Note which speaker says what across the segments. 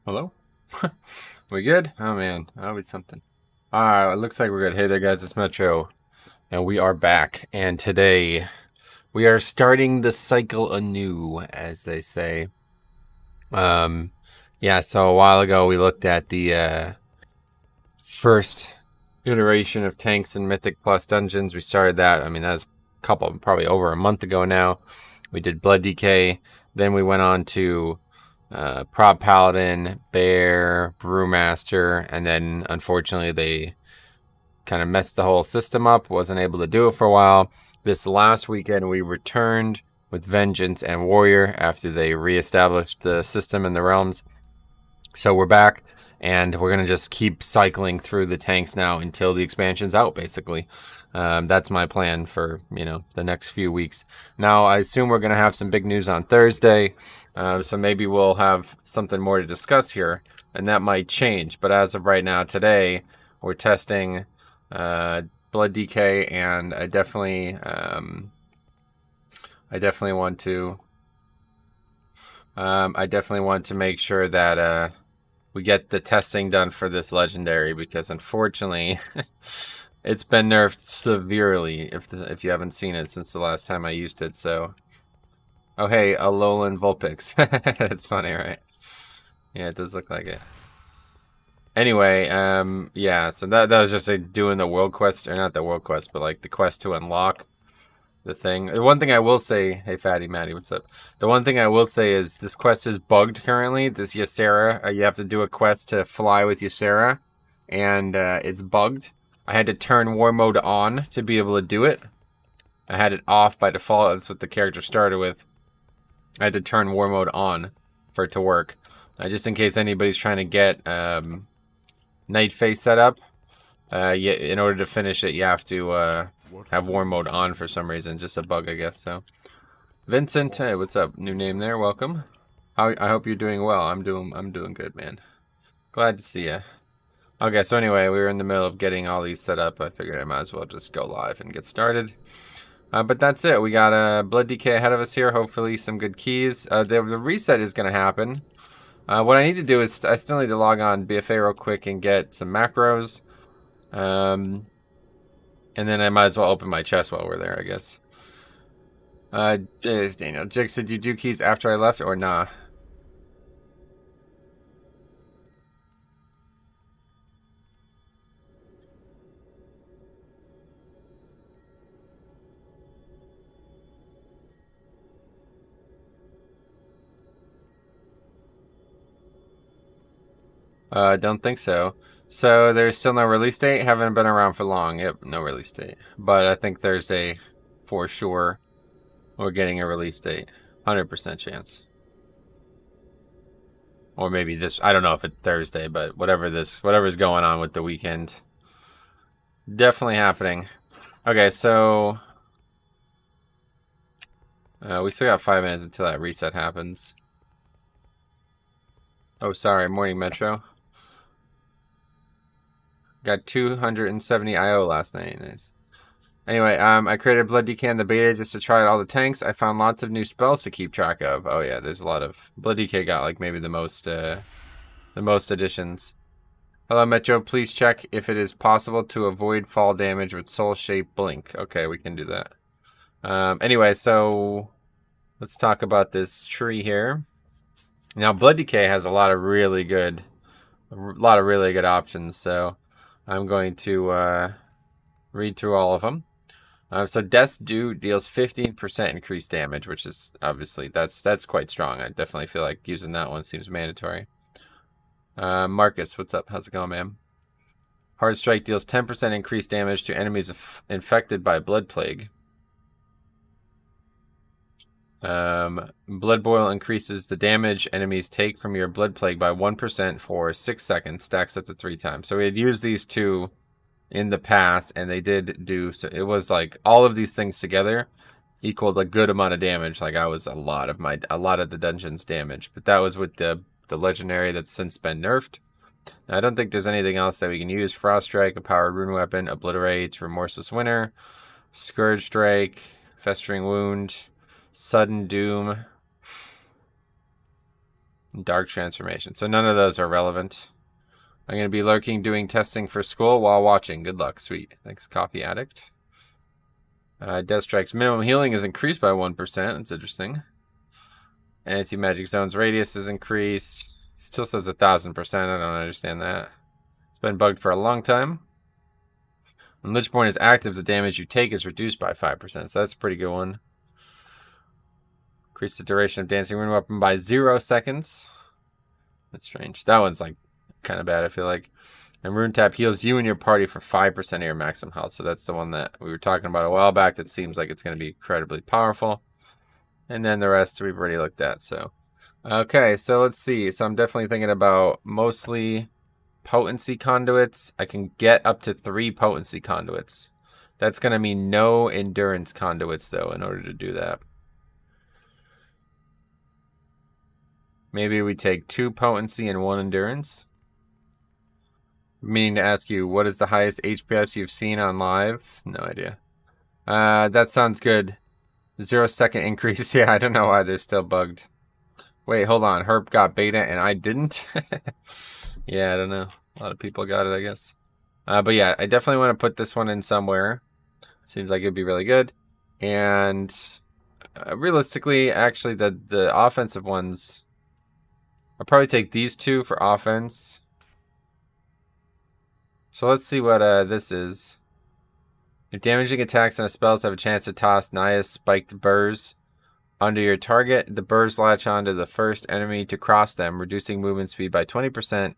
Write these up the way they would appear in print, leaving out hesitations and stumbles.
Speaker 1: Hello? We good? Oh man, always something. Alright, it looks like we're good. Hey there guys, it's Metro. And we are back. And today we are starting the cycle anew, as they say. Um yeah, so a while ago we looked at the first iteration of tanks and Mythic Plus dungeons. We started that, I mean that was a couple, probably over a month ago now. We did Blood Decay, then we went on to Prop Paladin, Bear, Brewmaster, and then unfortunately they kind of messed the whole system up. Wasn't able to do it for a while. This last weekend we returned with Vengeance and Warrior after they reestablished the system in the realms. So we're back, and we're gonna just keep cycling through the tanks now until the expansion's out, basically. That's my plan for the next few weeks. Now I assume we're gonna have some big news on Thursday, so maybe we'll have something more to discuss here, and that might change. But as of right now, today we're testing Blood DK, and I definitely want to. I definitely want to make sure that we get the testing done for this legendary, because unfortunately it's been nerfed severely if you haven't seen it since the last time I used it. So, oh hey, Alolan Vulpix. That's funny, right? Yeah, it does look like it. Anyway, yeah, so that was just doing the world quest, or not the world quest, but like the quest to unlock the thing. The one thing I will say, hey Fatty Matty, what's up? The one thing I will say is this quest is bugged currently. This Ysera, you have to do a quest to fly with Ysera, and it's bugged. I had to turn war mode on to be able to do it. I had it off by default. That's what the character started with. I had to turn war mode on for it to work. Just in case anybody's trying to get Night Face set up. In order to finish it, you have to have war mode on for some reason. Just a bug, I guess. So, Vincent, hey, what's up? New name there. Welcome. I hope you're doing well. I'm doing good, man. Glad to see you. Okay, so anyway, we were in the middle of getting all these set up. I figured I might as well just go live and get started. But that's it. We got Blood DK ahead of us here. Hopefully some good keys. The reset is going to happen. What I need to do is I still need to log on BFA real quick and get some macros. And then I might as well open my chest while we're there, I guess. There's Daniel. Jix, did you do keys after I left or nah? Don't think so. So there's still no release date? Haven't been around for long. Yep, no release date. But I think Thursday, for sure, we're getting a release date. 100% chance. Or maybe this, I don't know if it's Thursday, but whatever's going on with the weekend. Definitely happening. Okay, so we still got 5 minutes until that reset happens. Oh, sorry, morning Metro. Got 270 IO last night. Nice. Anyway, I created Blood DK in the beta just to try out all the tanks. I found lots of new spells to keep track of. Oh yeah, there's a lot of Blood DK got like maybe the most additions. Hello Metro, please check if it is possible to avoid fall damage with Soul Shape Blink. Okay, we can do that. Anyway, so let's talk about this tree here. Now Blood DK has a lot of really good options. So I'm going to read through all of them. So Death's Due deals 15% increased damage, which is obviously that's quite strong. I definitely feel like using that one seems mandatory. Marcus, what's up? How's it going, man? Hard Strike deals 10% increased damage to enemies infected by Blood Plague. Blood Boil increases the damage enemies take from your Blood Plague by 1% for 6 seconds, stacks up to 3 times. So we had used these two in the past, and they did do, so it was like all of these things together equaled a good amount of damage. Like I was a lot of the dungeon's damage, but that was with the legendary that's since been nerfed. Now, I don't think there's anything else that we can use. Frost Strike, a powered rune weapon, Obliterate, Remorseless Winter, Scourge Strike, Festering Wound, Sudden Doom. Dark transformation. So none of those are relevant. I'm going to be lurking doing testing for school while watching. Good luck. Sweet. Thanks, Coffee Addict. Death Strike's minimum healing is increased by 1%. That's interesting. Anti-magic zone's radius is increased. Still says 1,000%. I don't understand that. It's been bugged for a long time. When Lichborn is active, the damage you take is reduced by 5%. So that's a pretty good one. Increase the duration of dancing rune weapon by 0 seconds. That's strange. That one's like kind of bad, I feel like. And Rune Tap heals you and your party for 5% of your maximum health. So that's the one that we were talking about a while back that seems like it's going to be incredibly powerful. And then the rest we've already looked at. So, okay, so let's see. So I'm definitely thinking about mostly potency conduits. I can get up to 3 potency conduits. That's going to mean no endurance conduits, though, in order to do that. Maybe we take 2 potency and 1 endurance. Meaning to ask you, what is the highest HPS you've seen on live? No idea. That sounds good. 0 second increase. Yeah, I don't know why they're still bugged. Wait, hold on. Herb got beta and I didn't? Yeah, I don't know. A lot of people got it, I guess. But yeah, I definitely want to put this one in somewhere. Seems like it'd be really good. And realistically, actually, the offensive ones... I'll probably take these 2 for offense. So let's see what this is. If damaging attacks and spells have a chance to toss Naya's spiked burrs under your target, the burrs latch onto the first enemy to cross them, reducing movement speed by 20%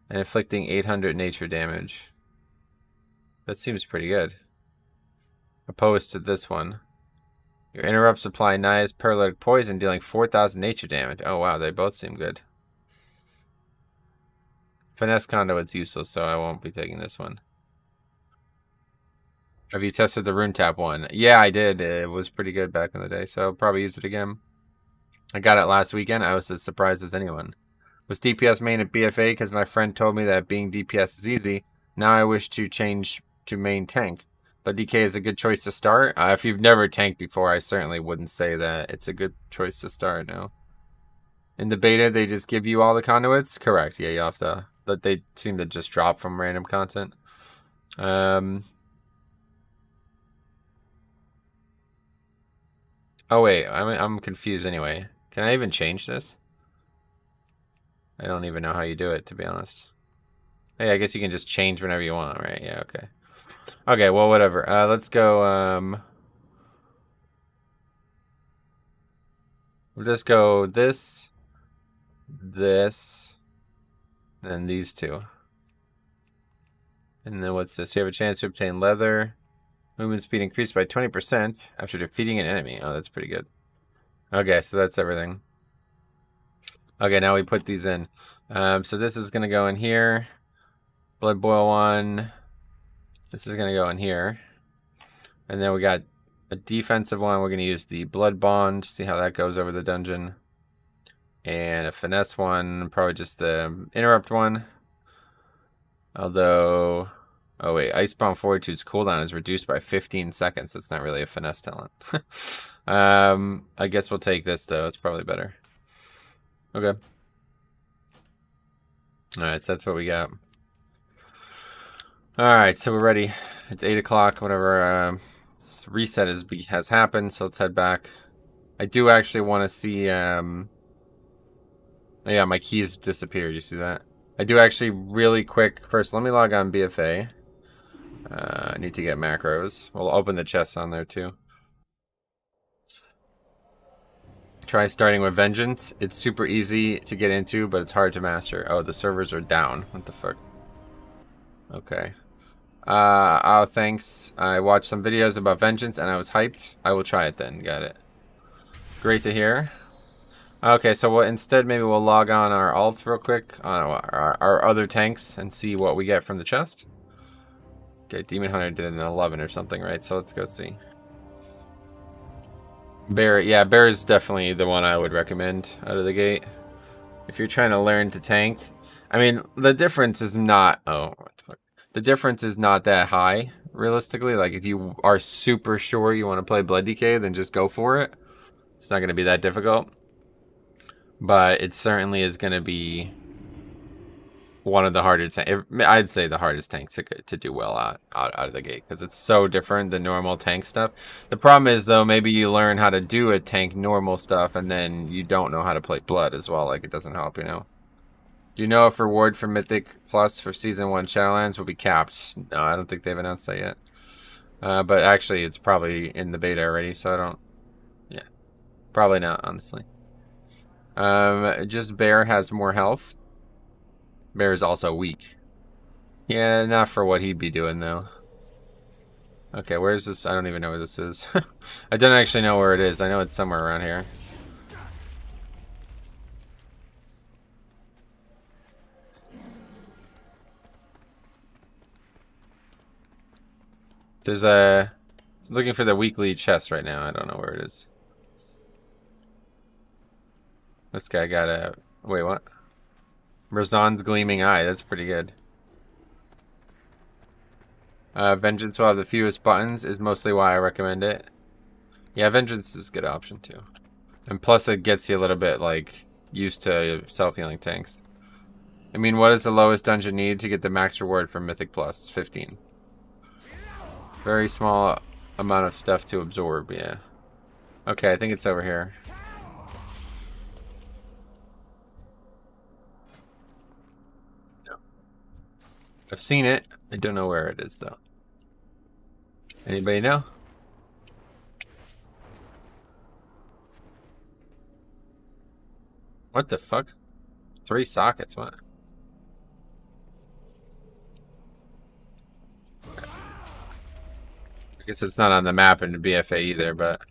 Speaker 1: and inflicting 800 nature damage. That seems pretty good. Opposed to this one. Your interrupts apply Naya's paralytic poison, dealing 4,000 nature damage. Oh wow, they both seem good. Finesse Conduit's useless, so I won't be taking this one. Have you tested the Rune Tap one? Yeah, I did. It was pretty good back in the day, so I'll probably use it again. I got it last weekend. I was as surprised as anyone. Was DPS main at BFA because my friend told me that being DPS is easy. Now I wish to change to main tank. But DK is a good choice to start. If you've never tanked before, I certainly wouldn't say that it's a good choice to start, no. In the beta, they just give you all the conduits? Correct, yeah, you have to... But they seem to just drop from random content. Oh, wait. I'm confused anyway. Can I even change this? I don't even know how you do it, to be honest. Hey, I guess you can just change whenever you want, right? Yeah, okay. Okay, well, whatever. Let's go, we'll just go this, and these 2. And then what's this? You have a chance to obtain leather. Movement speed increased by 20% after defeating an enemy. Oh, that's pretty good. Okay, so that's everything. Okay, now we put these in. So this is going to go in here. Blood Boil 1. This is going to go in here. And then we got a defensive one. We're going to use the Blood Bond. See how that goes over the dungeon. And a finesse one, probably just the interrupt one. Although, oh wait, Icebound Fortitude's cooldown is reduced by 15 seconds. That's not really a finesse talent. I guess we'll take this though. It's probably better. Okay. Alright, so that's what we got. Alright, so we're ready. It's 8 o'clock, whatever reset has happened, so let's head back. I do actually want to see... Yeah, my keys disappeared. You see that? I do actually really quick. First, let me log on BFA. I need to get macros. We'll open the chests on there too. Try starting with Vengeance. It's super easy to get into, but it's hard to master. Oh, the servers are down. What the fuck? Okay. Oh, thanks. I watched some videos about Vengeance and I was hyped. I will try it then. Got it. Great to hear. Okay, so instead maybe we'll log on our alts real quick on our other tanks and see what we get from the chest. Okay, Demon Hunter did an 11 or something, right? So let's go see. Bear, yeah, Bear is definitely the one I would recommend out of the gate. If you're trying to learn to tank. I mean, the difference is not... Oh, the difference is not that high, realistically. Like, if you are super sure you want to play Blood DK, then just go for it. It's not going to be that difficult. but it certainly is going to be one of the hardest. I'd say the hardest tank to do well out of the gate, because it's so different than normal tank stuff. The problem is, though, maybe you learn how to do a tank normal stuff, and then you don't know how to play blood as well. Like, it doesn't help, you know. Do you know if reward for Mythic Plus for Season 1 Shadowlands will be capped? No, I don't think they've announced that yet. But actually, it's probably in the beta already, so I don't... Yeah. Probably not, honestly. Just Bear has more health. Bear is also weak. Yeah, not for what he'd be doing, though. Okay, where's this? I don't even know where this is. I don't actually know where it is. I know it's somewhere around here. There's a... Looking for the weekly chest right now. I don't know where it is. This guy got a... Wait, what? Razan's Gleaming Eye. That's pretty good. Vengeance will have the fewest buttons is mostly why I recommend it. Yeah, Vengeance is a good option too. And plus it gets you a little bit, like, used to self-healing tanks. I mean, what is the lowest dungeon need to get the max reward from Mythic Plus? 15. Very small amount of stuff to absorb, yeah. Okay, I think it's over here. No. I've seen it. I don't know where it is, though. Anybody know? What the fuck? 3 sockets, what? I guess it's not on the map in the BFA either, but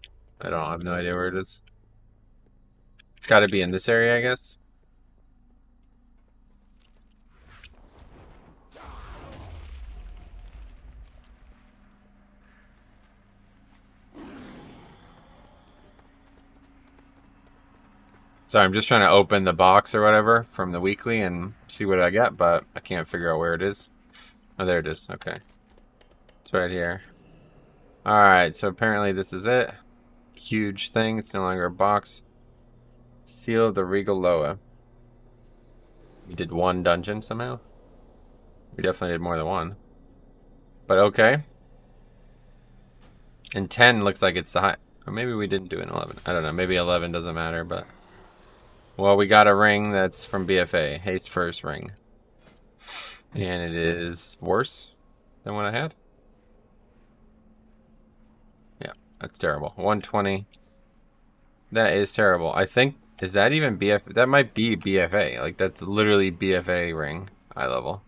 Speaker 1: I have no idea where it is. It's got to be in this area, I guess. Sorry, I'm just trying to open the box or whatever from the weekly and see what I get, but I can't figure out where it is. Oh, there it is. Okay. It's right here. Alright, so apparently this is it. Huge thing. It's no longer a box. Seal of the Regal Loa. We did 1 dungeon somehow. We definitely did more than 1. But okay. And 10 looks like it's the high. Or maybe we didn't do an 11. I don't know. Maybe 11 doesn't matter, but... Well, we got a ring that's from BFA. Haste First ring. And it is worse than what I had. Yeah, that's terrible. 120. That is terrible. I think, is that even BFA? That might be BFA. Like, that's literally BFA ring. Eye level.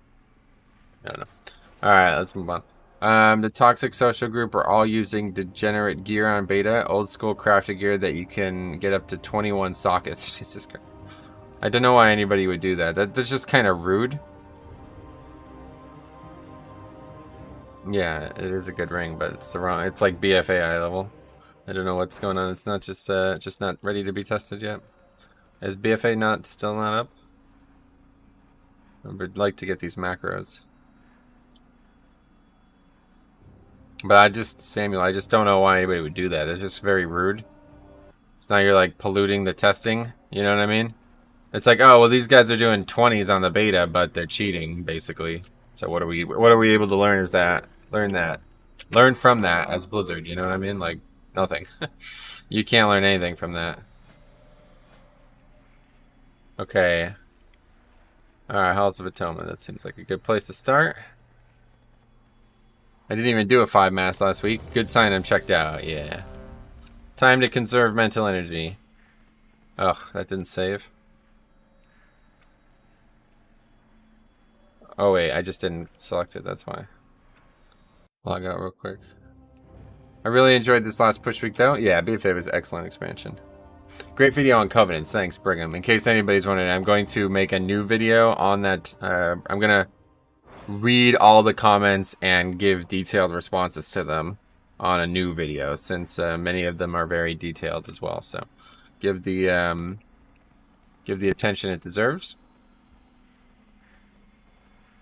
Speaker 1: I don't know. Alright, let's move on. The Toxic Social Group are all using degenerate gear on beta. Old school crafted gear that you can get up to 21 sockets. Jesus Christ. I don't know why anybody would do that. That's just kind of rude. Yeah, it is a good ring, but it's the wrong... It's like BFA eye level. I don't know what's going on. It's not just not ready to be tested yet. Is BFA still not up? I would like to get these macros. But Samuel, I just don't know why anybody would do that. It's just very rude. So now you're like polluting the testing. You know what I mean? It's like, oh, well, these guys are doing 20s on the beta, but they're cheating, basically. So what are we able to learn learn from that as Blizzard, you know what I mean? Like, nothing. You can't learn anything from that. Okay. Alright, Halls of Atonement. That seems like a good place to start. I didn't even do a 5 mass last week. Good sign I'm checked out, yeah. Time to conserve mental energy. Oh, that didn't save. Oh wait, I just didn't select it, that's why. Log out real quick. I really enjoyed this last push week though. Yeah, BFA was an excellent expansion. Great video on Covenants, thanks Brigham. In case anybody's wondering, I'm going to make a new video on that. I'm going to read all the comments and give detailed responses to them on a new video, since many of them are very detailed as well. So give the attention it deserves.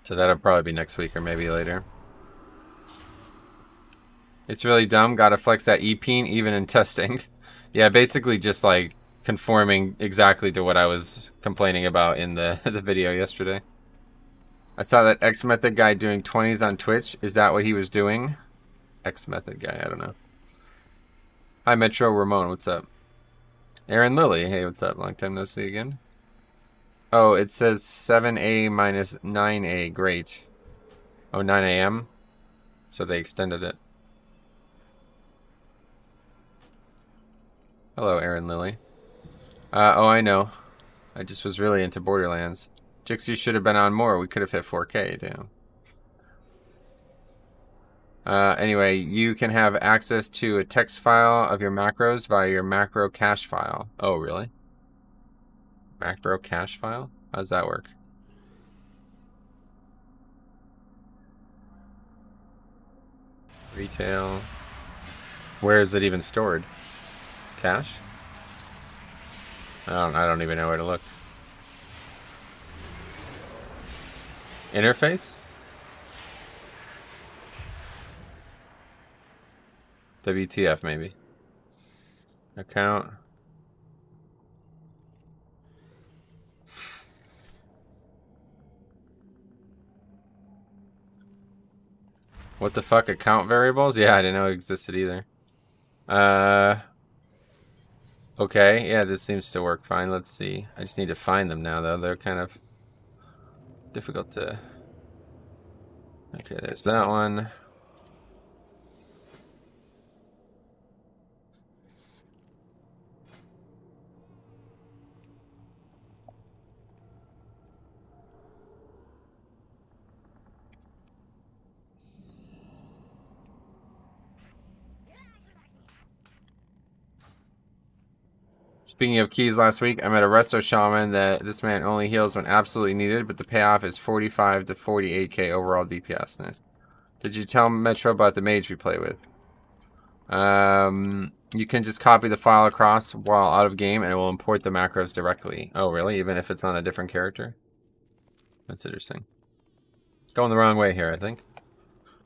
Speaker 1: So that'll probably be next week or maybe later. It's really dumb. Gotta flex that E-peen even in testing. Yeah, basically just like conforming exactly to what I was complaining about in the the video yesterday. I saw that X Method guy doing 20s on Twitch. Is that what he was doing? X Method guy, I don't know. Hi Metro Ramon, what's up? Aaron Lilly, hey, what's up? Long time no see again. Oh, it says 7A minus 9A, great. Oh, 9 a.m. So they extended it. Hello, Aaron Lilly. Oh, I know. I just was really into Borderlands. Jixie should have been on more. We could have hit 4K, damn. Anyway, you can have access to a text file of your macros via your macro cache file. Oh, really? Macro cache file? How does that work? Retail. Where is it even stored? Cache? I don't even know where to look. Interface? WTF maybe. Account. What the fuck, account variables? Yeah, I didn't know it existed either. Okay, yeah, this seems to work fine. Let's see. I just need to find them now, though. They're kind of difficult to... Okay, there's that one. Speaking of keys, last week I met a resto shaman that this man only heals when absolutely needed, but the payoff is 45 to 48k overall DPS. Nice. Did you tell Metro about the mage we play with? You can just copy the file across while out of game and it will import the macros directly. Oh, really? Even if it's on a different character? That's interesting. Going the wrong way here, I think.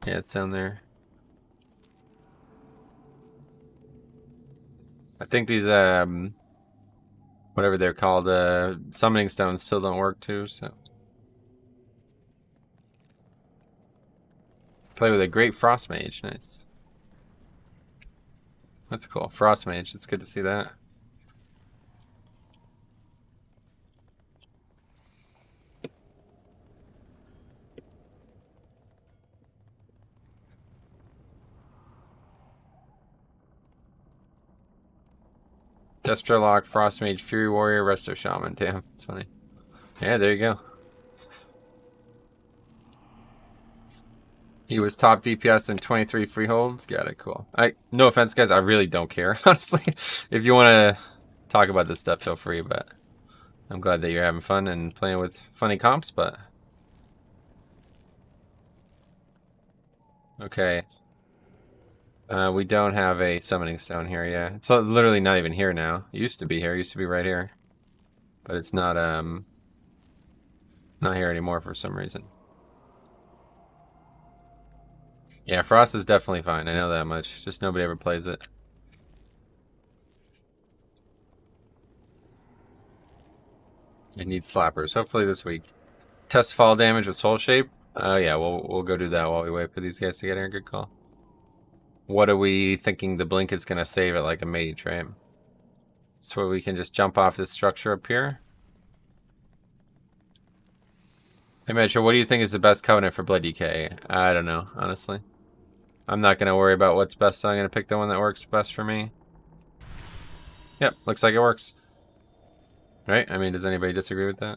Speaker 1: Yeah, it's down there. I think these, whatever they're called, summoning stones still don't work too, so. Play with a great frost mage, nice. That's cool, frost mage, it's good to see that. Destrolock, frost mage, fury warrior, resto shaman, damn, that's funny. Yeah, there you go. He was top DPS in 23 freeholds. Got it, cool. No offense, guys. I really don't care, honestly. If you want to talk about this stuff, feel free. But I'm glad that you're having fun and playing with funny comps. But okay, we don't have a summoning stone here. Yeah, it's literally not even here now. It used to be here. It used to be right here, but it's not not here anymore for some reason. Yeah, Frost is definitely fine. I know that much. Just nobody ever plays it. It needs slappers. Hopefully this week. Test fall damage with soul shape. Oh yeah, we'll go do that while we wait for these guys to get here. Good call. What are we thinking the blink is gonna save it like a mage, right? So we can just jump off this structure up here. Hey Metro, what do you think is the best covenant for Blood DK? I don't know, honestly. I'm not gonna worry about what's best, so I'm gonna pick the one that works best for me. Yep, looks like it works. Right? I mean, does anybody disagree with that?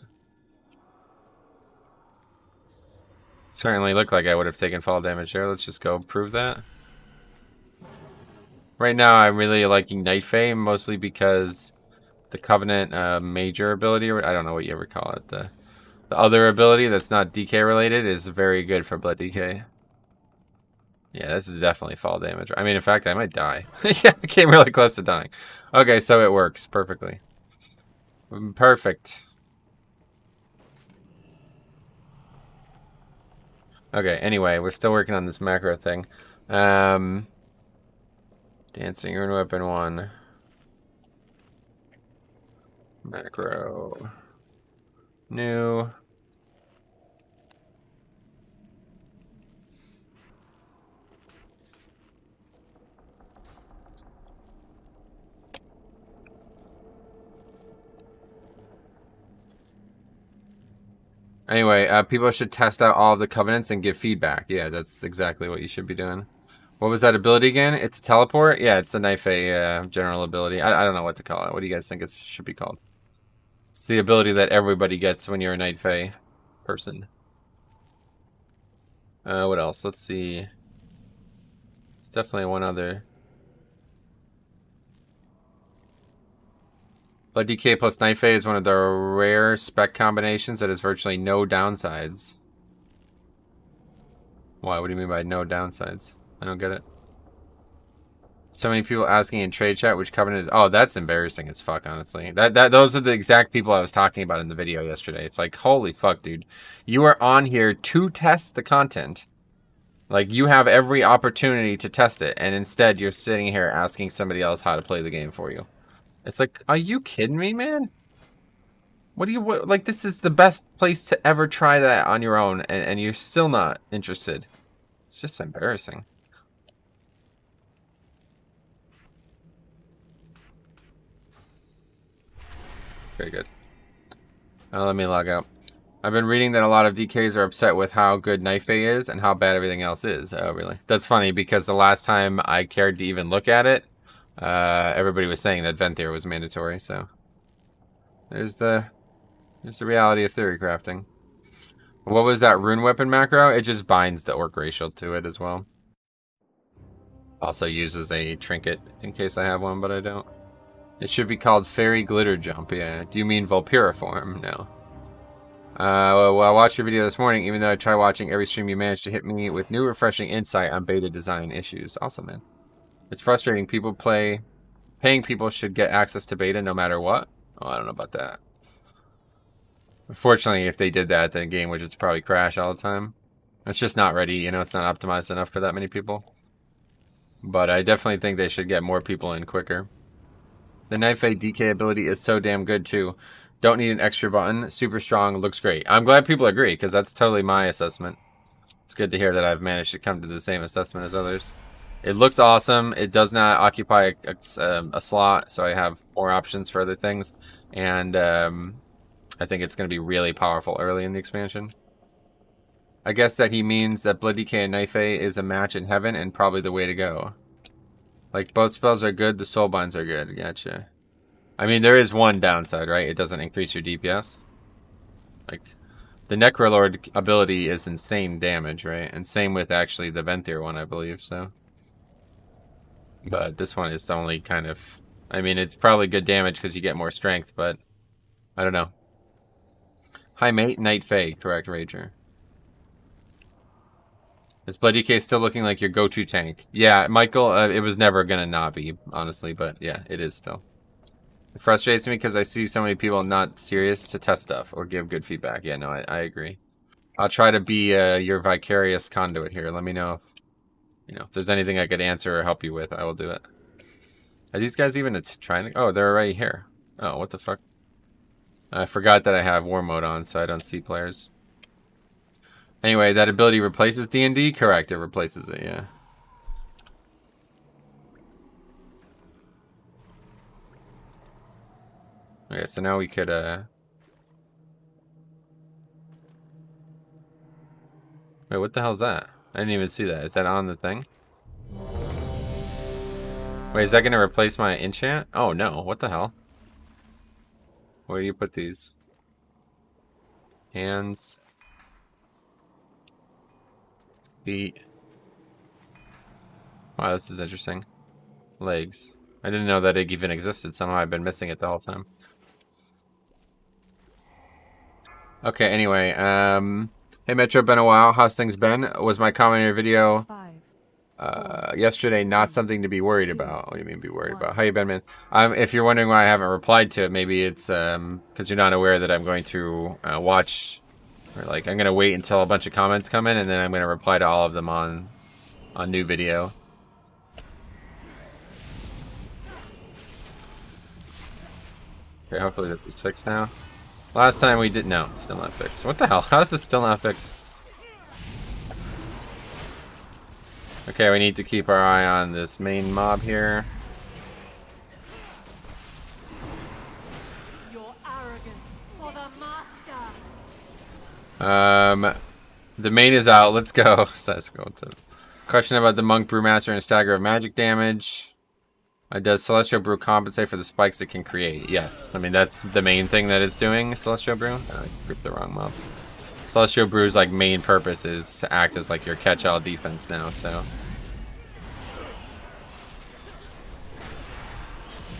Speaker 1: Certainly looked like I would have taken fall damage there. Let's just go prove that. Right now, I'm really liking Night Fae, mostly because the Covenant major ability, or I don't know what you ever call it, the other ability that's not DK related is very good for Blood DK. Yeah, this is definitely fall damage. I mean, in fact, I might die. Yeah, I came really close to dying. Okay, so it works perfectly. Perfect. Okay, anyway, we're still working on this macro thing. Dancing Rune Weapon 1. Macro. New. Anyway, people should test out all of the covenants and give feedback. Yeah, that's exactly what you should be doing. What was that ability again? It's a teleport? Yeah, it's the Knife A general ability. I don't know what to call it. What do you guys think it should be called? It's the ability that everybody gets when you're a Night Fae person. What else? Let's see. It's definitely one other. Blood DK plus Night Fae is one of the rare spec combinations that has virtually no downsides. Why? What do you mean by no downsides? I don't get it. So many people asking in trade chat which covenant is. Oh, that's embarrassing as fuck, honestly. Those are the exact people I was talking about in the video yesterday. It's like, holy fuck, dude. You are on here to test the content. Like, you have every opportunity to test it, and instead you're sitting here asking somebody else how to play the game for you. It's like, are you kidding me, man? Like, this is the best place to ever try that on your own, and you're still not interested. It's just embarrassing. Very good. Let me log out. I've been reading that a lot of DKs are upset with how good Knife A is and how bad everything else is. Oh, really? That's funny because the last time I cared to even look at it, everybody was saying that Venthyr was mandatory, so there's the reality of theory crafting. What was that rune weapon macro? It just binds the orc racial to it as well. Also uses a trinket in case I have one, but I don't. It should be called Fairy Glitter Jump, yeah. Do you mean Vulpiriform? No. Well, I watched your video this morning. Even though I try watching every stream, you managed to hit me with new refreshing insight on beta design issues. Awesome, man. It's frustrating. Paying people should get access to beta no matter what. Oh, I don't know about that. Unfortunately, if they did that, the game would just probably crash all the time. It's just not ready, you know, it's not optimized enough for that many people. But I definitely think they should get more people in quicker. The Knife A DK ability is so damn good, too. Don't need an extra button. Super strong. Looks great. I'm glad people agree, because that's totally my assessment. It's good to hear that I've managed to come to the same assessment as others. It looks awesome. It does not occupy a slot, so I have more options for other things. And I think it's going to be really powerful early in the expansion. I guess that he means that Blood DK and Knife A is a match in heaven and probably the way to go. Like, both spells are good, the soulbinds are good. Gotcha. I mean, there is one downside, right? It doesn't increase your DPS. Like, the Necrolord ability is insane damage, right? And same with, actually, the Venthyr one, I believe, so. But this one is only kind of... I mean, it's probably good damage because you get more strength, but... I don't know. Hi, mate. Night Fae. Correct, Rager. Is Blood DK still looking like your go-to tank? Yeah, Michael, it was never going to not be, honestly, but yeah, it is still. It frustrates me because I see so many people not serious to test stuff or give good feedback. Yeah, no, I agree. I'll try to be your vicarious conduit here. Let me know if, if there's anything I could answer or help you with. I will do it. Are these guys even trying to... Oh, they're already here. Oh, what the fuck? I forgot that I have war mode on, so I don't see players. Anyway, that ability replaces D&D? Correct, it replaces it, yeah. Okay, so now we could, Wait, what the hell's that? I didn't even see that. Is that on the thing? Wait, is that going to replace my enchant? Oh, no. What the hell? Where do you put these? Hands. Feet. Wow, this is interesting. Legs. I didn't know that it even existed. Somehow I've been missing it the whole time. Okay, anyway, hey Metro, been a while. How's things been? Was my comment in your video yesterday not something to be worried about? What do you mean be worried about? How you been, man? If you're wondering why I haven't replied to it, maybe it's because you're not aware that I'm going to watch, or like I'm going to wait until a bunch of comments come in, and then I'm going to reply to all of them on new video. Okay, hopefully this is fixed now. Last time we did no, still not fixed. What the hell? How is this still not fixed? Okay, we need to keep our eye on this main mob here.
Speaker 2: Your arrogance for the master.
Speaker 1: The main is out. Let's go. So let's go to question about the monk brewmaster and a stagger of magic damage. Does Celestial Brew compensate for the spikes it can create? Yes. I mean, that's the main thing that it's doing, Celestial Brew. I grouped the wrong mob. Celestial Brew's like main purpose is to act as like your catch-all defense now, so.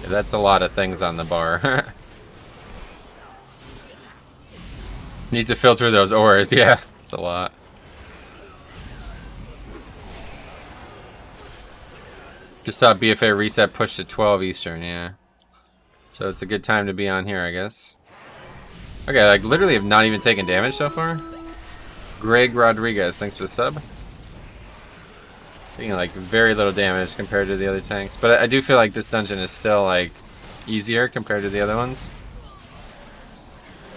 Speaker 1: Yeah, that's a lot of things on the bar. Need to filter those ores, yeah. It's a lot. Just saw BFA reset push to 12 Eastern, yeah. So it's a good time to be on here, I guess. Okay, like literally have not even taken damage so far. Greg Rodriguez, thanks for the sub. Taking like very little damage compared to the other tanks. But I do feel like this dungeon is still like easier compared to the other ones.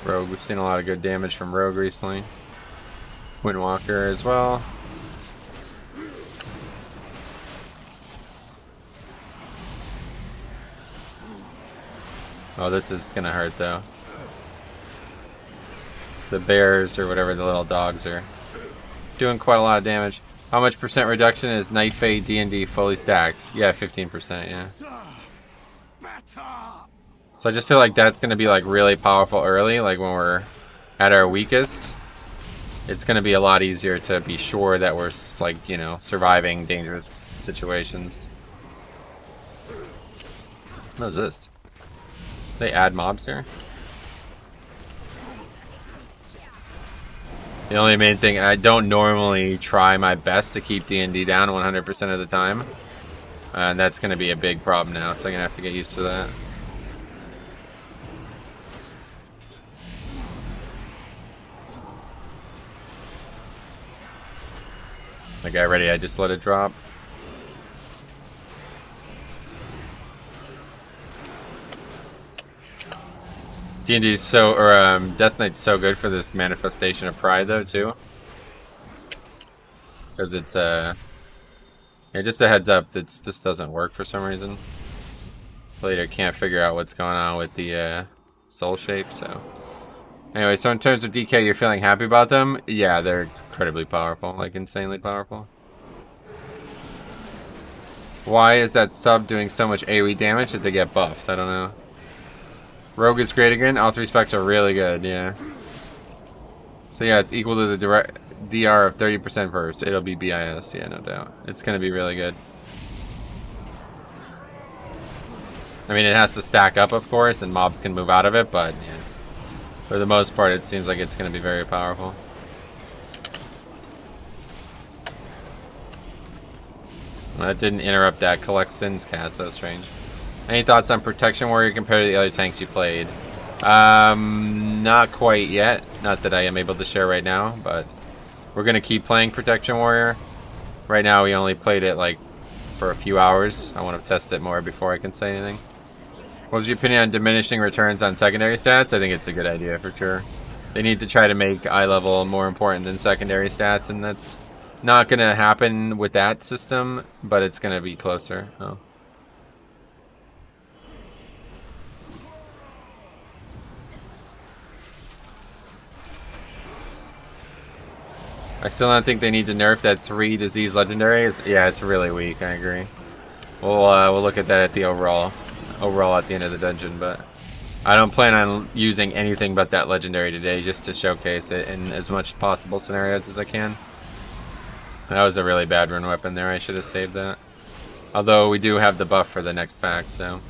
Speaker 1: Rogue, we've seen a lot of good damage from Rogue recently. Windwalker as well. Oh, this is gonna hurt though. The bears or whatever the little dogs are doing quite a lot of damage. How much percent reduction is Night Fate D&D fully stacked? Yeah, 15%, yeah. So I just feel like that's gonna be like really powerful early, like when we're at our weakest. It's gonna be a lot easier to be sure that we're like, you know, surviving dangerous situations. What is this? They add mobs here? The only main thing, I don't normally try my best to keep D&D down 100% of the time. And that's going to be a big problem now, so I'm going to have to get used to that. I got ready, I just let it drop. D&D is so, or Death Knight's so good for this manifestation of pride though too. Because it's yeah, just a heads up, this doesn't work for some reason. Later can't figure out what's going on with the soul shape, so. Anyway, so in terms of DK, you're feeling happy about them? Yeah, they're incredibly powerful, like insanely powerful. Why is that sub doing so much AoE damage? Did they get buffed? I don't know. Rogue is great again. All three specs are really good, yeah. So yeah, it's equal to the direct DR of 30% first. It'll be BIS, yeah, no doubt. It's gonna be really good. I mean, it has to stack up, of course, and mobs can move out of it, but yeah. For the most part, it seems like it's gonna be very powerful. Well, that didn't interrupt that Collect Sins cast, that was strange. Any thoughts on Protection Warrior compared to the other tanks you played? Not quite yet. Not that I am able to share right now, but we're going to keep playing Protection Warrior. Right now we only played it like for a few hours. I want to test it more before I can say anything. What was your opinion on diminishing returns on secondary stats? I think it's a good idea for sure. They need to try to make eye level more important than secondary stats, and that's not going to happen with that system, but it's going to be closer. Oh. I still don't think they need to nerf that 3 disease legendary. Yeah, it's really weak. I agree. We'll look at that at the overall at the end of the dungeon, but I don't plan on using anything but that legendary today, just to showcase it in as much possible scenarios as I can. That was a really bad rune weapon there. I should have saved that. Although we do have the buff for the next pack, so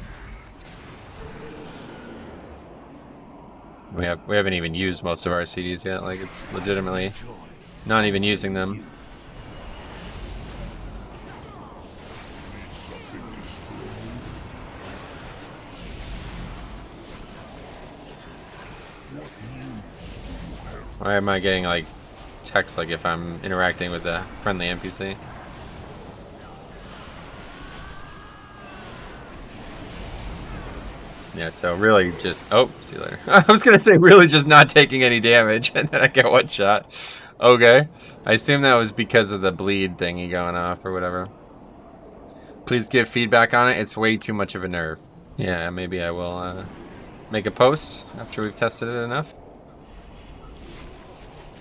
Speaker 1: we haven't even used most of our CDs yet. Like, it's legitimately not even using them. Why am I getting like text like if I'm interacting with a friendly NPC? Yeah, so really just... Oh, see you later. I was going to say really just not taking any damage, and then I get one shot. Okay. I assume that was because of the bleed thingy going off or whatever. Please give feedback on it. It's way too much of a nerve. Yeah, maybe I will make a post after we've tested it enough.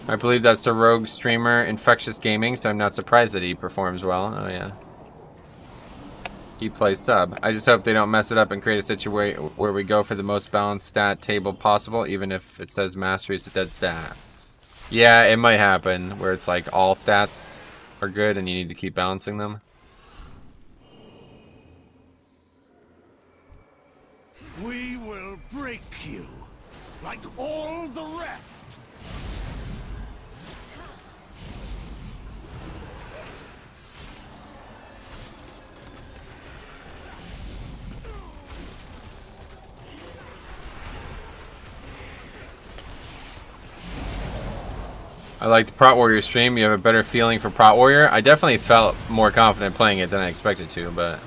Speaker 1: I believe that's the rogue streamer Infectious Gaming, so I'm not surprised that he performs well. Oh, yeah. He plays sub. I just hope they don't mess it up and create a situation where we go for the most balanced stat table possible, even if it says mastery is a dead stat. Yeah, it might happen where it's like all stats are good and you need to keep balancing them.
Speaker 3: We will break you like all the rest.
Speaker 1: I like the Prot Warrior stream. You have a better feeling for Prot Warrior. I definitely felt more confident playing it than I expected to, but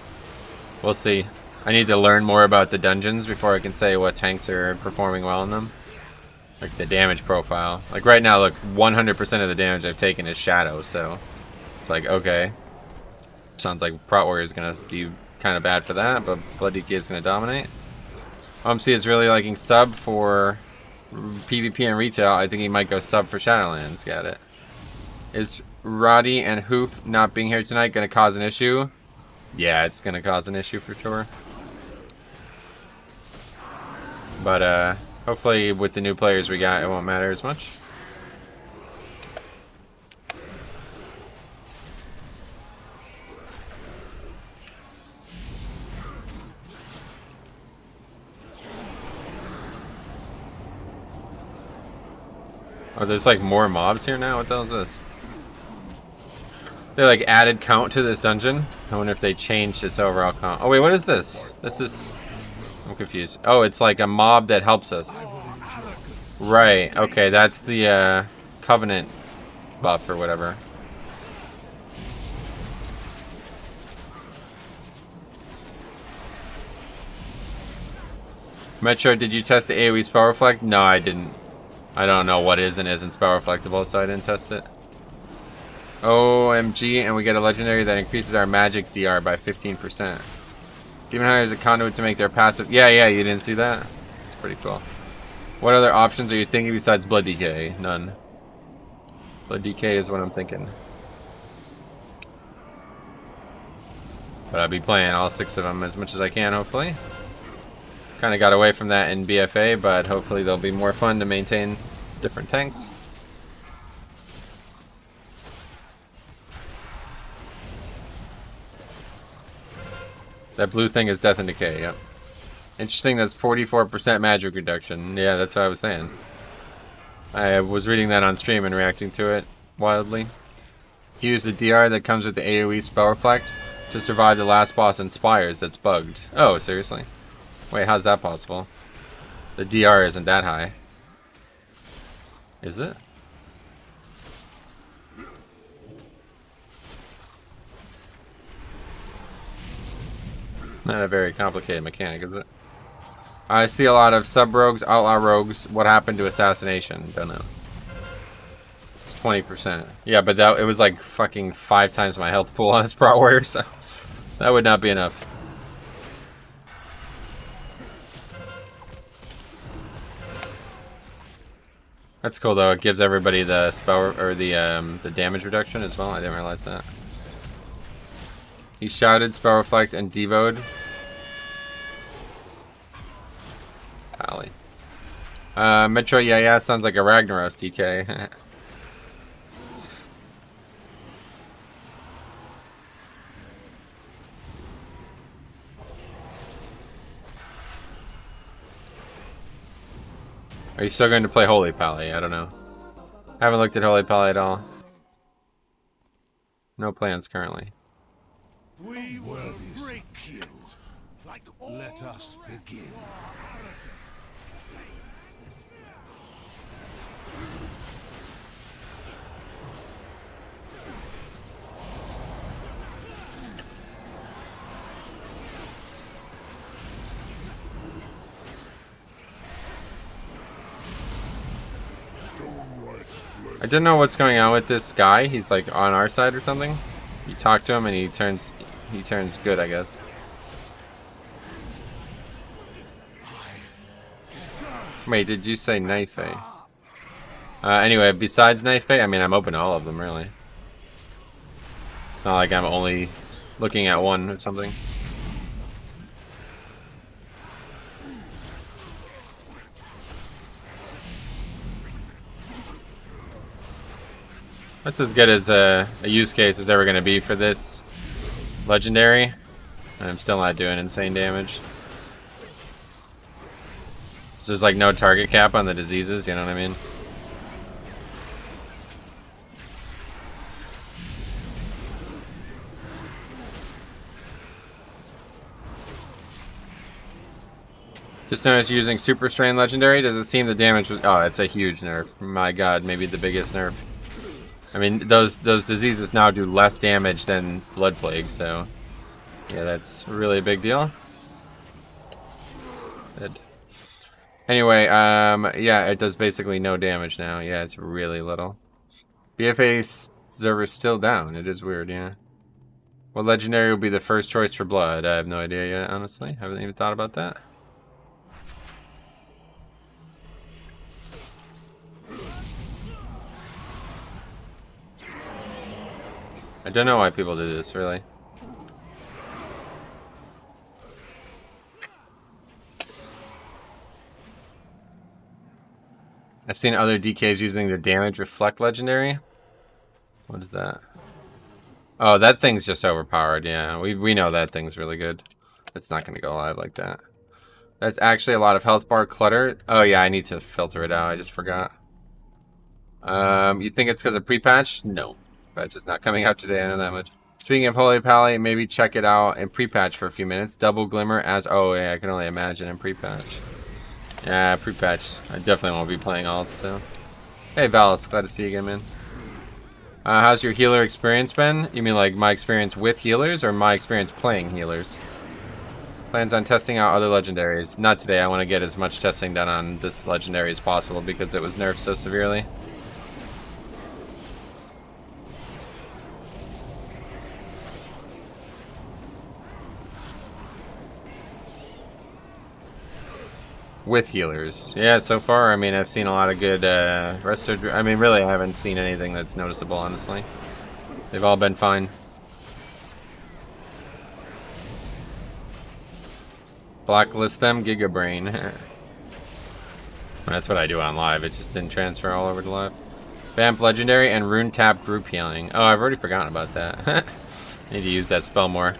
Speaker 1: we'll see. I need to learn more about the dungeons before I can say what tanks are performing well in them. Like the damage profile. Like right now, look, 100% of the damage I've taken is Shadow, so it's like, okay. Sounds like Prot Warrior is going to be kind of bad for that, but Bloody Kid is going to dominate. OMC is really liking sub for PvP and retail. I think he might go sub for Shadowlands. Got it. Is Roddy and Hoof not being here tonight going to cause an issue? Yeah, it's going to cause an issue for sure. But hopefully with the new players we got, it won't matter as much. Oh, there's like more mobs here now? What the hell is this? They like added count to this dungeon? I wonder if they changed its overall count. Oh wait, what is this? This is... I'm confused. Oh, it's like a mob that helps us. Right, okay, that's the Covenant buff or whatever. Metro, did you test the AoE spell reflect? No, I didn't. I don't know what is and isn't spell reflectable, so I didn't test it. OMG, and we get a legendary that increases our magic DR by 15%. Demon hires a conduit to make their passive... Yeah, you didn't see that? It's pretty cool. What other options are you thinking besides Blood DK? None. Blood DK is what I'm thinking. But I'll be playing all 6 of them as much as I can, hopefully. Kind of got away from that in BFA, but hopefully they'll be more fun to maintain different tanks. That blue thing is Death and Decay, yep. Interesting, that's 44% magic reduction. Yeah, that's what I was saying. I was reading that on stream and reacting to it wildly. He used the DR that comes with the AoE spell reflect to survive the last boss in Spires that's bugged. Oh, seriously? Wait, how's that possible? The DR isn't that high. Is it? Not a very complicated mechanic, is it? I see a lot of sub-rogues, outlaw rogues. What happened to assassination? Don't know. It's 20%. Yeah, but that it was like fucking 5 times my health pool on this Prot Warrior, so that would not be enough. That's cool though. It gives everybody the spell or the damage reduction as well. I didn't realize that. He shouted, spell reflect, and devoed. Pally. Metro, yeah, sounds like a Ragnaros DK. Are you still going to play Holy Pally? I don't know. Haven't looked at Holy Pally at all. No plans currently.
Speaker 3: We will break you like all. Let us begin.
Speaker 1: I don't know what's going on with this guy. He's like on our side or something. You talk to him and he turns good, I guess. Wait, did you say knife A? Anyway, besides knife A, I mean, I'm open to all of them, really. It's not like I'm only looking at one or something. That's as good as a use case is ever going to be for this legendary. I'm still not doing insane damage. So there's like no target cap on the diseases, you know what I mean? Just noticed using Super Strain Legendary, does it seem the damage was... Oh, it's a huge nerf. My god, maybe the biggest nerf. I mean, those diseases now do less damage than Blood Plague, so... Yeah, that's really a big deal. Good. Anyway, yeah, it does basically no damage now. Yeah, it's really little. BFA server's still down. It is weird, yeah. What legendary will be the first choice for Blood? I have no idea yet, honestly. Haven't even thought about that. I don't know why people do this, really. I've seen other DKs using the damage reflect legendary. What is that? Oh, that thing's just overpowered, yeah. We know that thing's really good. It's not gonna go live like that. That's actually a lot of health bar clutter. Oh yeah, I need to filter it out, I just forgot. You think it's because of pre-patch? No. Patch is not coming out today, I know that much. Speaking of Holy Pally, maybe check it out in pre-patch for a few minutes. Double Glimmer as... Oh yeah, I can only imagine in pre-patch. Yeah, pre-patch. I definitely won't be playing alts, so... Hey Valis, glad to see you again, man. How's your healer experience been? You mean like my experience with healers or my experience playing healers? Plans on testing out other legendaries. Not today, I want to get as much testing done on this legendary as possible because it was nerfed so severely. With healers. Yeah, so far, I mean, I've seen a lot of good resto... I mean, really, I haven't seen anything that's noticeable, honestly. They've all been fine. Blacklist them, Gigabrain. That's what I do on live. It just didn't transfer all over to live. Vamp Legendary and Rune Tap Group Healing. Oh, I've already forgotten about that. Need to use that spell more.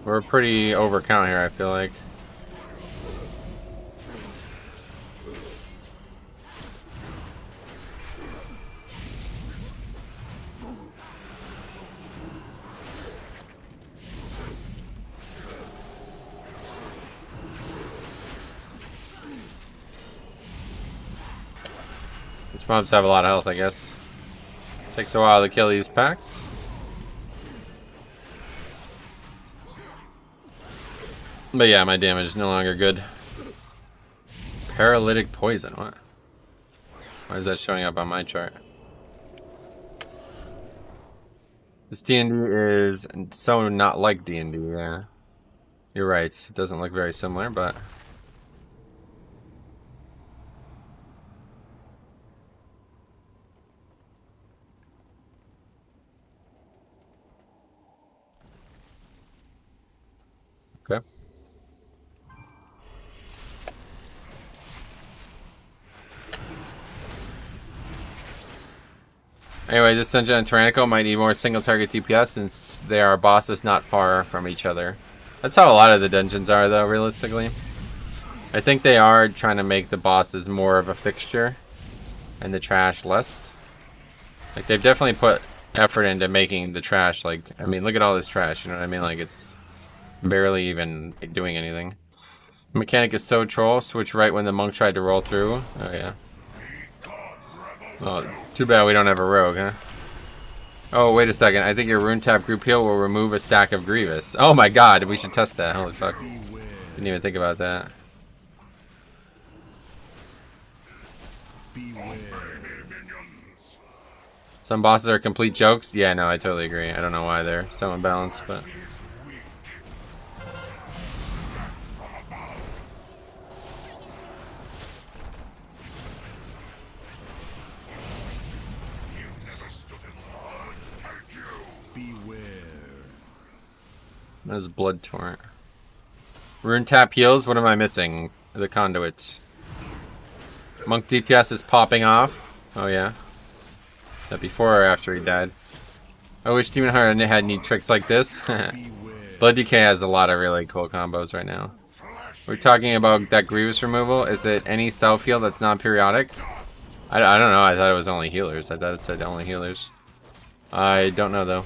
Speaker 1: We're pretty overcount here, I feel like. These mobs have a lot of health, I guess. Takes a while to kill these packs. But yeah, my damage is no longer good. Paralytic poison, what? Why is that showing up on my chart? This D&D is so not like D&D, yeah. You're right, it doesn't look very similar, but... Okay. Anyway, this dungeon and Tyrannical might need more single target DPS since they are bosses not far from each other. That's how a lot of the dungeons are, though, realistically. I think they are trying to make the bosses more of a fixture and the trash less. Like, they've definitely put effort into making the trash, like, I mean, look at all this trash, you know what I mean? Like, it's barely even doing anything. Mechanic is so troll. Switch right when the monk tried to roll through. Oh, yeah. Oh, too bad we don't have a rogue, huh? Oh, wait a second. I think your rune tap group heal will remove a stack of Grievous. Oh my god, we should test that. Holy fuck. Didn't even think about that. Some bosses are complete jokes. Yeah, no, I totally agree. I don't know why they're so imbalanced, but... There's Blood Torrent. Rune tap heals. What am I missing? The conduit. Monk DPS is popping off. Oh yeah. Is that before or after he died? I wish Demon Hunter had neat tricks like this. Blood Decay has a lot of really cool combos right now. We're talking about that Grievous removal. Is it any self heal that's not periodic? I don't know. I thought it was only healers. I thought it said only healers. I don't know though.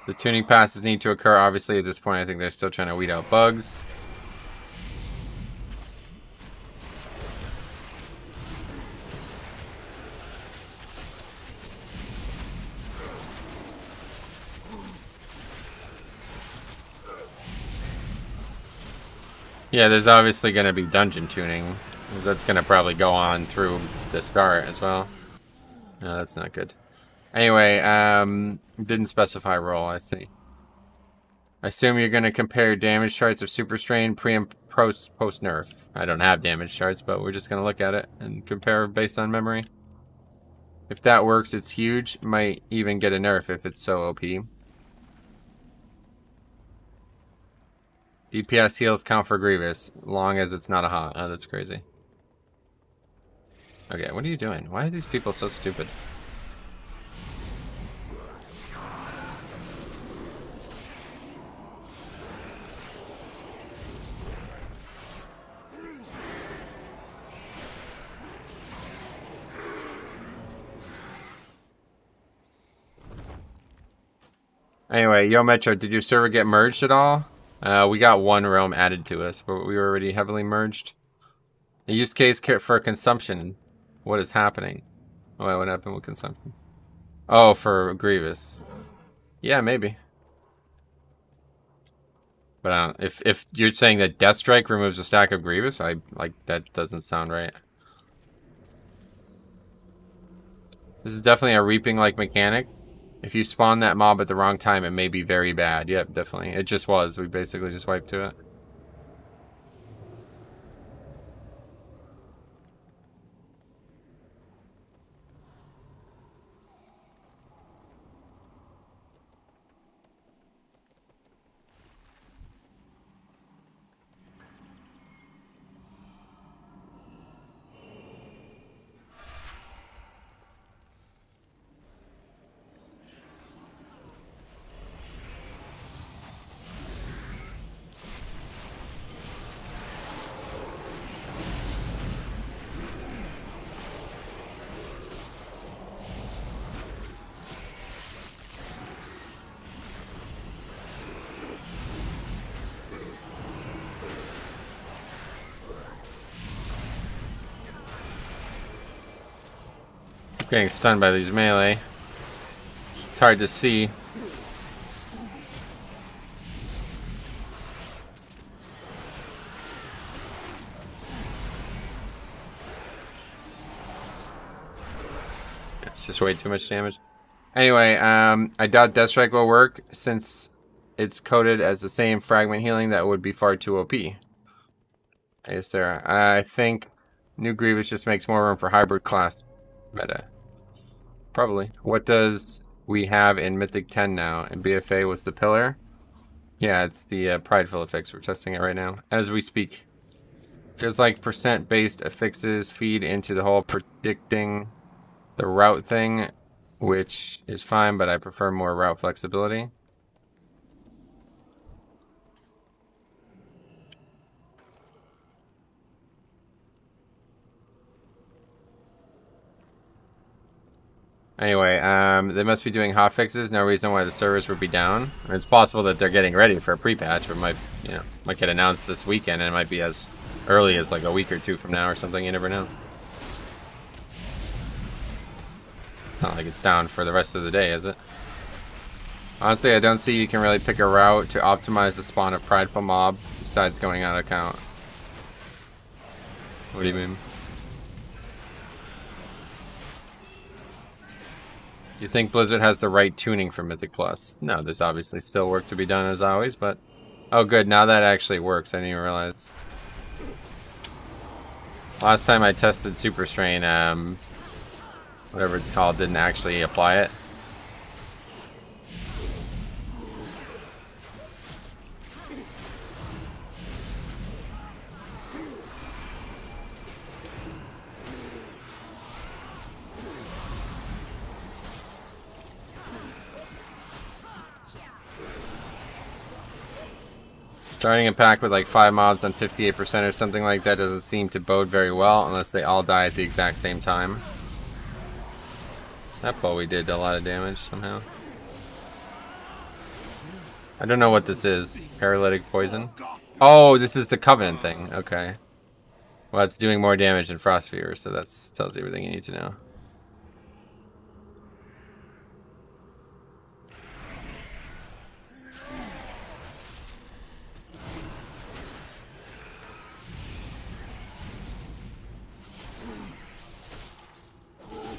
Speaker 1: The tuning passes need to occur. Obviously, at this point, I think they're still trying to weed out bugs. Yeah, there's obviously going to be dungeon tuning. That's going to probably go on through the start as well. No, that's not good. Anyway, didn't specify roll, I see. I assume you're going to compare damage charts of Super Strain pre and post nerf. I don't have damage charts, but we're just going to look at it and compare based on memory. If that works, it's huge. Might even get a nerf if it's so OP. DPS heals count for Grievous, long as it's not a hot. Oh, that's crazy. Okay, what are you doing? Why are these people so stupid? Anyway, Yo Metro, did your server get merged at all? We got one realm added to us, but we were already heavily merged. A use case for consumption. What is happening? Oh, wait, what happened with consumption? Oh, for Grievous. Yeah, maybe. But I don't, if you're saying that Death Strike removes a stack of Grievous, that doesn't sound right. This is definitely a reaping-like mechanic. If you spawn that mob at the wrong time, it may be very bad. Yep, definitely. It just was. We basically just wiped to it. Getting stunned by these melee. It's hard to see. It's just way too much damage. Anyway, I doubt Death Strike will work since it's coded as the same fragment healing. That would be far too OP. Hey, Sarah. I think New Grievous just makes more room for hybrid class meta. Probably. What does we have in Mythic 10 now? In BFA was the pillar? Yeah, it's the Prideful affix. We're testing it right now as we speak. Feels like percent-based affixes feed into the whole predicting the route thing, which is fine, but I prefer more route flexibility. Anyway, they must be doing hotfixes. No reason why the servers would be down. I mean, it's possible that they're getting ready for a pre-patch, but might get announced this weekend, and it might be as early as like a week or two from now or something. You never know. It's not like it's down for the rest of the day, is it? Honestly, I don't see you can really pick a route to optimize the spawn of prideful mob besides going out of count. What do you mean? You think Blizzard has the right tuning for Mythic Plus? No, there's obviously still work to be done as always, but... Oh good, now that actually works, I didn't even realize. Last time I tested Super Strain, whatever it's called, didn't actually apply it. Starting a pack with like 5 mobs on 58% or something like that doesn't seem to bode very well unless they all die at the exact same time. That PoV did a lot of damage somehow. I don't know what this is. Paralytic poison? Oh, this is the Covenant thing. Okay. Well, it's doing more damage than Frost Fever, so that tells you everything you need to know.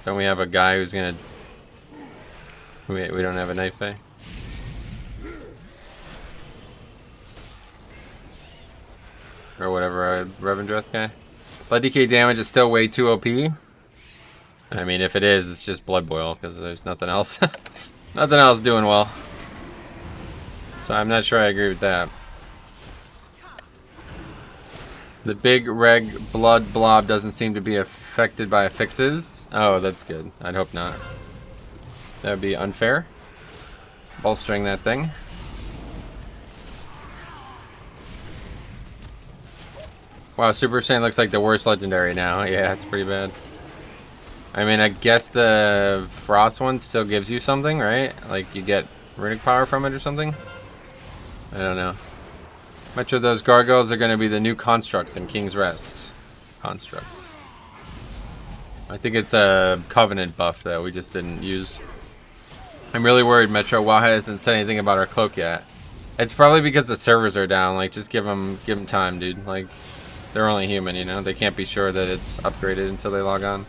Speaker 1: Don't we have a guy who's gonna... We don't have a knife bay? Or whatever, a Revendreth guy? Blood DK damage is still way too OP. I mean, if it is, it's just Blood Boil, because there's nothing else. Nothing else doing well. So I'm not sure I agree with that. The big reg blood blob doesn't seem to be affected by affixes. Oh, that's good. I'd hope not. That would be unfair. Bolstering that thing. Wow, Super Saiyan looks like the worst legendary now. Yeah, it's pretty bad. I mean, I guess the Frost one still gives you something, right? Like you get runic power from it or something? I don't know. Much of those gargoyles are going to be the new constructs in King's Rest. Constructs. I think it's a Covenant buff that we just didn't use. I'm really worried Metro WoW hasn't said anything about our cloak yet. It's probably because the servers are down. Like, just give them time, dude. Like, they're only human, you know? They can't be sure that it's upgraded until they log on.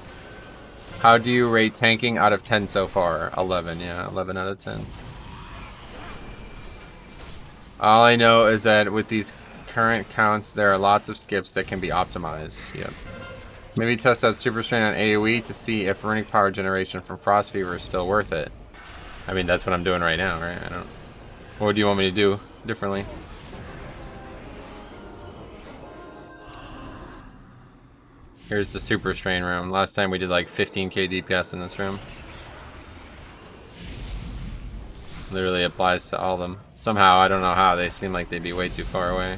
Speaker 1: How do you rate tanking out of 10 so far? 11, yeah. 11 out of 10. All I know is that with these current counts, there are lots of skips that can be optimized. Yep. Maybe test out Super Strain on AoE to see if runic power generation from Frost Fever is still worth it. I mean, that's what I'm doing right now, right? I don't... What do you want me to do differently? Here's the Super Strain room. Last time we did like 15k DPS in this room. Literally applies to all of them. Somehow, I don't know how, they seem like they'd be way too far away.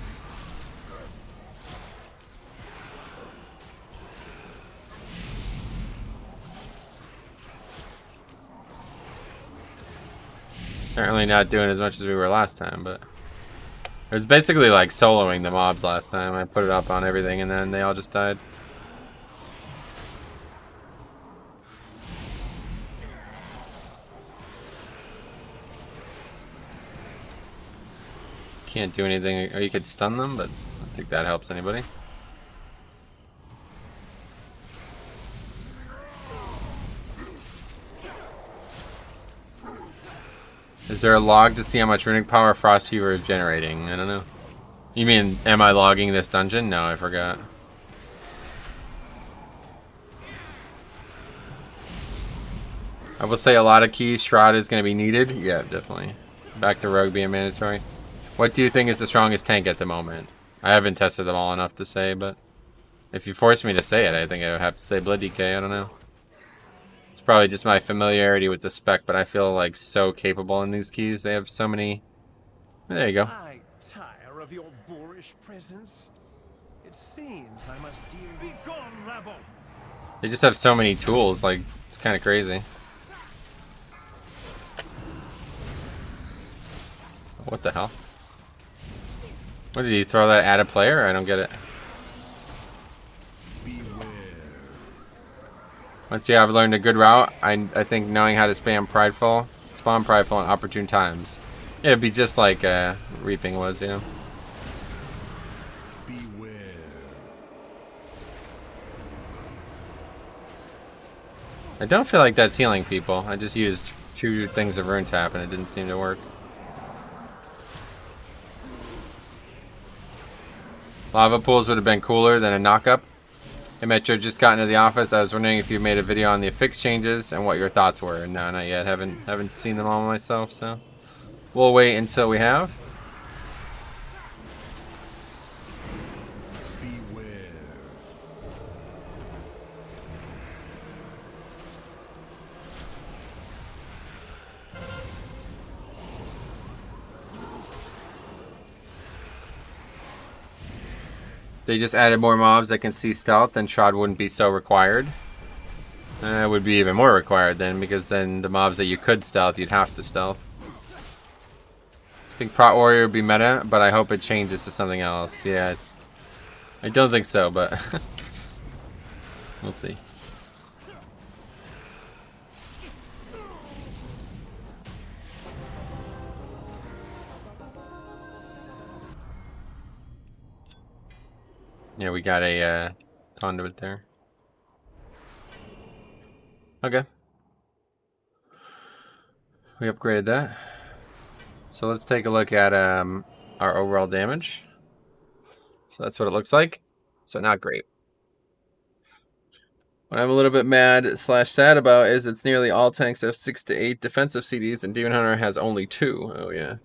Speaker 1: Certainly not doing as much as we were last time, but... It was basically like soloing the mobs last time. I put it up on everything and then they all just died. Can't do anything, or you could stun them, but I don't think that helps anybody. Is there a log to see how much runic power Frost Fever is generating? I don't know. You mean, am I logging this dungeon? No, I forgot. I will say a lot of keys. Shroud is going to be needed. Yeah, definitely. Back to Rogue being mandatory. What do you think is the strongest tank at the moment? I haven't tested them all enough to say, but if you force me to say it, I think I would have to say Blood DK. I don't know. It's probably just my familiarity with the spec, but I feel like so capable in these keys. They have so many... There you go.
Speaker 3: I tire of your boorish presence. It seems I must deal with... Be gone, rabble!
Speaker 1: They just have so many tools, like, it's kind of crazy. What the hell? What did he throw that at a player? I don't get it. Once you have learned a good route, I think knowing how to spawn prideful in opportune times. Yeah, it'd be just like reaping was, you know. I don't feel like that's healing people. I just used 2 things of rune tap and it didn't seem to work. Lava pools would have been cooler than a knock-up. Hey Metro, just got into the office. I was wondering if you made a video on the affix changes and what your thoughts were. No, not yet. Haven't seen them all myself, so we'll wait until we have. They just added more mobs that can see stealth, and Shroud wouldn't be so required. It would be even more required then, because then the mobs that you could stealth, you'd have to stealth. I think Prot Warrior would be meta, but I hope it changes to something else. Yeah, I don't think so, but we'll see. Yeah, we got a conduit there. Okay. We upgraded that. So let's take a look at our overall damage. So that's what it looks like. So not great. What I'm a little bit mad / sad about is it's nearly all tanks have 6 to 8 defensive CDs and Demon Hunter has only 2. Oh yeah.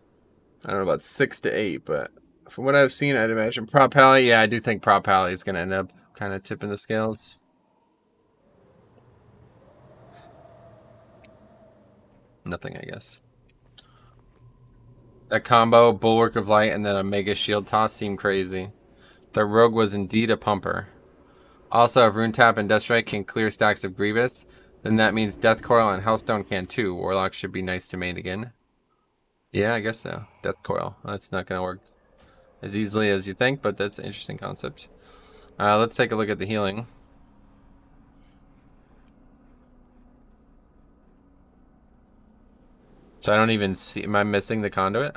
Speaker 1: I don't know about 6 to 8, but from what I've seen, I'd imagine Prop Pally. Yeah, I do think Prop Pally is going to end up kind of tipping the scales. Nothing, I guess. That combo, Bulwark of Light and then a Mega Shield Toss seemed crazy. The Rogue was indeed a pumper. Also, if Rune Tap and Deathstrike can clear stacks of Grievous, then that means Death Coil and Hellstone can too. Warlock should be nice to main again. Yeah, I guess so. Death Coil. That's not going to work as easily as you think, but that's an interesting concept. Let's take a look at the healing. So I don't even see... Am I missing the conduit?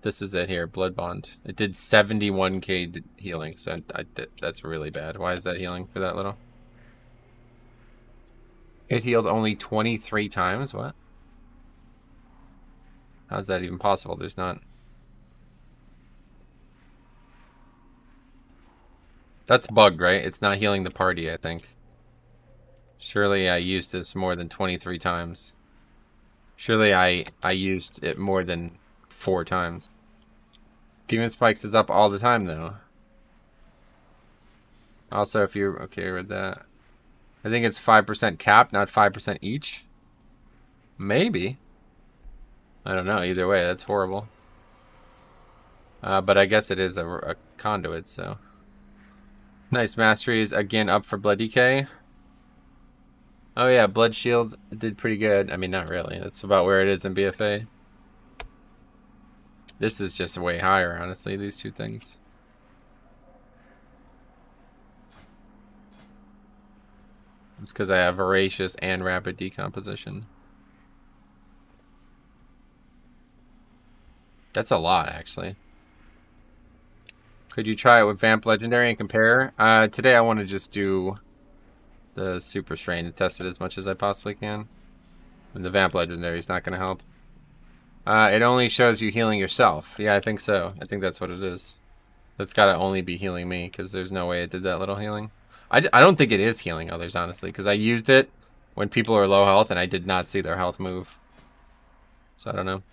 Speaker 1: This is it here, Blood Bond. It did 71k healing, so that's really bad. Why is that healing for that little? It healed only 23 times? What? How's that even possible? There's not... That's bugged, right? It's not healing the party, I think. Surely I used this more than 23 times. Surely I used it more than 4 times. Demon Spikes is up all the time, though. Also, if you're okay with that. I think it's 5% cap, not 5% each. Maybe. I don't know. Either way, that's horrible. But I guess it is a conduit, so... Nice. Masteries, again, up for Blood DK. Oh yeah, Blood Shield did pretty good. I mean, not really. That's about where it is in BFA. This is just way higher, honestly, these 2 things. It's because I have Voracious and Rapid Decomposition. That's a lot, actually. Could you try it with Vamp Legendary and compare? Today I want to just do the Super Strain and test it as much as I possibly can. And the Vamp Legendary is not going to help. It only shows you healing yourself. Yeah, I think so. I think that's what it is. That's got to only be healing me, because there's no way it did that little healing. I don't think it is healing others, honestly, because I used it when people are low health, and I did not see their health move. So I don't know.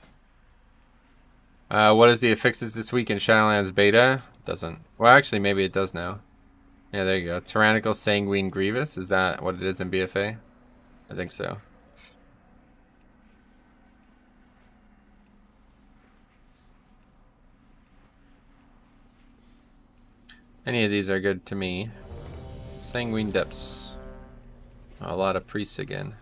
Speaker 1: What is the affixes this week in Shadowlands beta? Doesn't. Well, actually, maybe it does now. Yeah, there you go. Tyrannical Sanguine Grievous. Is that what it is in BFA? I think so. Any of these are good to me. Sanguine Depths. A lot of priests again.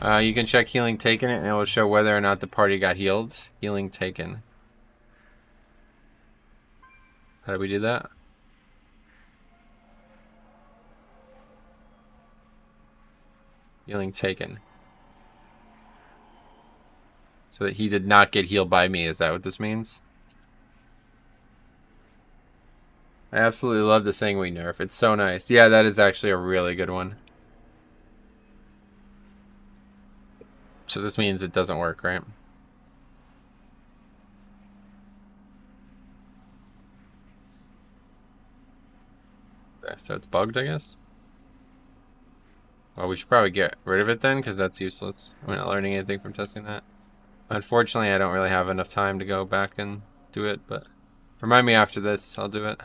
Speaker 1: You can check healing taken and it will show whether or not the party got healed. Healing taken. How do we do that? Healing taken. So that he did not get healed by me. Is that what this means? I absolutely love the Sanguine nerf. It's so nice. Yeah, that is actually a really good one. So this means it doesn't work, right? Okay, so it's bugged, I guess. Well, we should probably get rid of it then, because that's useless. We're not learning anything from testing that. Unfortunately, I don't really have enough time to go back and do it, but remind me after this, I'll do it.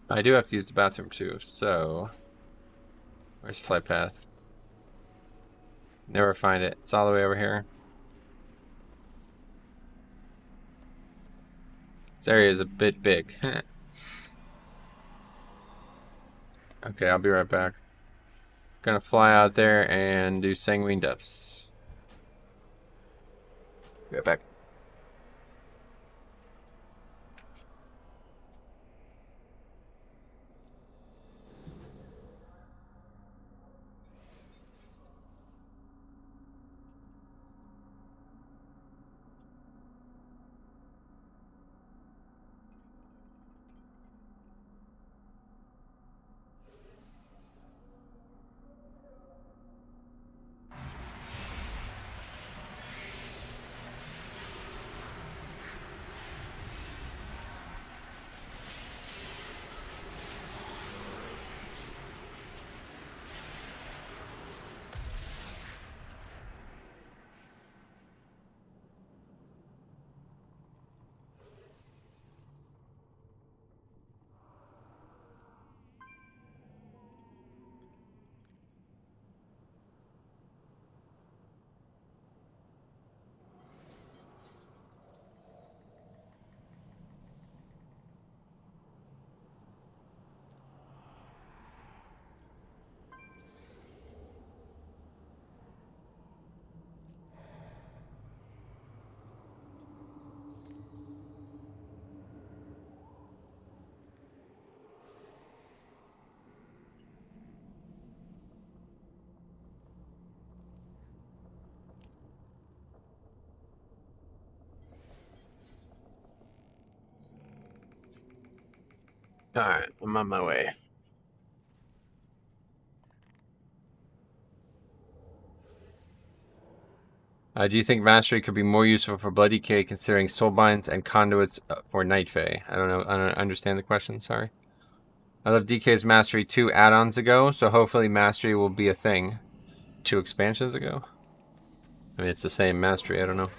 Speaker 1: I do have to use the bathroom too, so where's flight path? Never find it. It's all the way over here. This area is a bit big. Okay, I'll be right back. Gonna fly out there and do sanguine depths. Be right back. Alright, I'm on my way. Do you think Mastery could be more useful for Bloody K considering Soulbinds and Conduits for Night Fae? I don't know. I don't understand the question. Sorry. I love DK's Mastery 2 add-ons ago, so hopefully Mastery will be a thing. 2 expansions ago? I mean, it's the same Mastery. I don't know.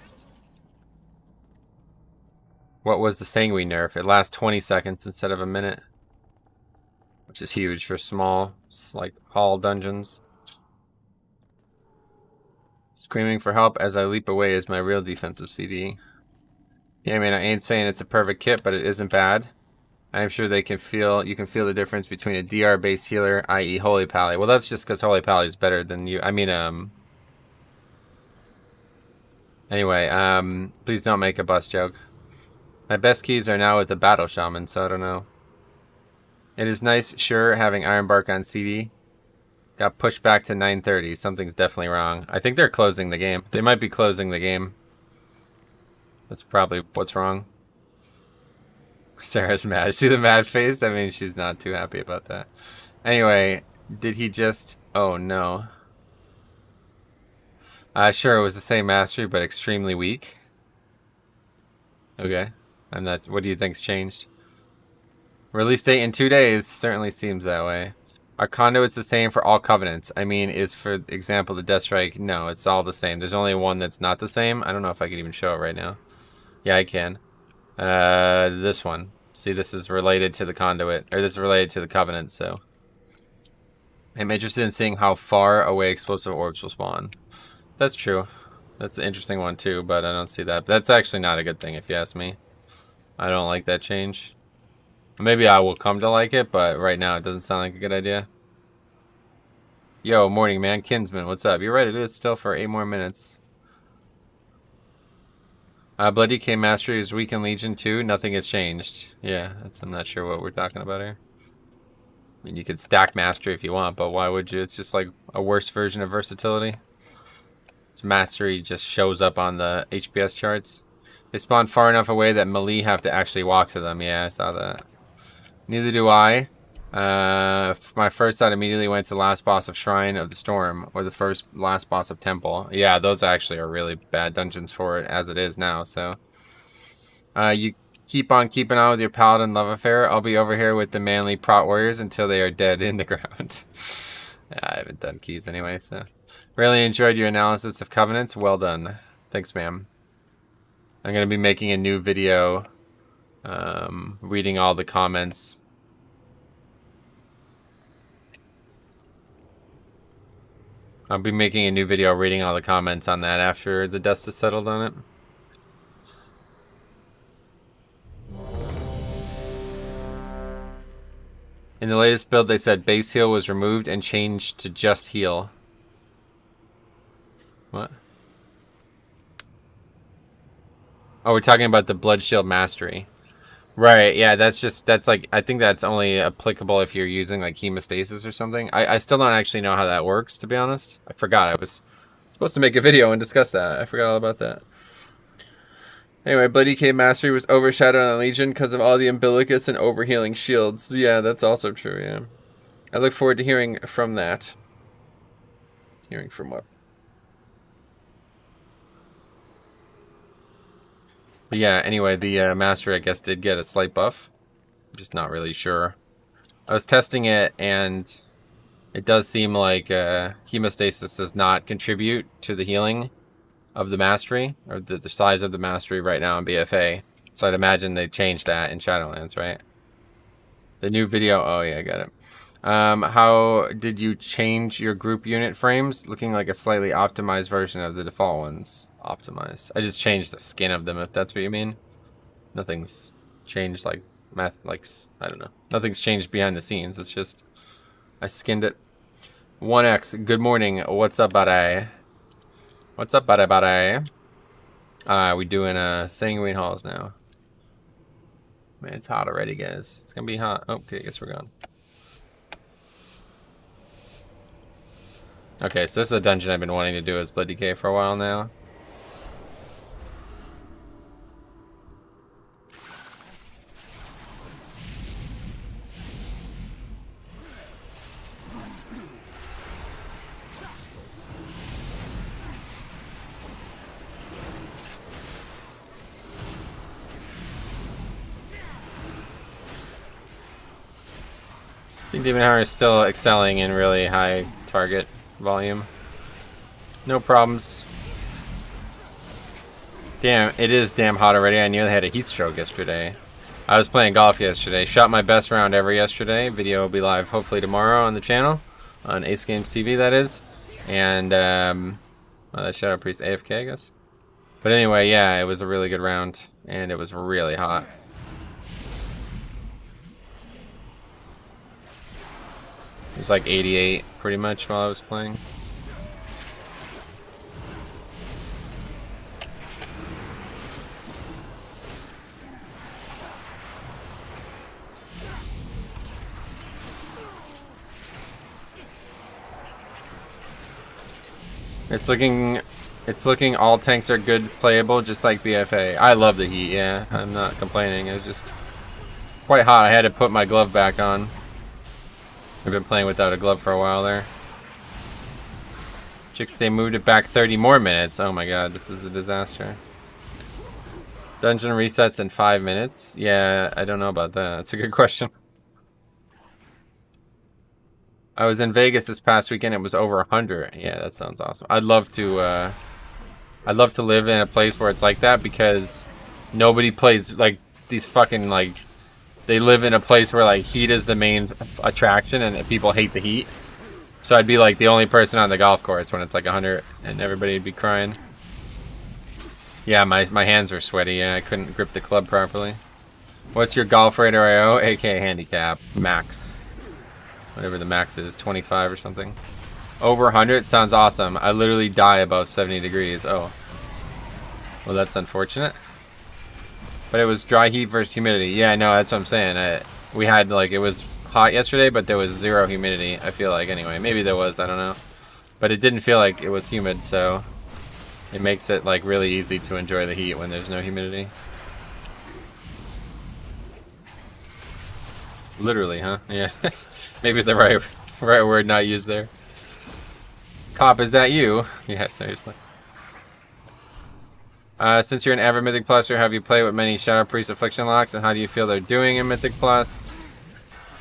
Speaker 1: What was the Sanguine nerf? It lasts 20 seconds instead of a minute. Which is huge for small, like, hall dungeons. Screaming for help as I leap away is my real defensive CD. Yeah, I mean, I ain't saying it's a perfect kit, but it isn't bad. I'm sure you can feel the difference between a DR-based healer, i.e. Holy Pally. Well, that's just because Holy Pally is better than you. I mean, anyway, please don't make a bus joke. My best keys are now with the Battle Shaman, so I don't know. It is nice, sure, having Ironbark on CD. Got pushed back to 9:30. Something's definitely wrong. I think they're closing the game. They might be closing the game. That's probably what's wrong. Sarah's mad. See the mad face? That means she's not too happy about that. Anyway, did he just... Oh, no. Sure, it was the same mastery, but extremely weak. Okay. I'm not... What do you think's changed? Release date in 2 days. Certainly seems that way. Are conduits the same for all covenants? I mean, is, for example, the Death Strike? No, it's all the same. There's only one that's not the same. I don't know if I can even show it right now. Yeah, I can. This one. See, this is related to the conduit, or this is related to the covenant, so. I'm interested in seeing how far away explosive orbs will spawn. That's true. That's an interesting one too, but I don't see that. That's actually not a good thing if you ask me. I don't like that change. Maybe I will come to like it, but right now it doesn't sound like a good idea. Yo, morning, man. Kinsman, what's up? You're right, it is still for 8 more minutes. Bloody K Mastery is weak in Legion 2. Nothing has changed. Yeah, I'm not sure what we're talking about here. I mean, you could stack Mastery if you want, but why would you? It's just like a worse version of versatility. Its Mastery just shows up on the HPS charts. They spawn far enough away that melee have to actually walk to them. Yeah, I saw that. Neither do I. My first thought immediately went to the last boss of Shrine of the Storm, or the last boss of Temple. Yeah, those actually are really bad dungeons for it as it is now, so. You keep on keeping on with your Paladin love affair. I'll be over here with the manly prot warriors until they are dead in the ground. I haven't done keys anyway, so. Really enjoyed your analysis of Covenants. Well done. Thanks, ma'am. I'm going to be making a new video reading all the comments. I'll be making a new video reading all the comments on that after the dust is settled on it. In the latest build, they said base heal was removed and changed to just heal. What? Oh, we're talking about the Blood Shield Mastery. Right, yeah, that's like, I think that's only applicable if you're using like hemostasis or something. I still don't actually know how that works, to be honest. I forgot I was supposed to make a video and discuss that. I forgot all about that. Anyway, Bloody K Mastery was overshadowed on Legion because of all the umbilicus and overhealing shields. Yeah, that's also true, yeah. I look forward to hearing from that. Hearing from what? But yeah, anyway, the Mastery, I guess, did get a slight buff. I'm just not really sure. I was testing it, and it does seem like hemostasis does not contribute to the healing of the Mastery, or the size of the Mastery right now in BFA. So I'd imagine they changed that in Shadowlands, right? The new video, oh yeah, I got it. How did you change your group unit frames? Looking like a slightly optimized version of the default ones. Optimized. I just changed the skin of them, if that's what you mean. Nothing's changed like I don't know. Nothing's changed behind the scenes. It's just I skinned it. 1x, good morning. What's up, buddy? What's up, buddy? We doing Sanguine Halls now. Man, it's hot already, guys. It's gonna be hot. Okay, I guess we're gone. Okay, so this is a dungeon I've been wanting to do as Bloody K for a while now. I think Demon Hunter is still excelling in really high target volume. No problems. Damn, it is damn hot already. I nearly had a heat stroke yesterday. I was playing golf yesterday. Shot my best round ever yesterday. Video will be live hopefully tomorrow on the channel. On Ace Games TV, that is. And, Shadow Priest AFK, I guess. But anyway, yeah, it was a really good round. And it was really hot. It was like 88 pretty much while I was playing. It's looking all tanks are good playable, just like BFA. I love the heat, yeah. I'm not complaining. It was just quite hot. I had to put my glove back on. I've been playing without a glove for a while there. Chicks, they moved it back 30 more minutes. Oh my god, this is a disaster. Dungeon resets in 5 minutes? Yeah, I don't know about that. That's a good question. I was in Vegas this past weekend. It was over 100. Yeah, that sounds awesome. I'd love to live in a place where it's like that, because nobody plays like these fucking like. They live in a place where like heat is the main attraction, and people hate the heat. So I'd be like the only person on the golf course when it's like 100, and everybody would be crying. Yeah, my hands were sweaty. Yeah, I couldn't grip the club properly. What's your golf rate RIO? AK handicap max. Whatever the max is, 25 or something. Over 100 sounds awesome. I literally die above 70 degrees. Oh. Well, that's unfortunate. But it was dry heat versus humidity. Yeah, no, that's what I'm saying. We had, like, it was hot yesterday, but there was 0 humidity, I feel like, anyway. Maybe there was, I don't know. But it didn't feel like it was humid, so it makes it, like, really easy to enjoy the heat when there's no humidity. Literally, huh? Yeah. Maybe the right word not used there. Cop, is that you? Yeah, seriously. Since you're an avid Mythic Pluser, have you played with many Shadow Priest Affliction locks, and how do you feel they're doing in Mythic Plus?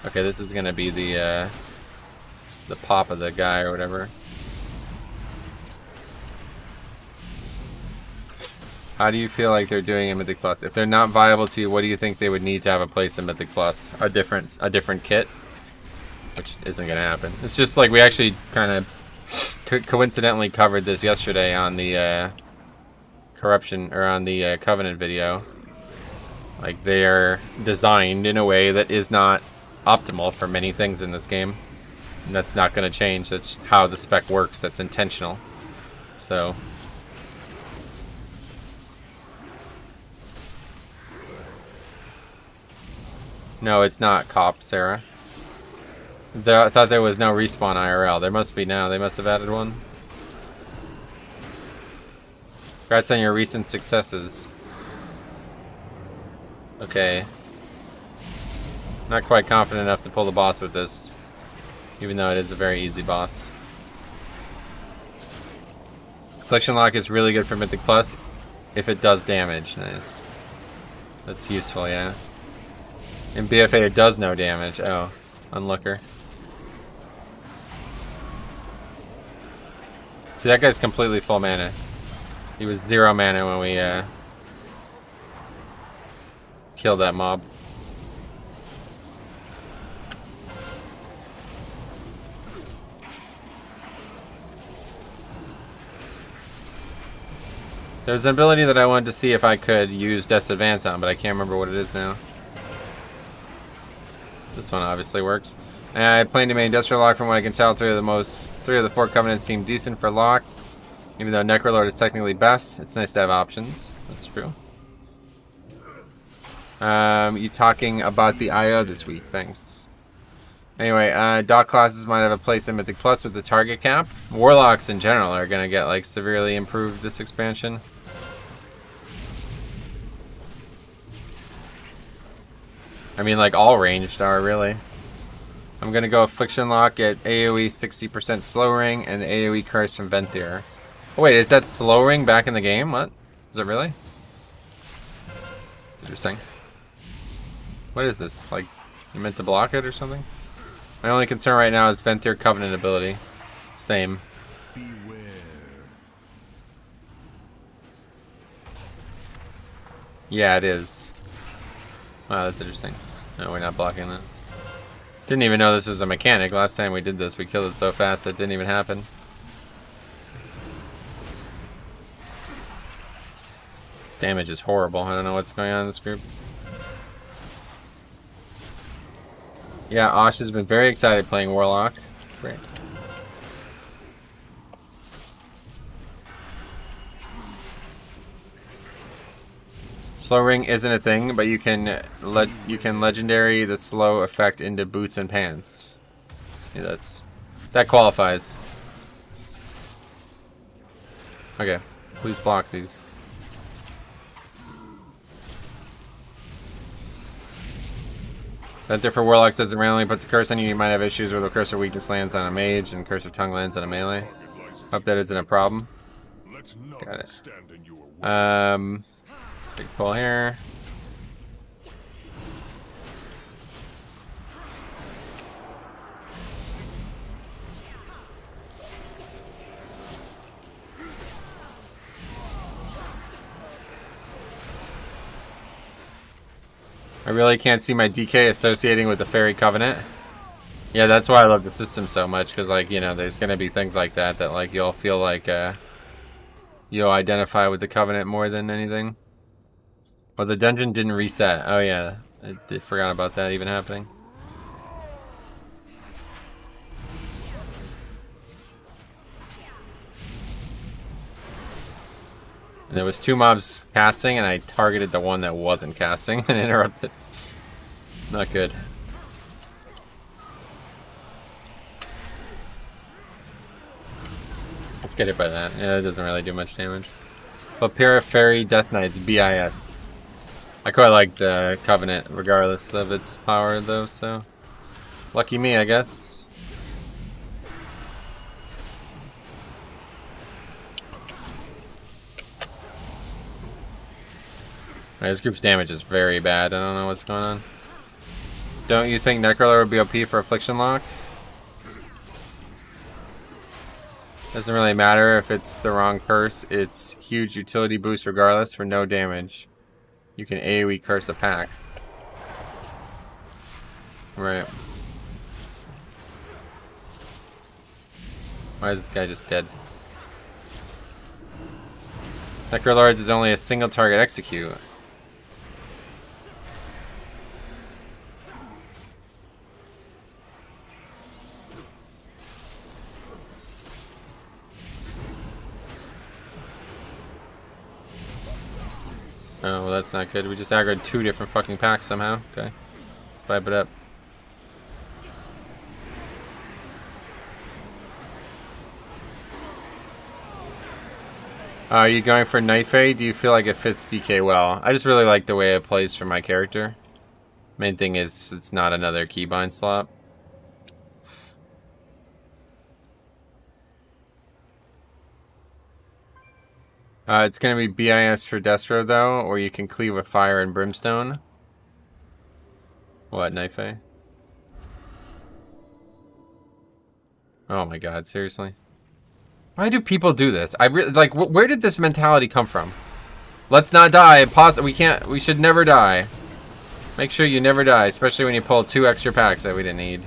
Speaker 1: Okay, this is gonna be the pop of the guy or whatever. How do you feel like they're doing in Mythic Plus? If they're not viable to you, what do you think they would need to have a place in Mythic Plus? A different kit? Which isn't gonna happen. It's just like we actually kind of coincidentally covered this yesterday on the corruption, or on the Covenant video. Like, they are designed in a way that is not optimal for many things in this game. And that's not going to change. That's how the spec works. That's intentional. So... No, it's not Cop, Sarah. I thought there was no respawn IRL. There must be now. They must have added one. Congrats on your recent successes. Okay. Not quite confident enough to pull the boss with this, even though it is a very easy boss. Affliction Lock is really good for Mythic Plus if it does damage. Nice. That's useful, yeah. In BFA it does no damage. Oh, unlooker. See, that guy's completely full mana. He was 0 mana when we killed that mob. There's an ability that I wanted to see if I could use Death's Advance on, but I can't remember what it is now. This one obviously works. I plan to make Industrial Lock. From what I can tell, 3 of the 4 Covenants seem decent for lock. Even though Necrolord is technically best, it's nice to have options. That's true. You talking about the IO this week? Thanks. Anyway, Doc classes might have a place in Mythic Plus with the target cap. Warlocks in general are gonna get like severely improved this expansion. I mean, like all ranged are really. I'm gonna go Affliction Lock at AoE 60% slow ring and AoE curse from Ventir. Oh, wait, is that slow ring back in the game? What? Is it really? Interesting. What is this? Like, you meant to block it or something? My only concern right now is Ventir Covenant ability. Same.
Speaker 3: Beware.
Speaker 1: Yeah, it is. Wow, that's interesting. No, we're not blocking this. Didn't even know this was a mechanic. Last time we did this, we killed it so fast it didn't even happen. This damage is horrible. I don't know what's going on in this group. Yeah, Osh has been very excited playing Warlock. Great. Slow ring isn't a thing, but you can legendary the slow effect into boots and pants. Yeah, that qualifies. Okay, please block these. Ventir for Warlocks doesn't randomly puts a curse on you. You might have issues where the curse of weakness lands on a mage and curse of tongue lands on a melee. Hope that isn't a problem. Got it. Big pull here. I really can't see my DK associating with the Fairy Covenant. Yeah, that's why I love the system so much, because, like, you know, there's going to be things like that that, like, you'll feel like you'll identify with the Covenant more than anything. Well, the dungeon didn't reset. Oh, yeah. I forgot about that even happening. And there was 2 mobs casting, and I targeted the one that wasn't casting and interrupted. Not good. Let's get hit by that. Yeah, it doesn't really do much damage. Vapira Fairy Death Knights, BIS. I quite like the Covenant, regardless of its power, though, so... Lucky me, I guess. This group's damage is very bad. I don't know what's going on. Don't you think Necrolord would be OP for Affliction Lock? Doesn't really matter if it's the wrong curse. It's huge utility boost regardless for no damage. You can AoE curse a pack. Right. Why is this guy just dead? Necrolords is only a single target execute. Oh, well, that's not good. We just aggroed 2 different fucking packs somehow. Okay. Vibe it up. Are you going for Night Fae? Do you feel like it fits DK well? I just really like the way it plays for my character. Main thing is it's not another keybind slot. It's going to be BIS for Destro, though, or you can cleave with Fire and Brimstone. What, Night Fae? Oh my god, seriously? Why do people do this? I really, like, where did this mentality come from? Let's not die. We should never die. Make sure you never die, especially when you pull 2 extra packs that we didn't need.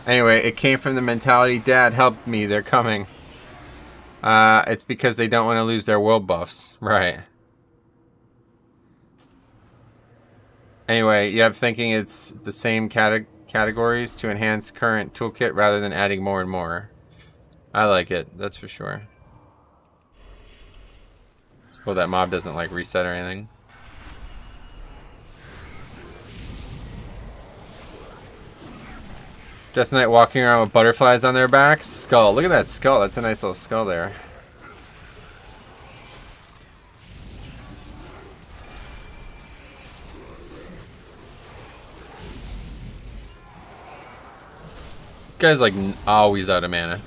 Speaker 1: Anyway, it came from the mentality, Dad, help me, they're coming. It's because they don't want to lose their world buffs. Right. Anyway, you have thinking it's the same categories to enhance current toolkit rather than adding more and more. I like it, that's for sure. It's cool that mob doesn't like reset or anything. Death Knight walking around with butterflies on their backs. Skull. Look at that skull. That's a nice little skull there. This guy's like always out of mana.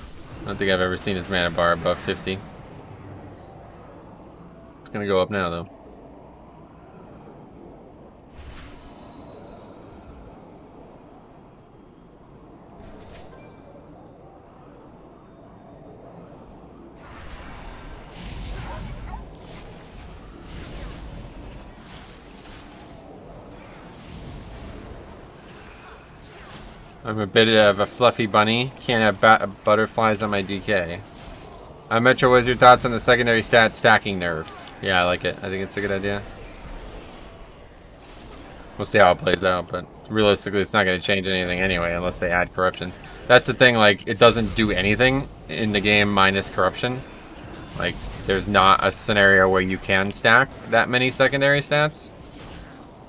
Speaker 1: I don't think I've ever seen his mana bar above 50. It's gonna go up now though. I'm a bit of a fluffy bunny. Can't have butterflies on my DK. Metro, what are your thoughts on the secondary stat stacking nerf? Yeah, I like it. I think it's a good idea. We'll see how it plays out, but realistically, it's not going to change anything anyway unless they add corruption. That's the thing, like, it doesn't do anything in the game minus corruption. Like, there's not a scenario where you can stack that many secondary stats.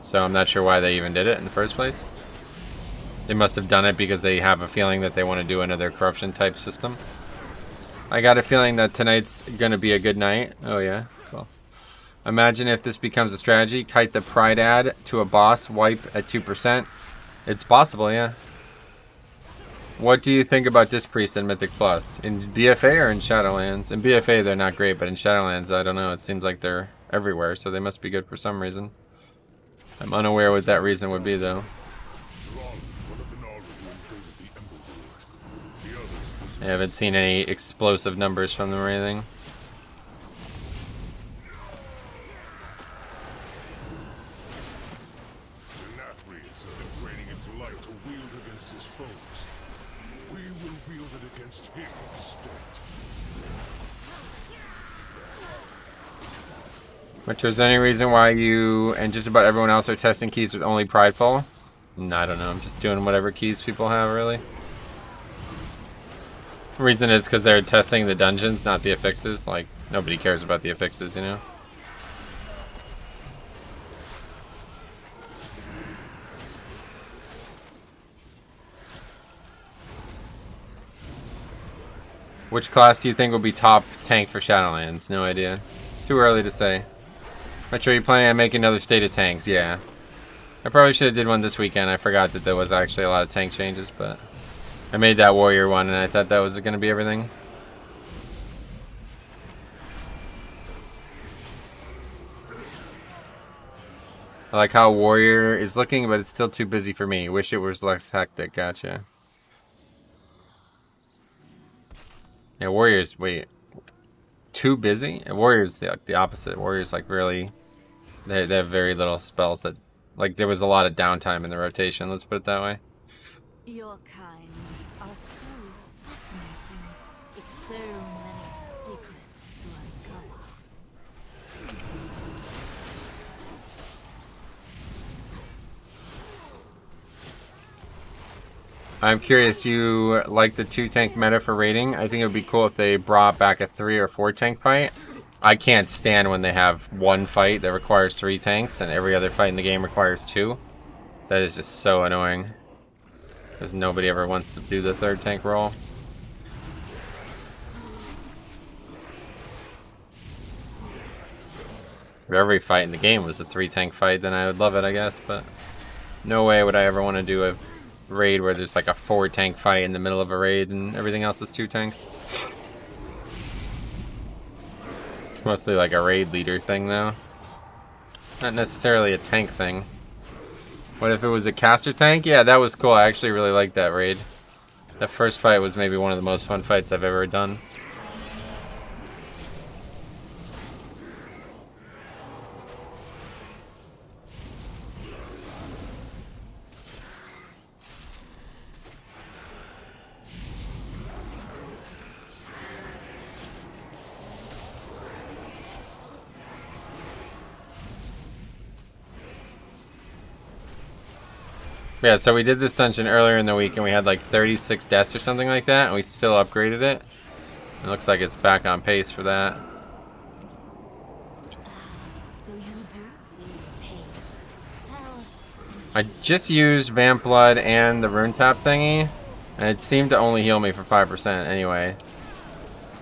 Speaker 1: So I'm not sure why they even did it in the first place. They must have done it because they have a feeling that they want to do another corruption type system. I got a feeling that tonight's gonna be a good night. Oh yeah, cool. Imagine if this becomes a strategy. Kite the Pride ad to a boss, wipe at 2%. It's possible, yeah. What do you think about Disc Priest and Mythic Plus? In BFA or in Shadowlands? In BFA they're not great, but in Shadowlands, I don't know. It seems like they're everywhere, so they must be good for some reason. I'm unaware what that reason would be though. I haven't seen any explosive numbers from them or anything. Which was any reason why you and just about everyone else are testing keys with only Prideful? No, I don't know. I'm just doing whatever keys people have, really. The reason is because they're testing the dungeons, not the affixes. Like, nobody cares about the affixes, you know? Which class do you think will be top tank for Shadowlands? No idea. Too early to say. Metro, are you planning on making another State of Tanks? Yeah. I probably should have did one this weekend. I forgot that there was actually a lot of tank changes, but I made that warrior one and I thought that was going to be everything. I like how warrior is looking, but it's still too busy for me. Wish it was less hectic. Gotcha. Yeah, warriors, wait. Too busy? Warriors the opposite. Warriors like really they have very little spells that like there was a lot of downtime in the rotation, let's put it that way.
Speaker 2: Your kind are so fascinating. It's so many secrets to uncover.
Speaker 1: I'm curious, you like the 2-tank meta for raiding? I think it would be cool if they brought back a 3 or 4-tank fight. I can't stand when they have one fight that requires 3 tanks and every other fight in the game requires 2. That is just so annoying. Because nobody ever wants to do the 3rd tank role. If every fight in the game was a 3-tank fight, then I would love it, I guess, but no way would I ever want to do a raid where there's like a 4-tank fight in the middle of a raid and everything else is 2 tanks. It's mostly like a raid leader thing though. Not necessarily a tank thing. What if it was a caster tank? Yeah, that was cool. I actually really liked that raid. That first fight was maybe one of the most fun fights I've ever done. Yeah, so we did this dungeon earlier in the week and we had like 36 deaths or something like that, and we still upgraded it. It looks like it's back on pace for that.
Speaker 2: So you do feel pain.
Speaker 1: I just used Vamp Blood and the Rune Tap thingy, and it seemed to only heal me for 5% anyway.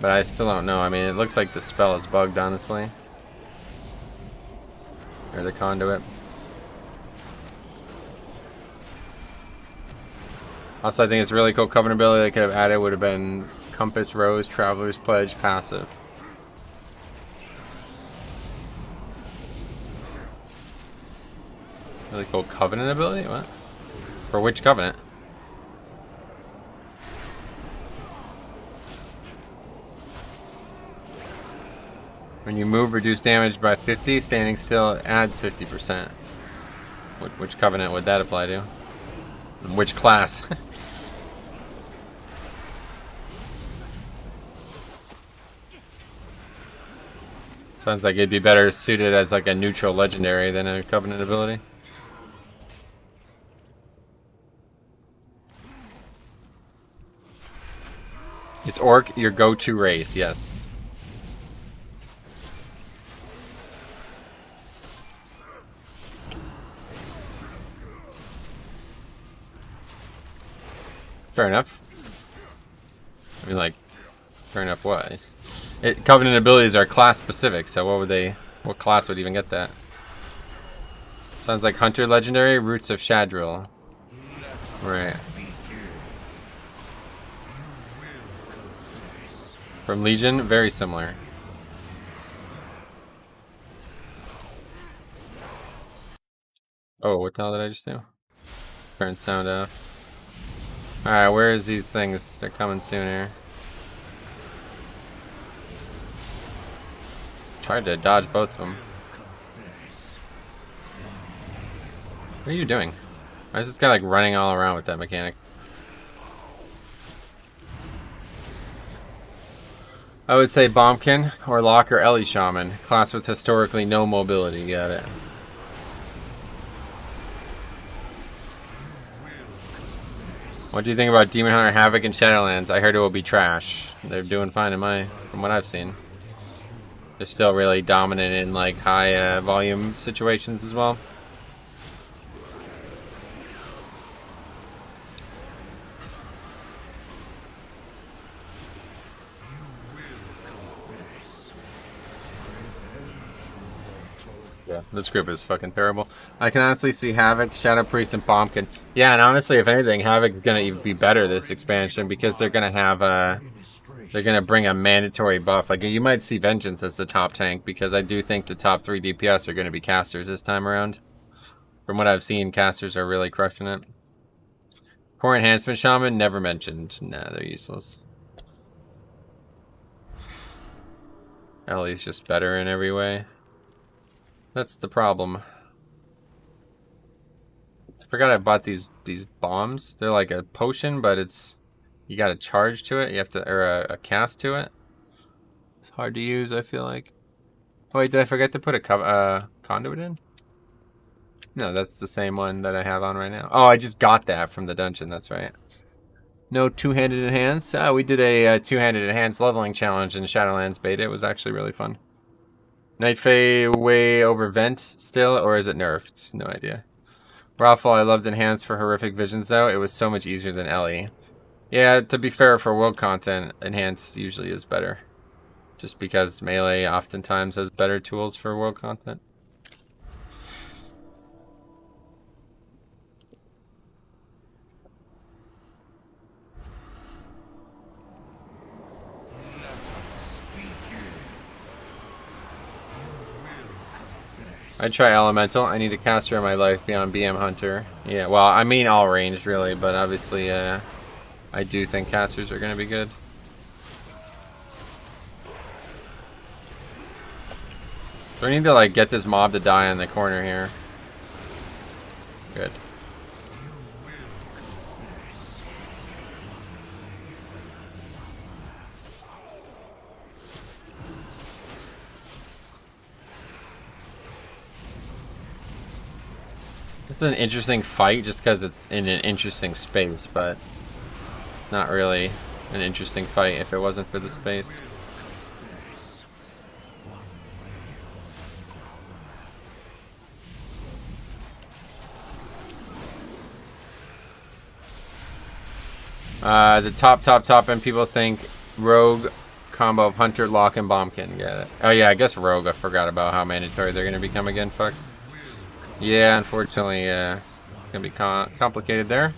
Speaker 1: But I still don't know. I mean, it looks like the spell is bugged, honestly. Or the conduit. Also, I think it's really cool Covenant ability they could have added would have been Compass, Rose, Traveler's Pledge, passive. Really cool Covenant ability? What? For which Covenant? When you move, reduce damage by 50, standing still adds 50%. Which Covenant would that apply to? And which class? Sounds like it'd be better suited as like a neutral legendary than a Covenant ability. Is Orc your go-to race? Yes. Fair enough. I mean, like, fair enough what? Covenant abilities are class specific, so what class would even get that? Sounds like Hunter Legendary, Roots of Shadrill. Right. From Legion, very similar. Oh, what the hell did I just do? Turn sound off. Alright, where is these things? They're coming soon here. It's hard to dodge both of them. What are you doing? Why is this guy like running all around with that mechanic? I would say Bombkin or Locke or Ellie Shaman. Class with historically no mobility. Got it. What do you think about Demon Hunter Havoc and Shadowlands? I heard it will be trash. They're doing fine from what I've seen. They're still really dominant in like high volume situations as well. Yeah, this group is fucking terrible. I can honestly see Havoc, Shadow Priest, and Bombkin. Yeah, and honestly, if anything, Havoc is gonna even be better this expansion because they're gonna have they're gonna bring a mandatory buff. Like you might see Vengeance as the top tank because I do think the top 3 DPS are gonna be casters this time around. From what I've seen, casters are really crushing it. Core Enhancement Shaman never mentioned. Nah, they're useless. Ellie's just better in every way. That's the problem. I forgot I bought these bombs. They're like a potion, but you got to charge to it. You have to, or a cast to it. It's hard to use, I feel like. Oh wait, did I forget to put a conduit in? No, that's the same one that I have on right now. Oh, I just got that from the dungeon. That's right. No two-handed enhance. We did a two-handed enhance leveling challenge in Shadowlands beta. It was actually really fun. Night Fae way over Vent still, or is it nerfed? No idea. Raffle, I loved Enhance for horrific visions though. It was so much easier than Ellie. Yeah, to be fair, for world content, Enhance usually is better. Just because Melee oftentimes has better tools for world content. I'd try Elemental. I need a caster in my life beyond BM Hunter. Yeah, well, I mean all ranged really, but obviously I do think casters are going to be good. So we need to like get this mob to die in the corner here. Good. This is an interesting fight just because it's in an interesting space, but not really an interesting fight if it wasn't for the space. The top end people think Rogue combo of Hunter, Locke, and Bombkin. Get it? Oh yeah, I guess Rogue. I forgot about how mandatory they're gonna become again. Fuck. Yeah, unfortunately, it's gonna be complicated there.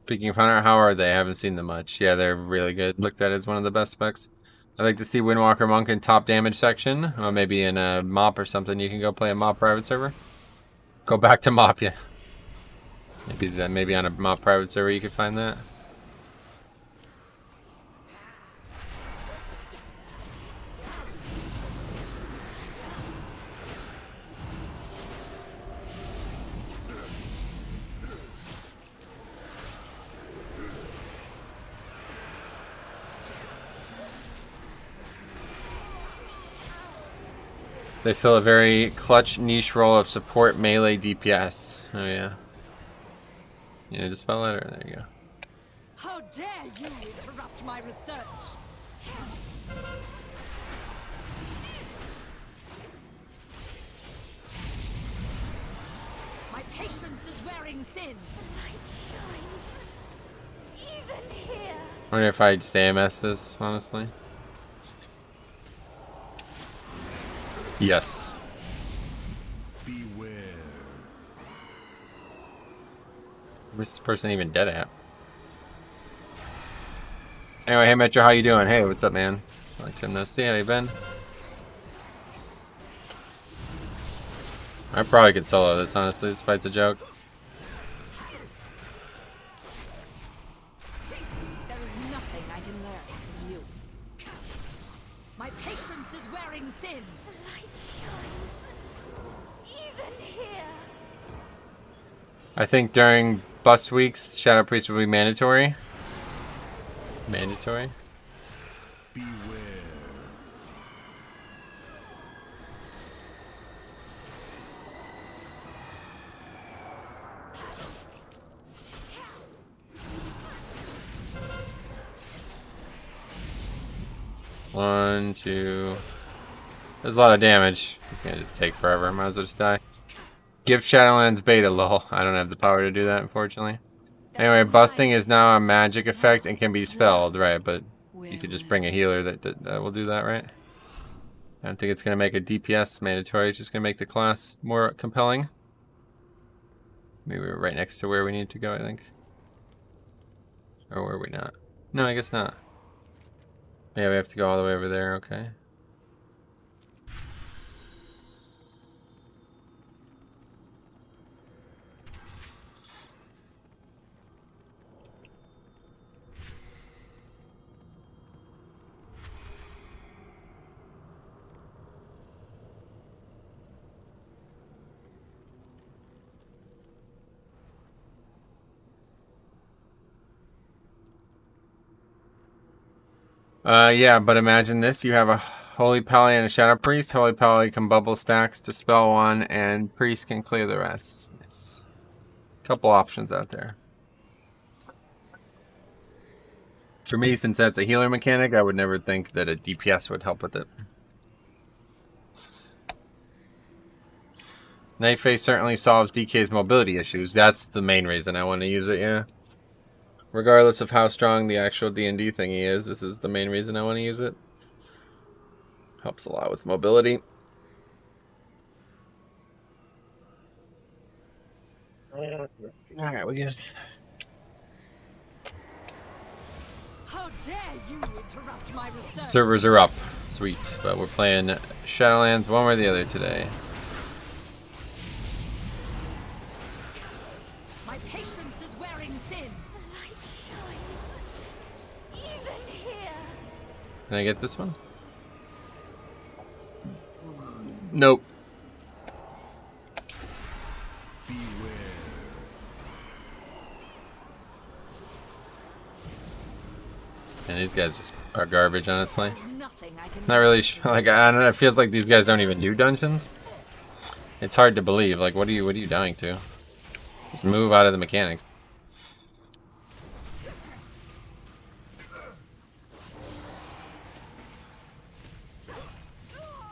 Speaker 1: Speaking of Hunter, how are they? I haven't seen them much. Yeah, they're really good. Looked at as one of the best specs. I'd like to see Windwalker Monk in top damage section. Or maybe in a MOP or something. You can go play a MOP private server. Go back to MOP, yeah. Maybe on a MOP private server you could find that. They fill a very clutch niche role of support melee DPS. Oh yeah. You need to spell that, or there you go.
Speaker 2: How dare you interrupt my research? My patience is wearing thin. The light shines even here.
Speaker 1: I wonder if I just AMS this, honestly. Yes.
Speaker 3: Beware.
Speaker 1: Where's this person even dead at? Anyway, hey Metro, how you doing? Hey, what's up, man? I'd like to see how you been. I probably could solo this, honestly. This fight's a joke.
Speaker 2: There is nothing I can learn from you. My patience is wearing thin. The light shines
Speaker 1: I think during bust weeks, Shadow Priest will be mandatory. Mandatory.
Speaker 3: Beware.
Speaker 1: One, two. There's a lot of damage. It's gonna just take forever. Might as well just die. Give Shadowlands beta, lol. I don't have the power to do that, unfortunately. Anyway, busting is now a magic effect and can be spelled, right? But you could just bring a healer that will do that, right? I don't think it's gonna make a DPS mandatory. It's just gonna make the class more compelling. Maybe we're right next to where we need to go, I think. Or were we not? No, I guess not. Yeah, we have to go all the way over there, okay. Yeah, but imagine this. You have a Holy Pally and a Shadow Priest. Holy Pally can bubble stacks to spell one, and Priest can clear the rest. Yes. Couple options out there. For me, since that's a healer mechanic, I would never think that a DPS would help with it. Nightface certainly solves DK's mobility issues. That's the main reason I want to use it, yeah. Regardless of how strong the actual D&D thingy is, this is the main reason I want to use it. Helps a lot with mobility. Alright, we good.
Speaker 2: How dare you interrupt my research?
Speaker 1: Servers are up. Sweet. But we're playing Shadowlands one way or the other today.
Speaker 2: My patience is wearing thin. The light shines even here.
Speaker 1: Can I get this one? Nope. And these guys just are garbage, honestly. Not really sure. Like, I don't know. It feels like these guys don't even do dungeons. It's hard to believe. Like, what are you dying to? Just move out of the mechanics.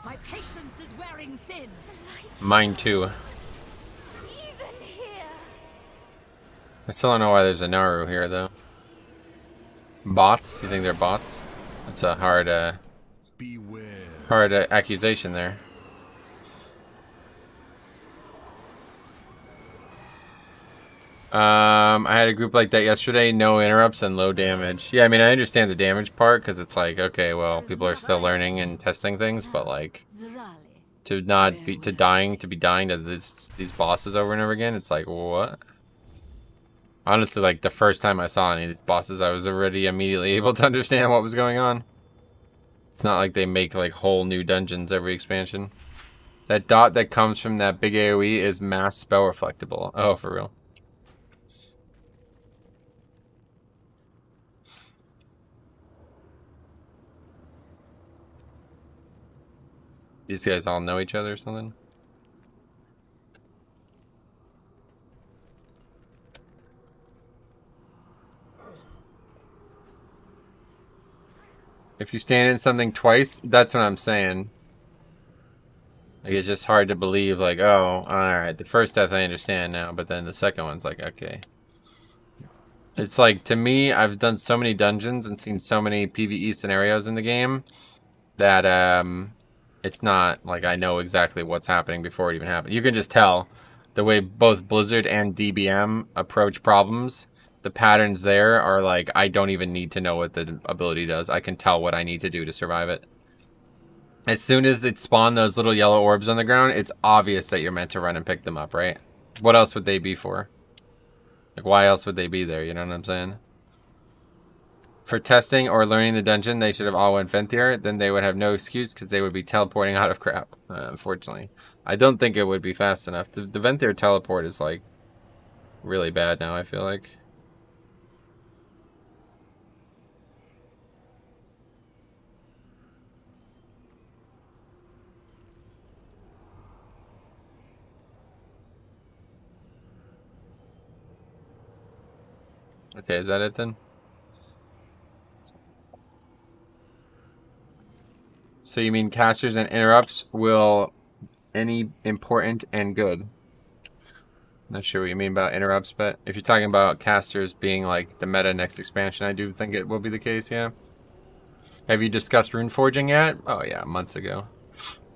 Speaker 2: My patience is wearing thin.
Speaker 1: Mine too.
Speaker 2: Even here.
Speaker 1: I still don't know why there's a Naru here, though. Bots? You think they're bots? That's a hard accusation there. I had a group like that yesterday. No interrupts and low damage. Yeah, I mean, I understand the damage part because it's like, okay, well, people are still learning and testing things, but like, to be dying to these bosses over and over again, it's like, what? Honestly, like, the first time I saw any of these bosses, I was already immediately able to understand what was going on. It's not like they make, like, whole new dungeons every expansion. That dot that comes from that big AoE is mass spell reflectable. Oh, for real. These guys all know each other or something? If you stand in something twice, that's what I'm saying. Like, it's just hard to believe, like, oh, alright, the first death I understand now, but then the second one's like, okay. It's like, to me, I've done so many dungeons and seen so many PvE scenarios in the game that, it's not like I know exactly what's happening before it even happens. You can just tell the way both Blizzard and DBM approach problems. The patterns there are like, I don't even need to know what the ability does. I can tell what I need to do to survive it. As soon as it spawn those little yellow orbs on the ground, it's obvious that you're meant to run and pick them up, right? What else would they be for? Like, why else would they be there? You know what I'm saying? For testing or learning the dungeon, they should have all went Venthyr. Then they would have no excuse because they would be teleporting out of crap. Unfortunately, I don't think it would be fast enough. The Venthyr teleport is like really bad now. I feel like. Okay, is that it then? So you mean casters and interrupts will any important and good? Not sure what you mean about interrupts, but if you're talking about casters being like the meta next expansion, I do think it will be the case, yeah. Have you discussed rune forging yet? Oh yeah, months ago.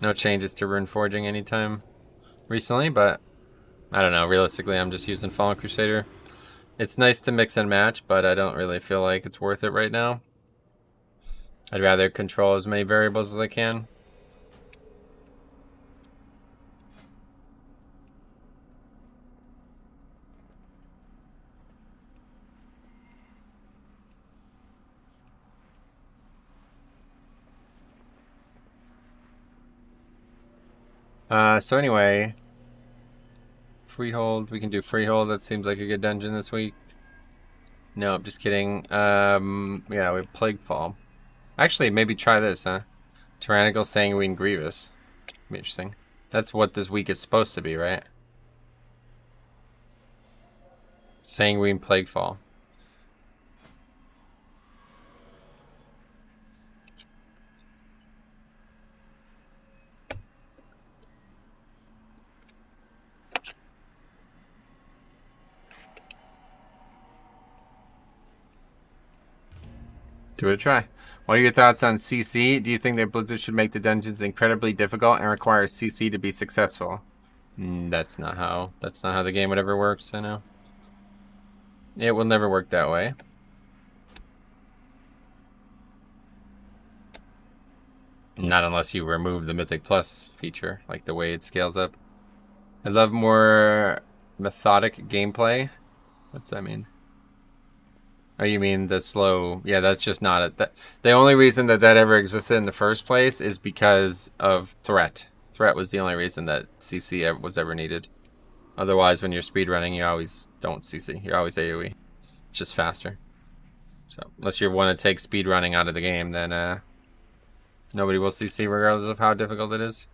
Speaker 1: No changes to rune forging anytime recently, but I don't know. Realistically, I'm just using Fallen Crusader. It's nice to mix and match, but I don't really feel like it's worth it right now. I'd rather control as many variables as I can. So anyway, Freehold, we can do Freehold. That seems like a good dungeon this week. No, I'm just kidding. Yeah, we have Plaguefall. Actually, maybe try this, huh? Tyrannical, Sanguine, Grievous. Be interesting. That's what this week is supposed to be, right? Sanguine, Plaguefall. Give it a try. What are your thoughts on CC? Do you think that Blizzard should make the dungeons incredibly difficult and require CC to be successful? That's not how the game would ever work, I know. It will never work that way. Not unless you remove the Mythic Plus feature, like the way it scales up. I love more methodic gameplay. What's that mean? Oh, you mean the slow? Yeah, that's just not it. The only reason that ever existed in the first place is because of threat. Threat was the only reason that CC was ever needed. Otherwise, when you're speedrunning, you always don't CC. You're always AoE. It's just faster. So unless you want to take speedrunning out of the game, then nobody will CC regardless of how difficult it is.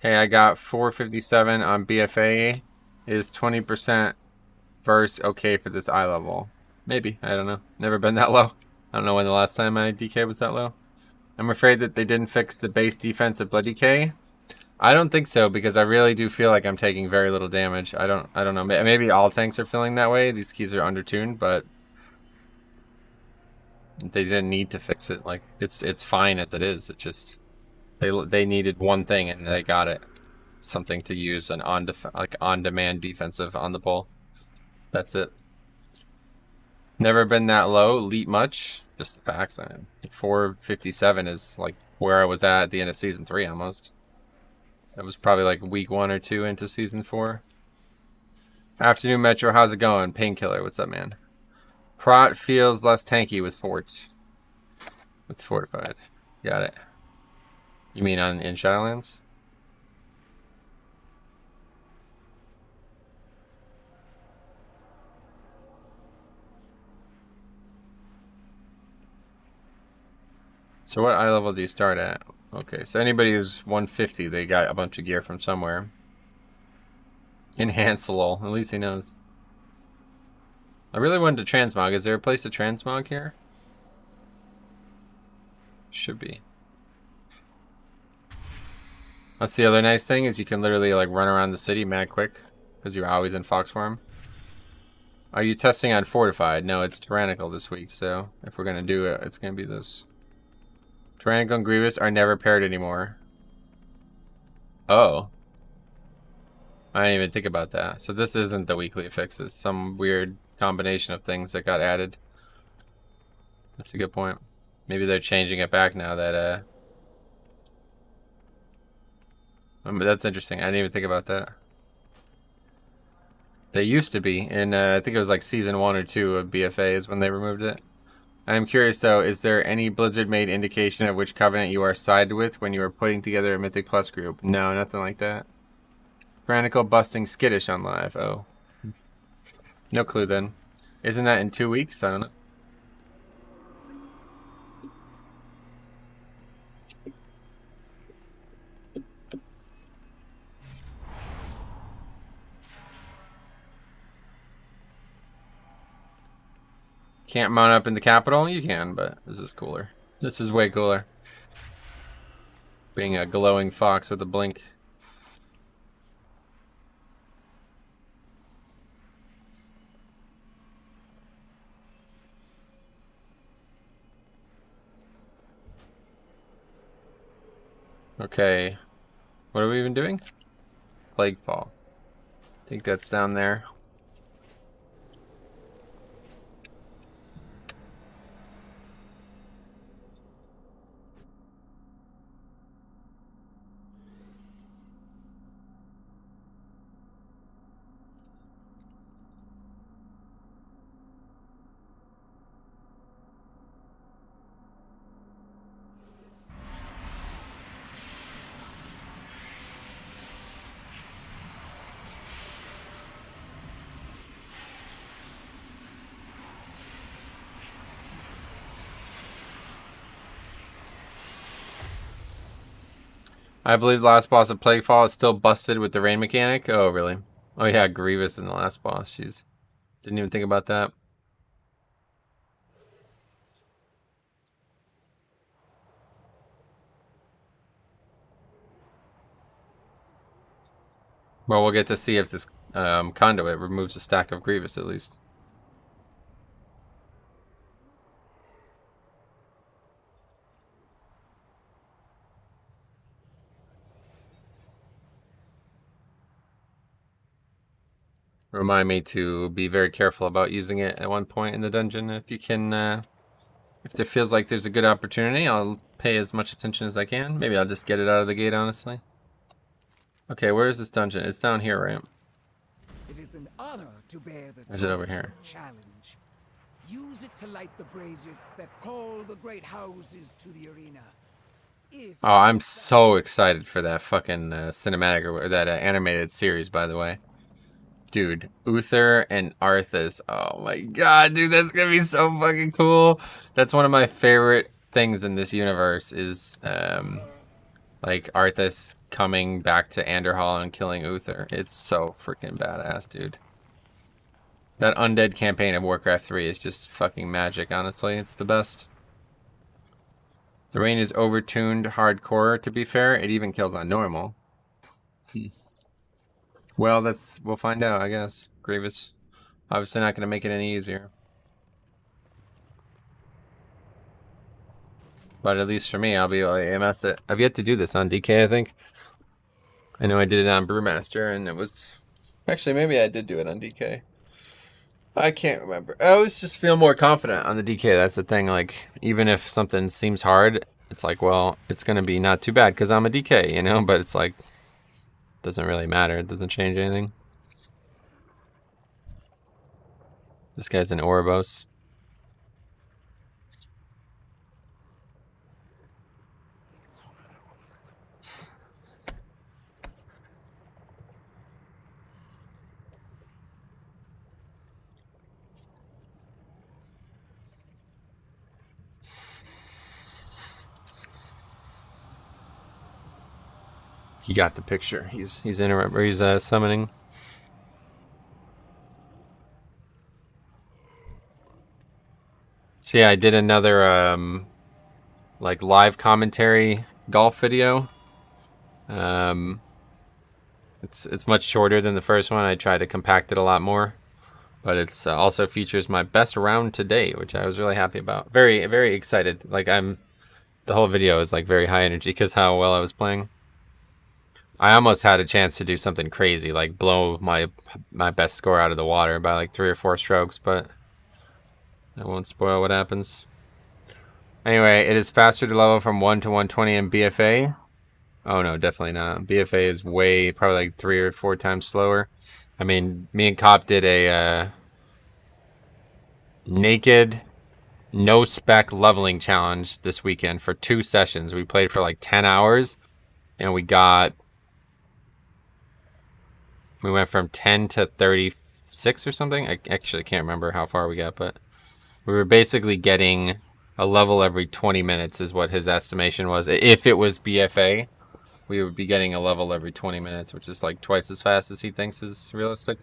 Speaker 1: Hey, I got 457 on BFA. Is 20% verse okay for this eye level? Maybe. I don't know. Never been that low. I don't know when the last time my DK was that low. I'm afraid that they didn't fix the base defense of Blood DK. I don't think so, because I really do feel like I'm taking very little damage. I don't know. Maybe all tanks are feeling that way. These keys are undertuned, but they didn't need to fix it. Like it's fine as it is. It just they needed one thing and they got it. Something to use an on-demand defensive on the pole. That's it. Never been that low. Elite much. Just the facts. 457 is like where I was at the end of season 3 almost. That was probably like week 1 or 2 into season 4. Afternoon Metro, how's it going? Painkiller, what's up, man? Prot feels less tanky with forts. With fortified. Got it. You mean in Shadowlands? So what eye level do you start at? Okay, so anybody who's 150, they got a bunch of gear from somewhere. Enhance lol. At least he knows. I really wanted to transmog. Is there a place to transmog here? Should be. That's the other nice thing, is you can literally like run around the city mad quick because you're always in Fox Farm. Are you testing on Fortified? No, it's Tyrannical this week, so if we're gonna do it, it's gonna be this. Tyrannical and Grievous are never paired anymore. Oh. I didn't even think about that. So this isn't the weekly affixes. Some weird combination of things that got added. That's a good point. Maybe they're changing it back now that That's interesting. I didn't even think about that. They used to be in, I think it was like season 1 or 2 of BFA is when they removed it. I'm curious though, is there any Blizzard-made indication of which Covenant you are sided with when you are putting together a Mythic Plus group? No, nothing like that. Tyrannical busting skittish on live. Oh. No clue then. Isn't that in 2 weeks? I don't know. Can't mount up in the capital? You can, but this is cooler. This is way cooler. Being a glowing fox with a blink. Okay. What are we even doing? Plaguefall. I think that's down there. I believe the last boss of Plaguefall is still busted with the rain mechanic. Oh, really? Oh, yeah, Grievous in the last boss. Jeez. Didn't even think about that. Well, we'll get to see if this conduit removes a stack of Grievous at least. Remind me to be very careful about using it at one point in the dungeon. If you can, if there feels like there's a good opportunity, I'll pay as much attention as I can. Maybe I'll just get it out of the gate, honestly. Okay, where is this dungeon? It's down here, right?
Speaker 4: It is an honor to bear the
Speaker 1: Or is it over here?
Speaker 4: challenge. Use it to light the braziers that call the great houses to the arena. If
Speaker 1: Oh, I'm so excited for that fucking cinematic or that animated series, by the way. Dude, Uther and Arthas. Oh my god, dude, that's gonna be so fucking cool. That's one of my favorite things in this universe is like Arthas coming back to Anderhall and killing Uther. It's so freaking badass, dude. That undead campaign of Warcraft 3 is just fucking magic, honestly. It's the best. The rain is overtuned hardcore, to be fair. It even kills on normal. Well, we'll find out, I guess. Grievous. Obviously not going to make it any easier. But at least for me, I'll be able to AMS it. I've yet to do this on DK, I think. I know I did it on Brewmaster, and it was... Actually, maybe I did do it on DK. I can't remember. I always just feel more confident on the DK. That's the thing. Like, even if something seems hard, it's like, well, it's going to be not too bad because I'm a DK, you know? But it's like... Doesn't really matter. It doesn't change anything. This guy's an Ouroboros. He got the picture. He's summoning. So yeah, I did another like live commentary golf video. It's much shorter than the first one. I tried to compact it a lot more, but it's also features my best round to date, which I was really happy about. Very, very excited. Like the whole video is like very high energy because how well I was playing. I almost had a chance to do something crazy, like blow my best score out of the water by like 3 or 4 strokes, but I won't spoil what happens. Anyway, it is faster to level from 1 to 120 in BFA. Oh no, definitely not. BFA is way, probably like 3 or 4 times slower. I mean, me and Cop did a naked, no spec leveling challenge this weekend for 2 sessions. We played for like 10 hours, and we went from 10 to 36 or something. I actually can't remember how far we got, but we were basically getting a level every 20 minutes is what his estimation was. If it was BFA, we would be getting a level every 20 minutes, which is like twice as fast as he thinks is realistic.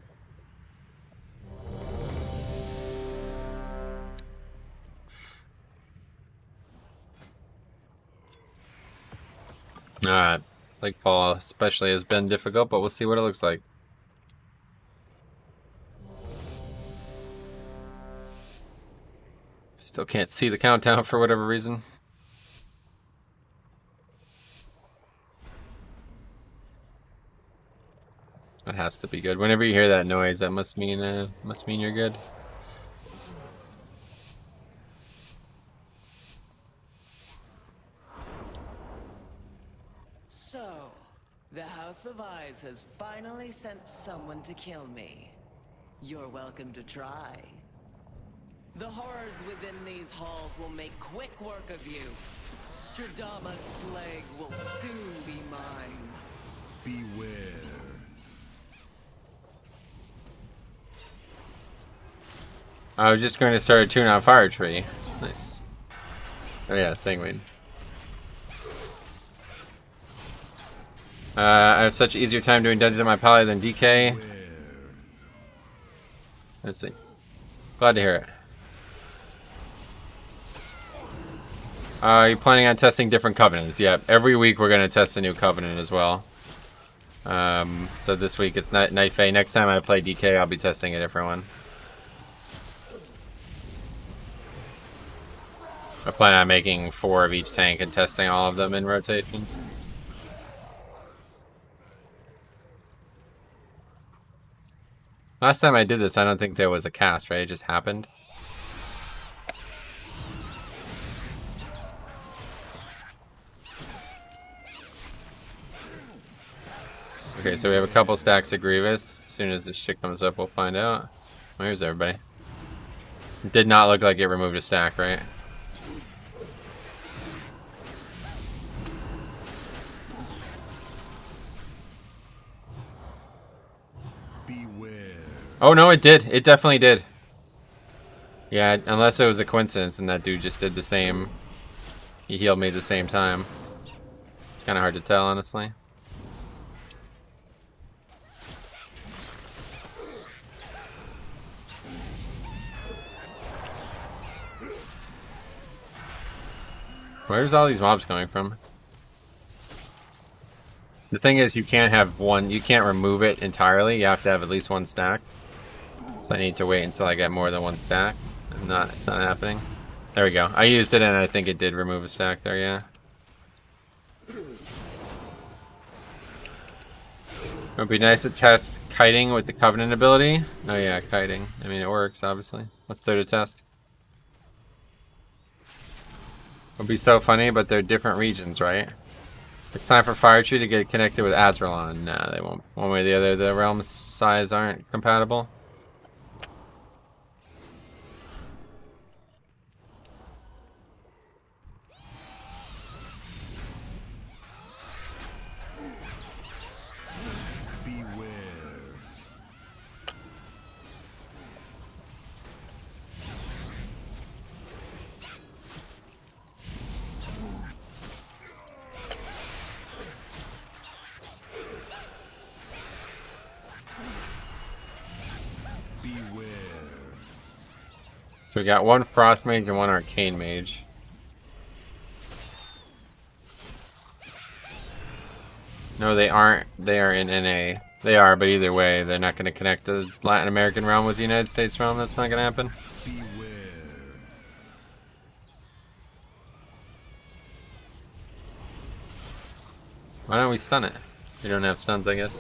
Speaker 1: Lake Fall especially has been difficult, but we'll see what it looks like. Still can't see the countdown for whatever reason. That has to be good. Whenever you hear that noise, that must mean you're good.
Speaker 5: So, the House of Eyes has finally sent someone to kill me. You're welcome to try. The horrors within these halls will make quick work of you. Stradama's plague will soon be mine.
Speaker 3: Beware.
Speaker 1: I was just going to start a tune on Fire Tree. Nice. Oh yeah, Sanguine. I have such an easier time doing dungeons on my pally than DK. Let's see. Glad to hear it. Are you planning on testing different covenants? Yep. Every week we're going to test a new covenant as well. So this week it's Night Fae. Next time I play DK, I'll be testing a different one. I plan on making 4 of each tank and testing all of them in rotation. Last time I did this, I don't think there was a cast, right? It just happened. Okay, so we have a couple stacks of Grievous. As soon as this shit comes up, we'll find out. Where's everybody? It did not look like it removed a stack, right?
Speaker 3: Beware.
Speaker 1: Oh no, it did. It definitely did. Yeah, unless it was a coincidence and that dude just did the same. He healed me at the same time. It's kind of hard to tell, honestly. Where's all these mobs coming from? The thing is, you can't have one, you can't remove it entirely. You have to have at least 1 stack. So I need to wait until I get more than 1 stack. It's not happening. There we go. I used it and I think it did remove a stack there, yeah. It would be nice to test kiting with the Covenant ability. Oh yeah, kiting. I mean, it works, obviously. What's there to test? It would be so funny, but they're different regions, right? It's time for Fire Tree to get connected with Azralon. Nah, they won't. One way or the other, the realm size aren't compatible. So we got 1 Frost Mage and 1 Arcane Mage. No, they aren't. They are in NA. They are, but either way, they're not going to connect the Latin American realm with the United States realm. That's not going to happen. Why don't we stun it? We don't have stuns, I guess.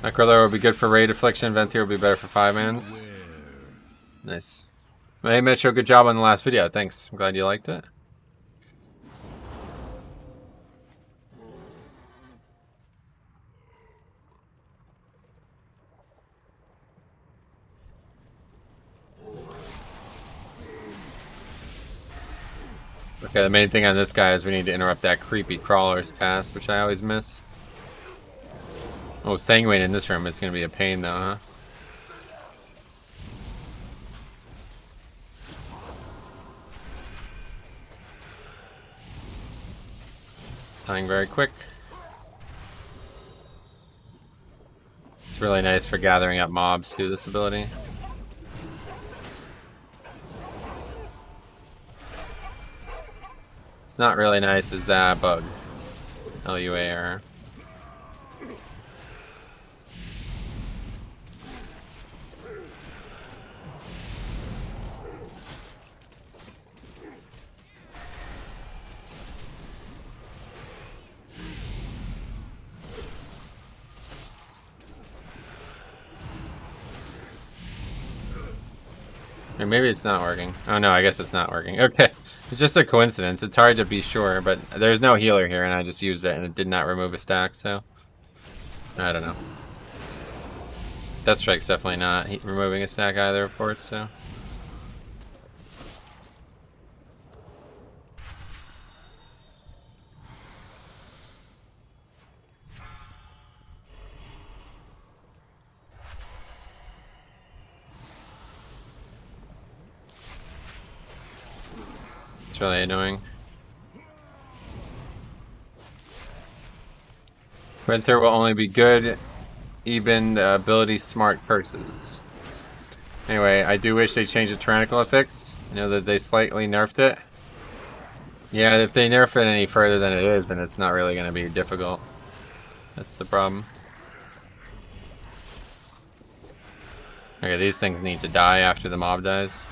Speaker 1: Necrolure will be good for Raid Affliction. Venthyr will be better for 5-mans. Nice. Hey Metro, good job on the last video. Thanks. I'm glad you liked it. Okay, the main thing on this guy is we need to interrupt that creepy crawler's cast, which I always miss. Oh, Sanguine in this room is going to be a pain though, huh? Dying very quick. It's really nice for gathering up mobs too, this ability. It's not really nice as that bug. L-U-A-R. Or maybe it's not working. Oh no, I guess it's not working. Okay. It's just a coincidence. It's hard to be sure, but there's no healer here and I just used it and it did not remove a stack, so I don't know. Deathstrike's definitely not removing a stack either, of course, so. It's really annoying. Winter will only be good, even the ability smart curses. Anyway, I do wish they changed the Tyrannical affix. You know that they slightly nerfed it. Yeah, if they nerf it any further than it is, then it's not really going to be difficult. That's the problem. Okay, these things need to die after the mob dies.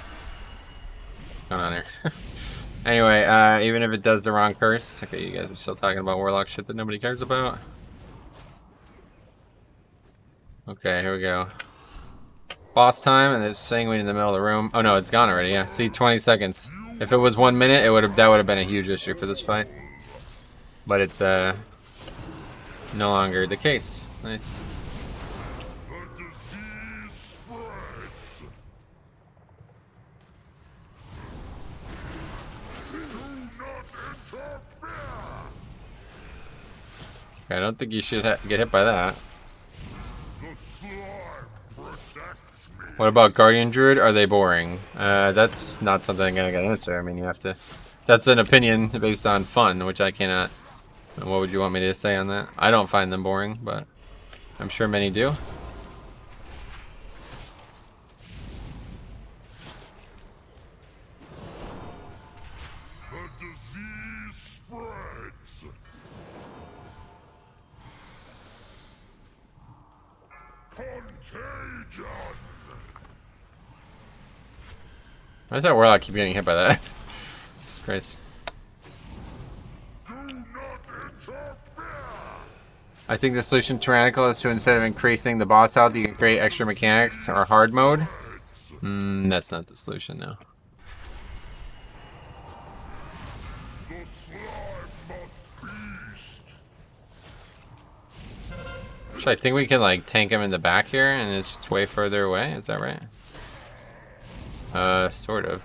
Speaker 1: What's going on here? Anyway, even if it does the wrong curse. Okay, you guys are still talking about Warlock shit that nobody cares about. Okay, here we go. Boss time, and there's Sanguine in the middle of the room. Oh no, it's gone already, yeah. See, 20 seconds. If it was 1 minute, that would have been a huge issue for this fight. But it's no longer the case. Nice. Okay, I don't think you should get hit by that. What about Guardian Druid? Are they boring? That's not something I'm gonna get an answer. I mean, you have to. That's an opinion based on fun, which I cannot. What would you want me to say on that? I don't find them boring, but I'm sure many do.
Speaker 3: The disease spreads. Contagion.
Speaker 1: Why does that Warlock keep getting hit by that? Jesus Christ.
Speaker 3: Do not interfere.
Speaker 1: I think the solution to Tyrannical is to, instead of increasing the boss health, you can create extra mechanics or hard mode. That's not the solution, no.
Speaker 3: The slime must feast.
Speaker 1: Actually, I think we can like tank him in the back here, and it's just way further away. Is that right? Sort of.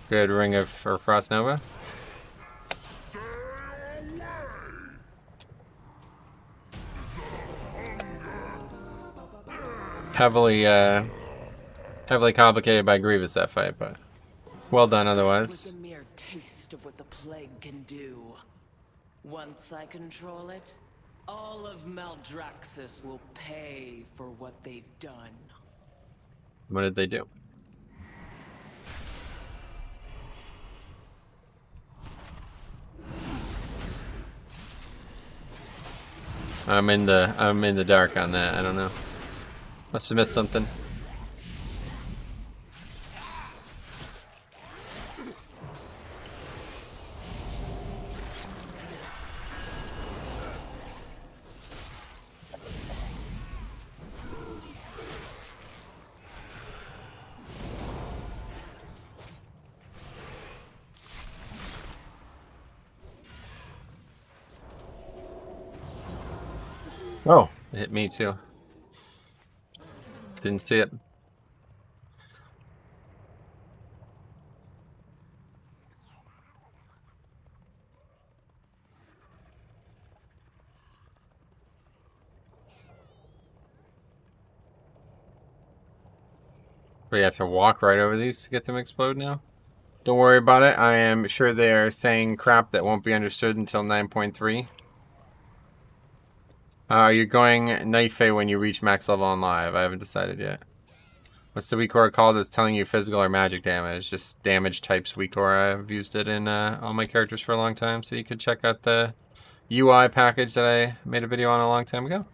Speaker 1: Good ring of for Frost Nova. Heavily complicated by Grievous, that fight, but well done otherwise.
Speaker 5: Was a mere taste of what the plague can do. Once I control it, all of Maldraxxus will pay for what they've done.
Speaker 1: What did they do? I'm in the dark on that. I don't know. Must have missed something. Oh, it hit me too. Didn't see it. We have to walk right over these to get them to explode now? Don't worry about it. I am sure they are saying crap that won't be understood until 9.3. You're going Night Fae when you reach max level on live. I haven't decided yet. What's the weak aura called? It's telling you physical or magic damage. Just damage types weak aura. I've used it in all my characters for a long time, so you could check out the UI package that I made a video on a long time ago.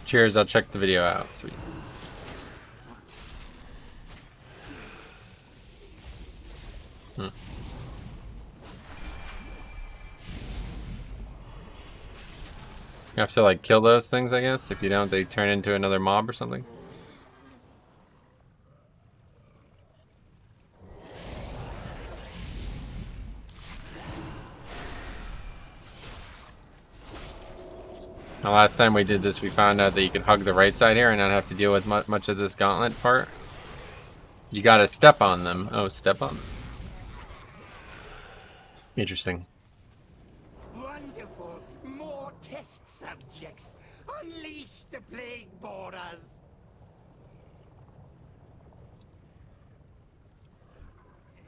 Speaker 1: Cheers, I'll check the video out. Sweet. You have to like kill those things, I guess. If you don't, they turn into another mob or something. The last time we did this, we found out that you could hug the right side here and not have to deal with much of this gauntlet part. You gotta step on them. Oh, step on them. Interesting.
Speaker 6: Wonderful. More test subjects. Unleash the plague borders.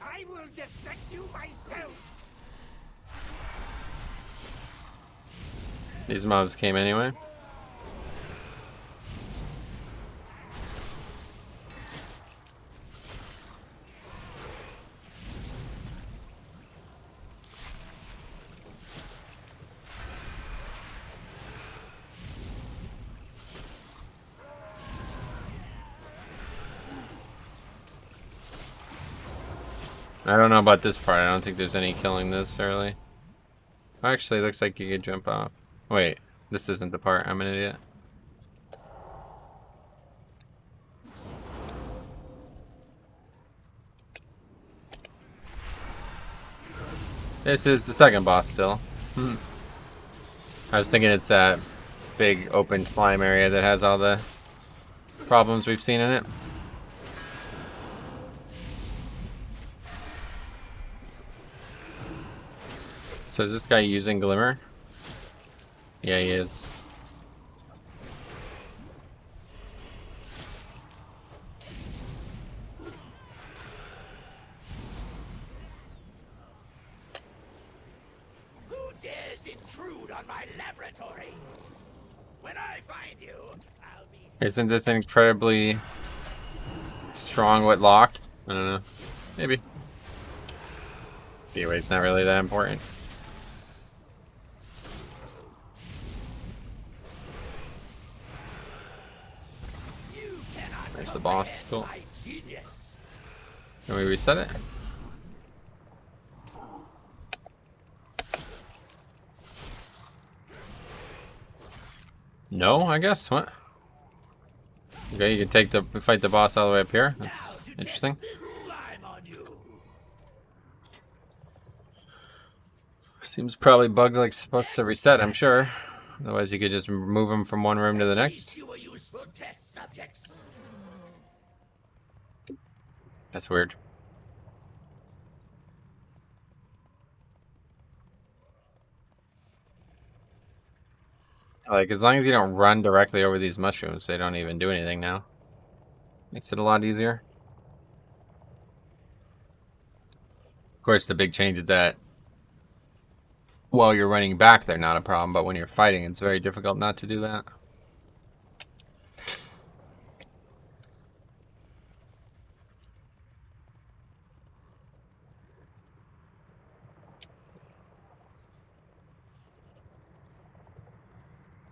Speaker 6: I will dissect you myself.
Speaker 1: These mobs came anyway. I don't know about this part. I don't think there's any killing this early. Actually, it looks like you could jump off. Wait, this isn't the part. I'm an idiot. This is the second boss still. I was thinking it's that big open slime area that has all the problems we've seen in it. So is this guy using Glimmer? Yeah, he is.
Speaker 6: Who dares intrude on my laboratory? When I find you, I'll be...
Speaker 1: Isn't this incredibly strong with lock? I don't know. Maybe. Anyway, it's not really that important. There's the boss. Cool. Can we reset it? No, I guess. What? Okay, you can fight the boss all the way up here. That's interesting. Seems probably bugged like supposed to reset, I'm sure. Otherwise you could just move them from one room to the next. That's weird. Like, as long as you don't run directly over these mushrooms, they don't even do anything now. Makes it a lot easier. Of course, the big change is that while you're running back, they're not a problem, but when you're fighting, it's very difficult not to do that.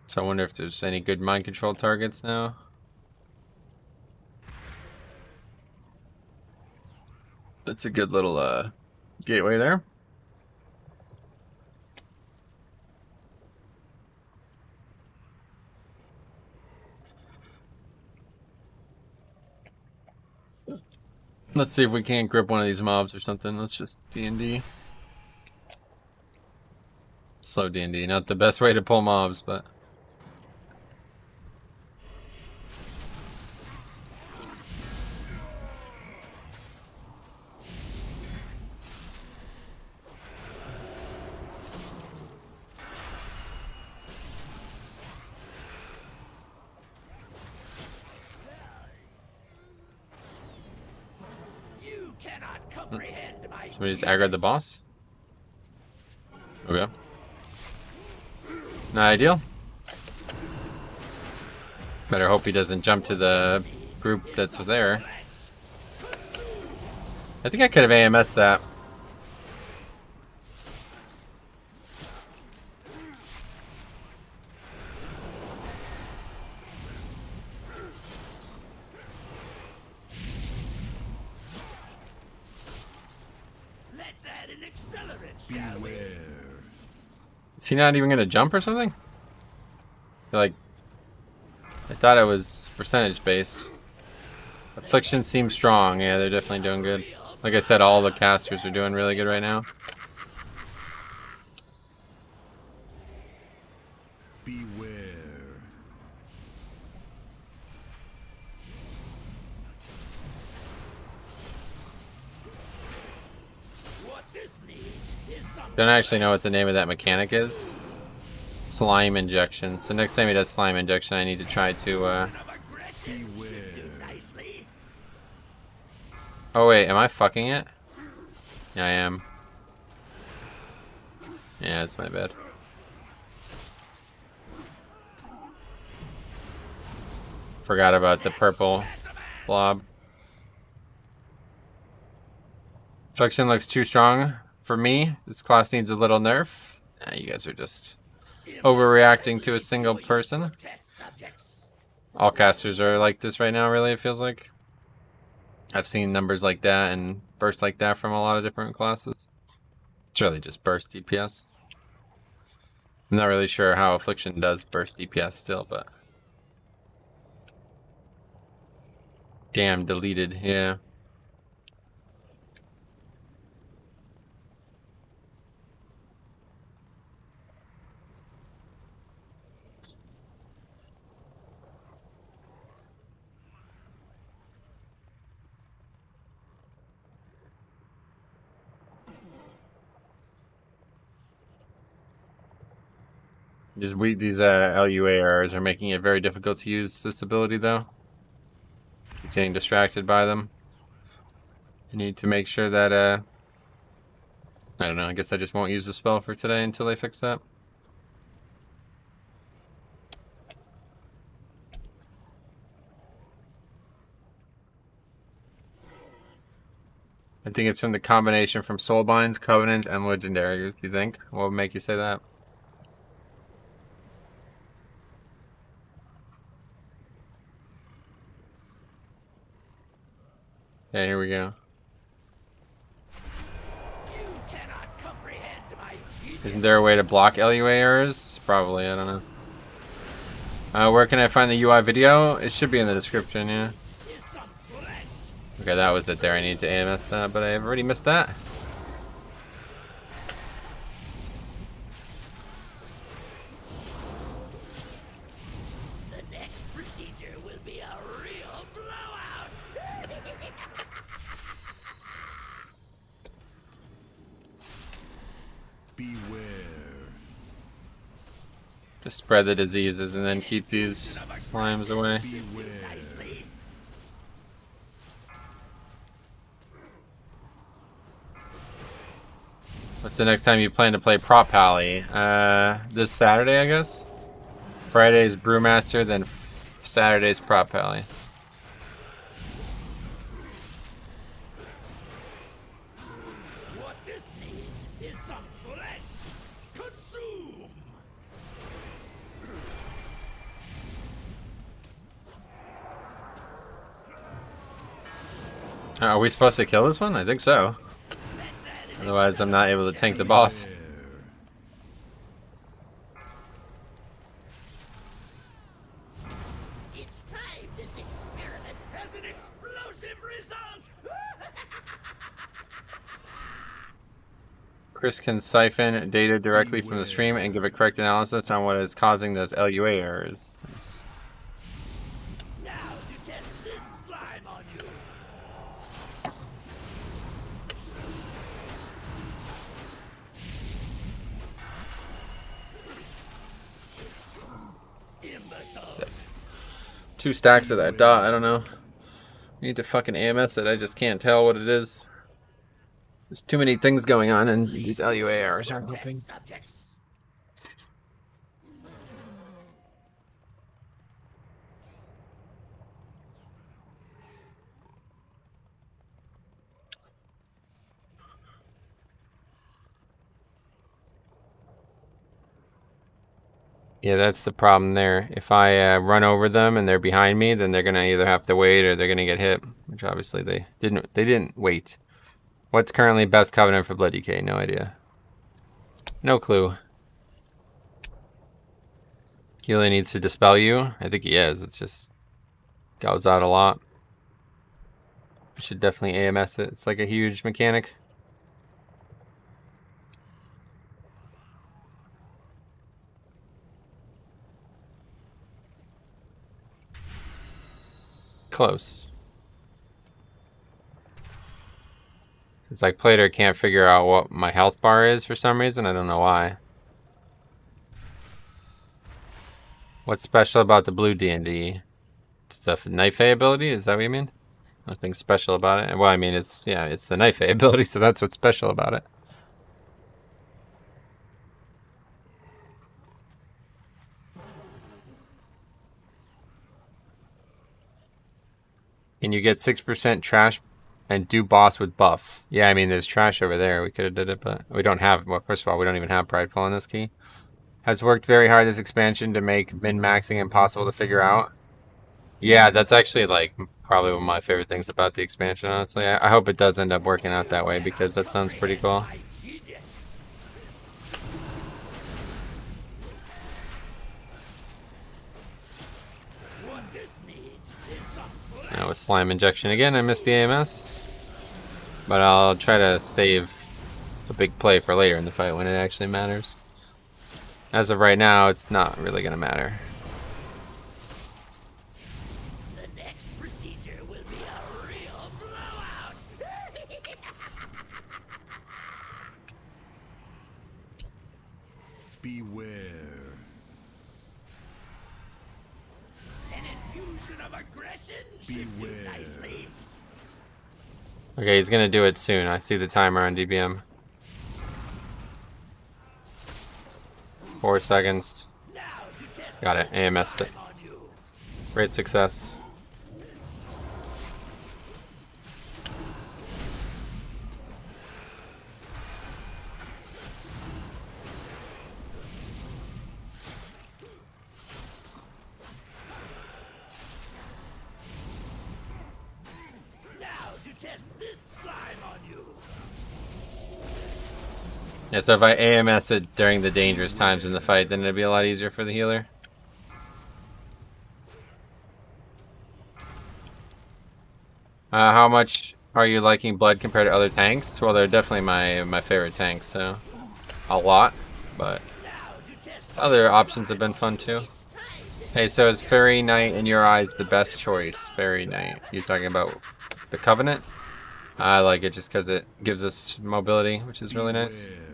Speaker 1: So I wonder if there's any good mind control targets now. That's a good little gateway there. Let's see if we can't grip one of these mobs or something. Let's just D&D. Slow D&D. Not the best way to pull mobs, but...
Speaker 6: You cannot comprehend my
Speaker 1: Somebody just aggroed the boss? Okay. Not ideal. Better hope he doesn't jump to the group that's there. I think I could have AMS'd that.
Speaker 6: Let's add an accelerant, shall we?
Speaker 1: Is he not even gonna jump or something? Like, I thought it was percentage based. Affliction seems strong. Yeah, they're definitely doing good. Like I said, all the casters are doing really good right now.
Speaker 3: Beware.
Speaker 6: What this needs is some
Speaker 1: Don't actually know what the name of that mechanic is. Slime injection. So next time he does slime injection, I need to try to.
Speaker 6: of aggression should do nicely.
Speaker 1: Oh wait, am I fucking it? Yeah, I am. Yeah, it's my bad. Forgot about the purple blob. Affliction looks too strong for me. This class needs a little nerf. You guys are just overreacting to a single person.
Speaker 6: Test subjects.
Speaker 1: All casters are like this right now, really, it feels like. I've seen numbers like that and bursts like that from a lot of different classes. It's really just burst DPS. I'm not really sure how Affliction does burst DPS still, but... Damn, deleted, yeah. These LUA errors are making it very difficult to use this ability, though. Keep getting distracted by them. You need to make sure that, I don't know, I guess I just won't use the spell for today until they fix that. I think it's from the combination from Soulbind, Covenant, and Legendary, you think? What would make you say that? Yeah, here we go.
Speaker 6: You cannot comprehend my genius.
Speaker 1: Isn't there a way to block LUA errors? Probably, I don't know. Where can I find the UI video? It should be in the description, yeah.
Speaker 6: Is some flesh.
Speaker 1: Okay, that was it there. I need to AMS that, but I've already missed that.
Speaker 6: The next procedure will be a real blowout.
Speaker 3: Beware.
Speaker 1: Just spread the diseases and then keep these slimes away.
Speaker 3: Beware.
Speaker 6: Nicely.
Speaker 1: What's the next time you plan to play Prop Pally? This Saturday, I guess? Friday's Brewmaster, then Saturday's Prop Pally.
Speaker 6: What this needs is some flesh. Consume.
Speaker 1: Are we supposed to kill this one? I think so.
Speaker 6: Let's add an
Speaker 1: Otherwise, I'm not able to tank the boss.
Speaker 6: It's time this experiment has an explosive result.
Speaker 1: Chris can siphon data directly from the stream and give a correct analysis on what is causing those LUA errors. Nice.
Speaker 6: Now to test this slime on you. Imbecile.
Speaker 1: 2 stacks of that dot, I don't know. Need to fucking AMS it, I just can't tell what it is. There's too many things going on and these LUA errors aren't helping.
Speaker 6: Subjects.
Speaker 1: Yeah, that's the problem there. If I run over them and they're behind me, then they're gonna either have to wait or they're gonna get hit, which obviously they didn't wait. What's currently best covenant for Blood DK? No idea. No clue. He really needs to dispel you. I think he is. It's just goes out a lot. We should definitely AMS it. It's like a huge mechanic. Close. It's like Plater can't figure out what my health bar is for some reason. I don't know why. What's special about the blue D&D? It's the knife A ability? Is that what you mean? Nothing special about it. Well, I mean, it's the knife A ability, so that's what's special about it. And you get 6% trash and do boss with buff. Yeah, I mean, there's trash over there. We could have did it, but we don't have, well, first of all, we don't even have Prideful on this key. Has worked very hard this expansion to make min-maxing impossible to figure out. Yeah, that's actually, like, probably one of my favorite things about the expansion, honestly. I hope it does end up working out that way, because that sounds pretty cool. Now with slime injection again, I missed the AMS. But I'll try to save a big play for later in the fight when it actually matters. As of right now, it's not really going to matter.
Speaker 6: The next procedure will be a real blowout.
Speaker 3: Beware.
Speaker 6: An infusion of aggression should do
Speaker 3: Beware.
Speaker 6: nicely.
Speaker 1: Okay, he's going to do it soon. I see the timer on DBM. 4 seconds.
Speaker 6: Now to test
Speaker 1: Got it. AMS'd it.
Speaker 6: on you.
Speaker 1: Great success.
Speaker 6: Now to test this slime on you.
Speaker 1: Yeah, so if I AMS it during the dangerous times in the fight, then it'd be a lot easier for the healer. How much are you liking Blood compared to other tanks? Well, they're definitely my favorite tanks, so a lot, but other options have been fun too. Hey, so is Fairy Knight in your eyes the best choice? Fairy Knight. You talking about the Covenant? I like it just because it gives us mobility, which is really nice.
Speaker 3: Beware.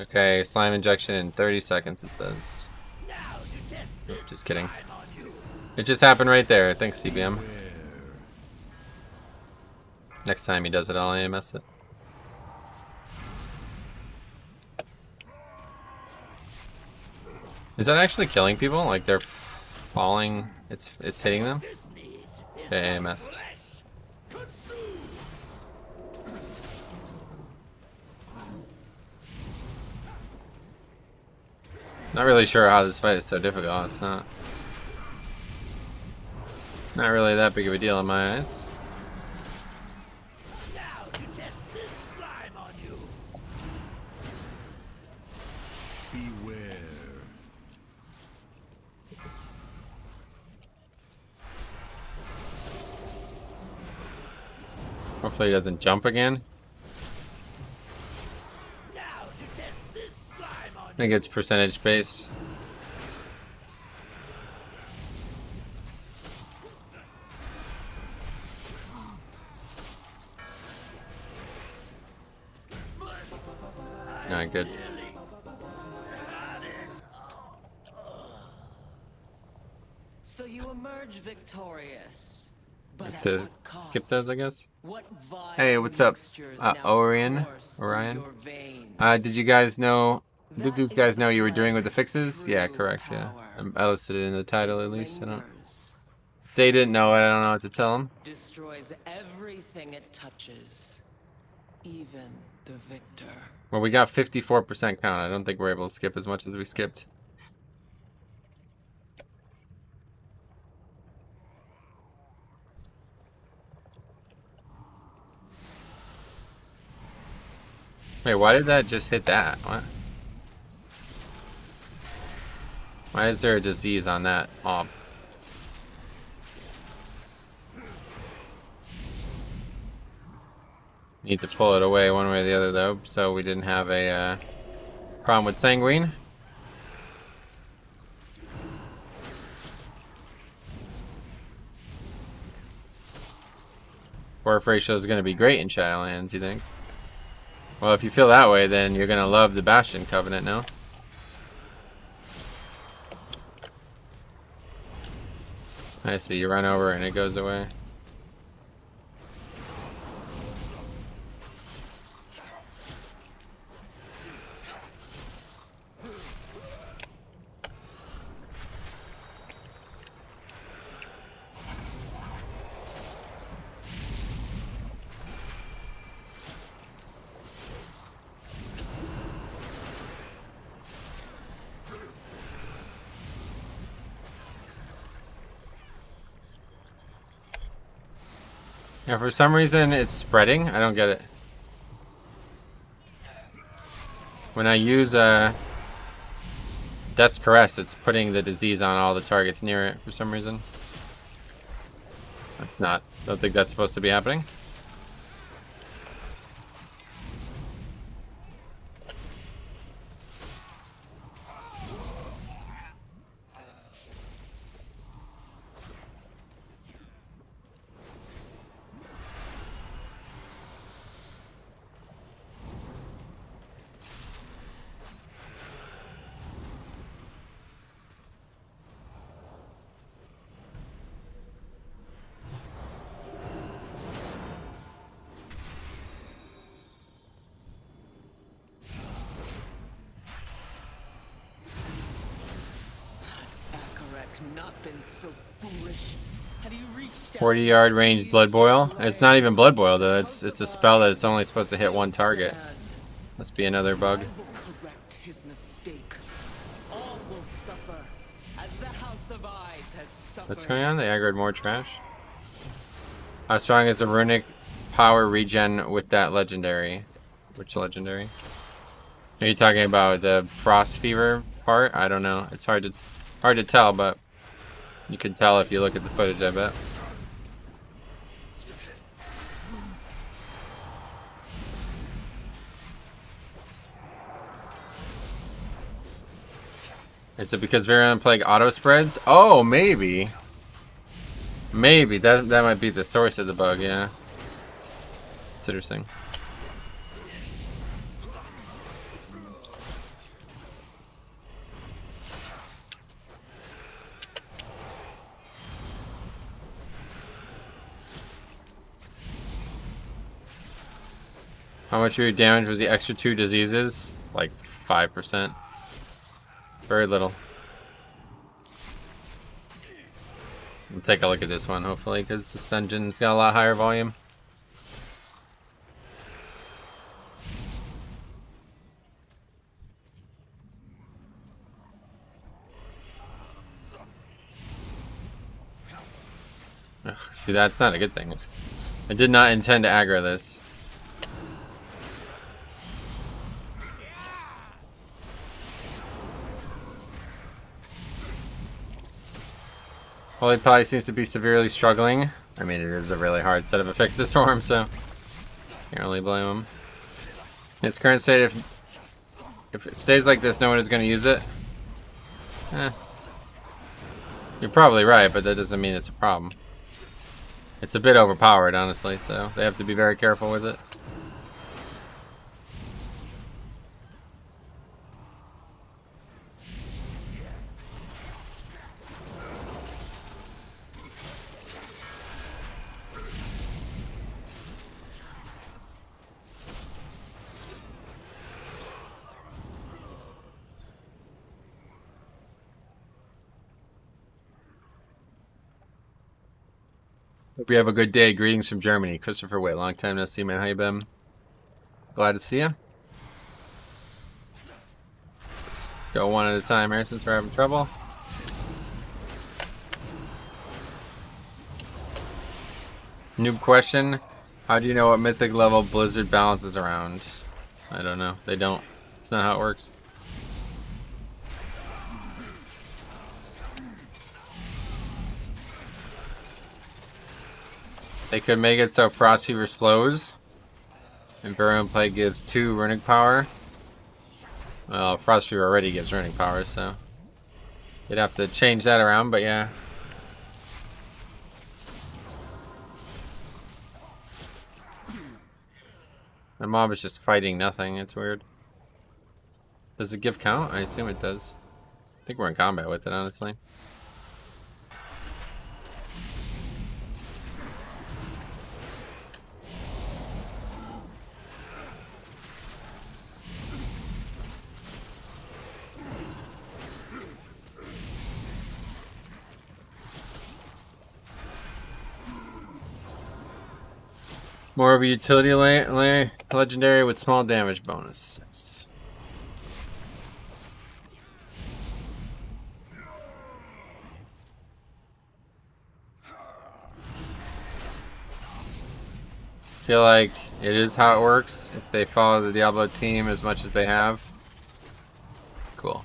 Speaker 1: Okay, slime injection in 30 seconds, it says.
Speaker 6: Now to test this
Speaker 1: Just kidding.
Speaker 6: slime on you.
Speaker 1: It just happened right there. Thanks, CBM.
Speaker 3: Beware.
Speaker 1: Next time he does it, I'll AMS it. Is that actually killing people? Like they're falling, it's hitting them?
Speaker 6: This needs is
Speaker 1: Okay, AMS'd.
Speaker 6: flesh. Consume.
Speaker 1: Not really sure how this fight is so difficult. It's not really that big of a deal in my eyes.
Speaker 6: Now to test this slime on you.
Speaker 3: Beware.
Speaker 1: Hopefully he doesn't jump again. think it's percentage based. Not good.
Speaker 5: So you emerge victorious. But at
Speaker 1: To
Speaker 5: what cost?
Speaker 1: skip those, I guess.
Speaker 5: What vile
Speaker 1: Hey, what's up?
Speaker 5: mixtures now
Speaker 1: Orion?
Speaker 5: course through
Speaker 1: Orion?
Speaker 5: your veins?
Speaker 1: Did you guys know? Did
Speaker 5: That
Speaker 1: these
Speaker 5: is
Speaker 1: guys
Speaker 5: the
Speaker 1: know you were doing with the
Speaker 5: planet's
Speaker 1: fixes? Yeah,
Speaker 5: true
Speaker 1: correct. Yeah,
Speaker 5: power.
Speaker 1: I listed it in the title at least. I don't.
Speaker 5: Lingers,
Speaker 1: If they didn't know it, I don't know what to tell them.
Speaker 5: destroys everything it touches, even the victor.
Speaker 1: Well, we got 54% count. I don't think we're able to skip as much as we skipped. Wait, why did that just hit that? What? Why is there a disease on that mob? Need to pull it away one way or the other though, so we didn't have a problem with Sanguine. Worth ratio is going to be great in Shadowlands, you think? Well, if you feel that way, then you're going to love the Bastion Covenant now. I see, you run over and it goes away. Yeah, for some reason it's spreading. I don't get it. When I use Death's Caress, it's putting the disease on all the targets near it for some reason. That's not. Don't think that's supposed to be happening.
Speaker 5: Not been so foolish. Had you reached
Speaker 1: 40-yard range Blood Boil. It's not even Blood Boil though. It's a spell that it's only supposed to hit one target. Must be another bug.
Speaker 5: Correct his mistake. All will suffer, as the House of Eyes has suffered.
Speaker 1: What's going on? They aggroed more trash. How strong is the runic power regen with that legendary? Which legendary? Are you talking about the Frost Fever part? I don't know. It's hard to tell, but you can tell if you look at the footage, I bet. Is it because Virulent Plague auto spreads? Oh, maybe. Maybe. That might be the source of the bug, yeah. It's interesting. How much of your damage was the extra 2 diseases? Like 5%. Very little. We'll take a look at this one, hopefully, because this dungeon's got a lot higher volume. Ugh, see, that's not a good thing. I did not intend to aggro this. Well, he probably seems to be severely struggling. I mean, it is a really hard set of affixes for him, so can't really blame him. Its current state of If it stays like this, no one is going to use it. You're probably right, but that doesn't mean it's a problem. It's a bit overpowered, honestly, so they have to be very careful with it. Hope you have a good day. Greetings from Germany. Christopher Witt. Long time no see, man. How you been? Glad to see you. Just go one at a time here since we're having trouble. Noob question. How do you know what mythic level Blizzard balances around? I don't know. They don't. It's not how it works. They could make it so Frost Fever slows, and Burial Plague gives 2 runic power. Well, Frost Fever already gives runic power, so you'd have to change that around, but yeah. My mob is just fighting nothing, it's weird. Does it give count? I assume it does. I think we're in combat with it, honestly. More of a utility legendary with small damage bonus. Feel like it is how it works if they follow the Diablo team as much as they have. Cool.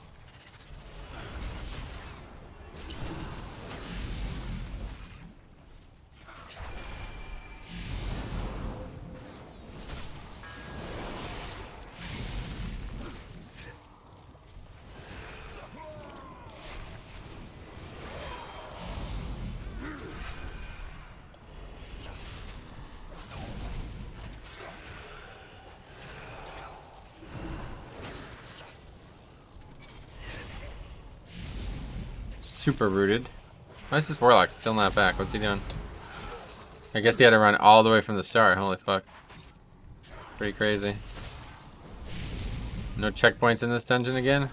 Speaker 1: Super rooted. Why is this Warlock still not back? What's he doing? I guess he had to run all the way from the start. Holy fuck. Pretty crazy. No checkpoints in this dungeon again?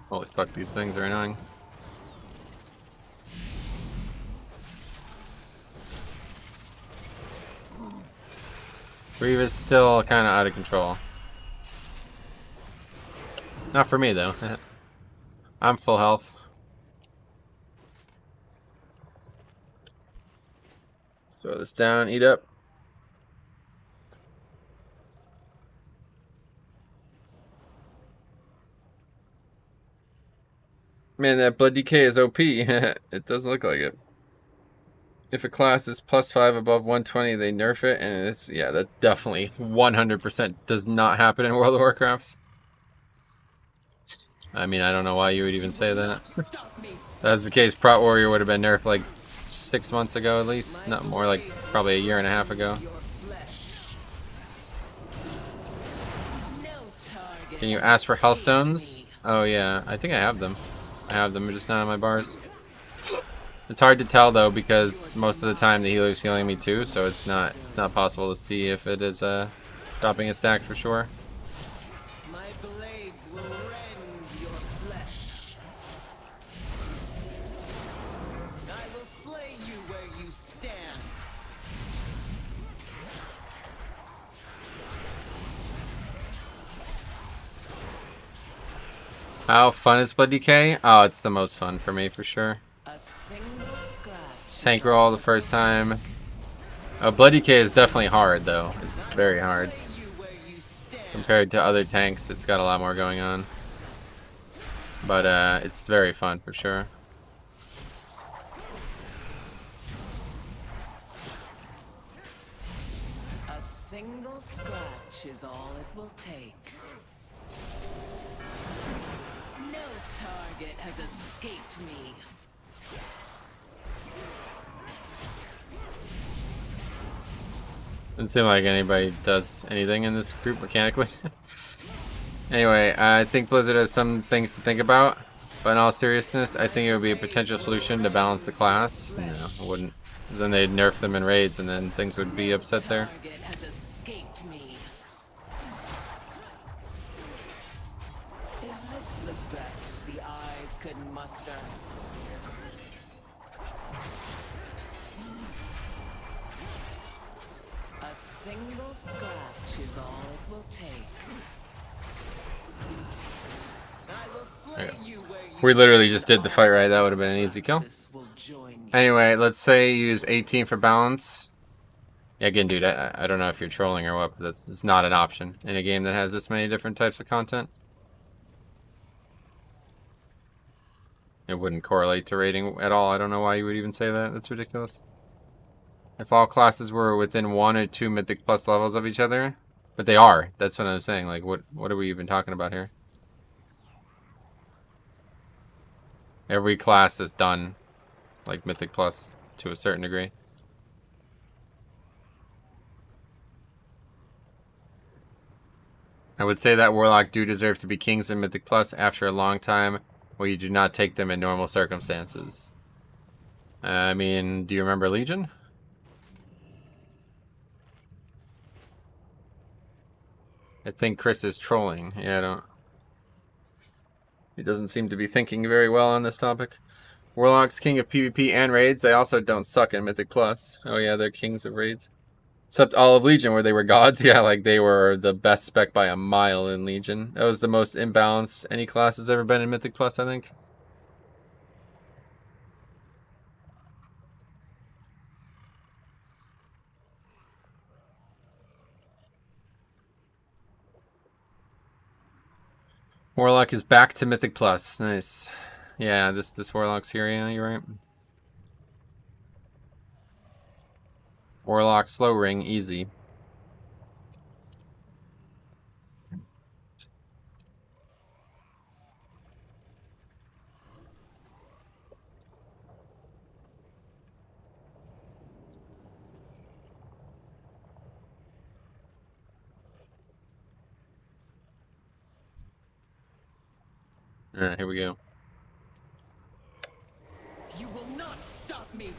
Speaker 1: Holy fuck, these things are annoying. Reeve is still kind of out of control. Not for me, though. I'm full health. Throw this down, eat up. Man, that blood decay is OP. It doesn't look like it. If a class is +5 above 120, they nerf it, and it's, yeah, that definitely 100% does not happen in World of Warcraft. I mean, I don't know why you would even say that. If that was the case, Prot Warrior would have been nerfed like 6 months ago at least. Not more, like probably a year and a half ago. Can you ask for Hellstones? Oh yeah, I think I have them. I have them, just not on my bars. It's hard to tell though because most of the time the healer's healing me too, so it's not possible to see if it is dropping a stack for sure.
Speaker 5: My blades will rend your flesh. I will slay you where you stand.
Speaker 1: How fun is Blood Decay? Oh, it's the most fun for me for sure.
Speaker 5: A single scratch.
Speaker 1: Tank roll the first time. Oh, Blood Decay is definitely hard though. It's very hard. Compared to other tanks, it's got a lot more going on. But it's very fun for sure.
Speaker 5: A single single scratch is all it will take. No target has escaped me.
Speaker 1: Doesn't seem like anybody does anything in this group mechanically. Anyway, I think Blizzard has some things to think about, but in all seriousness, I think it would be a potential solution to balance the class. No, it wouldn't. Then they'd nerf them in raids, and then things would be upset there.
Speaker 5: Target has escaped me. Is this the best the eyes could muster? A single scratch is all it will take. I will slay you where you
Speaker 1: We literally just did the fight right. That would have been an easy kill.
Speaker 5: will join you.
Speaker 1: Anyway, let's say use 18 for balance. Yeah, again, dude, I don't know if you're trolling or what, but it's not an option in a game that has this many different types of content. It wouldn't correlate to rating at all. I don't know why you would even say that. That's ridiculous. If all classes were within 1 or 2 Mythic Plus levels of each other, but they are. That's what I'm saying. Like, what are we even talking about here? Every class is done, like Mythic Plus, to a certain degree. I would say that Warlock do deserve to be kings in Mythic Plus after a long time where you do not take them in normal circumstances. I mean, do you remember Legion? I think Chris is trolling. Yeah, I don't... He doesn't seem to be thinking very well on this topic. Warlock's king of PvP and raids. They also don't suck in Mythic Plus. Oh yeah, they're kings of raids. Except all of Legion, where they were gods. Yeah, like they were the best spec by a mile in Legion. That was the most imbalanced any class has ever been in Mythic Plus, I think. Warlock is back to Mythic Plus. Nice. Yeah, this Warlock's here, yeah, you're right. Warlock slow ring, easy. Alright, here we go.
Speaker 5: You will not stop me.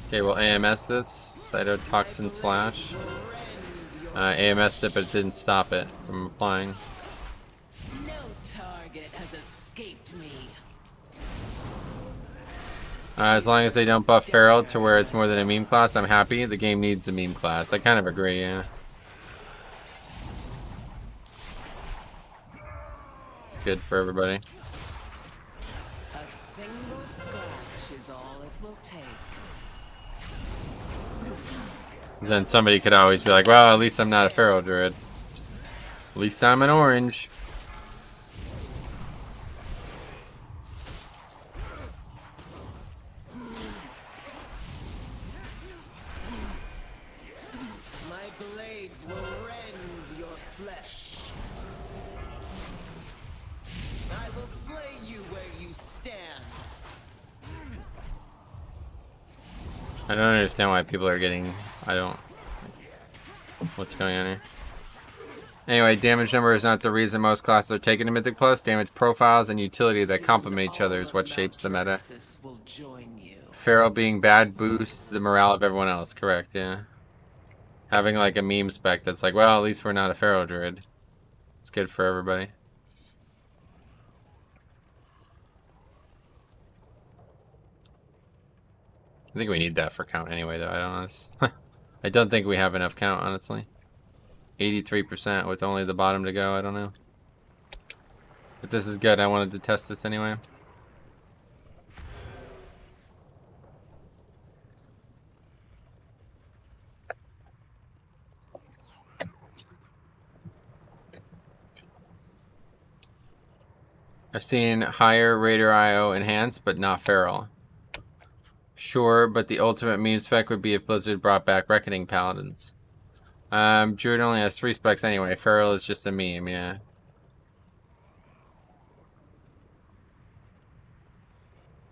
Speaker 1: Okay, we'll AMS this. Cytotoxin slash. AMS'd it, but it didn't stop it from applying.
Speaker 5: No target has escaped me.
Speaker 1: As long as they don't buff Feral to where it's more than a meme class, I'm happy. The game needs a meme class. I kind of agree, yeah. It's good for everybody.
Speaker 5: A single scratch is all it will take.
Speaker 1: Then somebody could always be like, well, at least I'm not a Feral Druid. At least I'm an orange.
Speaker 5: My blades will rend your flesh. I will slay you where you stand.
Speaker 1: I don't understand why people are getting... I don't... What's going on here? Anyway, damage number is not the reason most classes are taken to Mythic Plus. Damage profiles and utility that complement each other is what shapes the meta.
Speaker 5: Will join you.
Speaker 1: Feral being bad boosts the morale of everyone else. Correct, yeah. Having like a meme spec that's like, well, at least we're not a Feral Druid. It's good for everybody. I think we need that for count anyway, though. I don't think we have enough count, honestly. 83% with only the bottom to go. I don't know. But this is good. I wanted to test this anyway. I've seen higher Raider IO enhanced, but not Feral. Sure, but the ultimate meme spec would be if Blizzard brought back Reckoning Paladins. Druid only has 3 specs anyway. Feral is just a meme, yeah.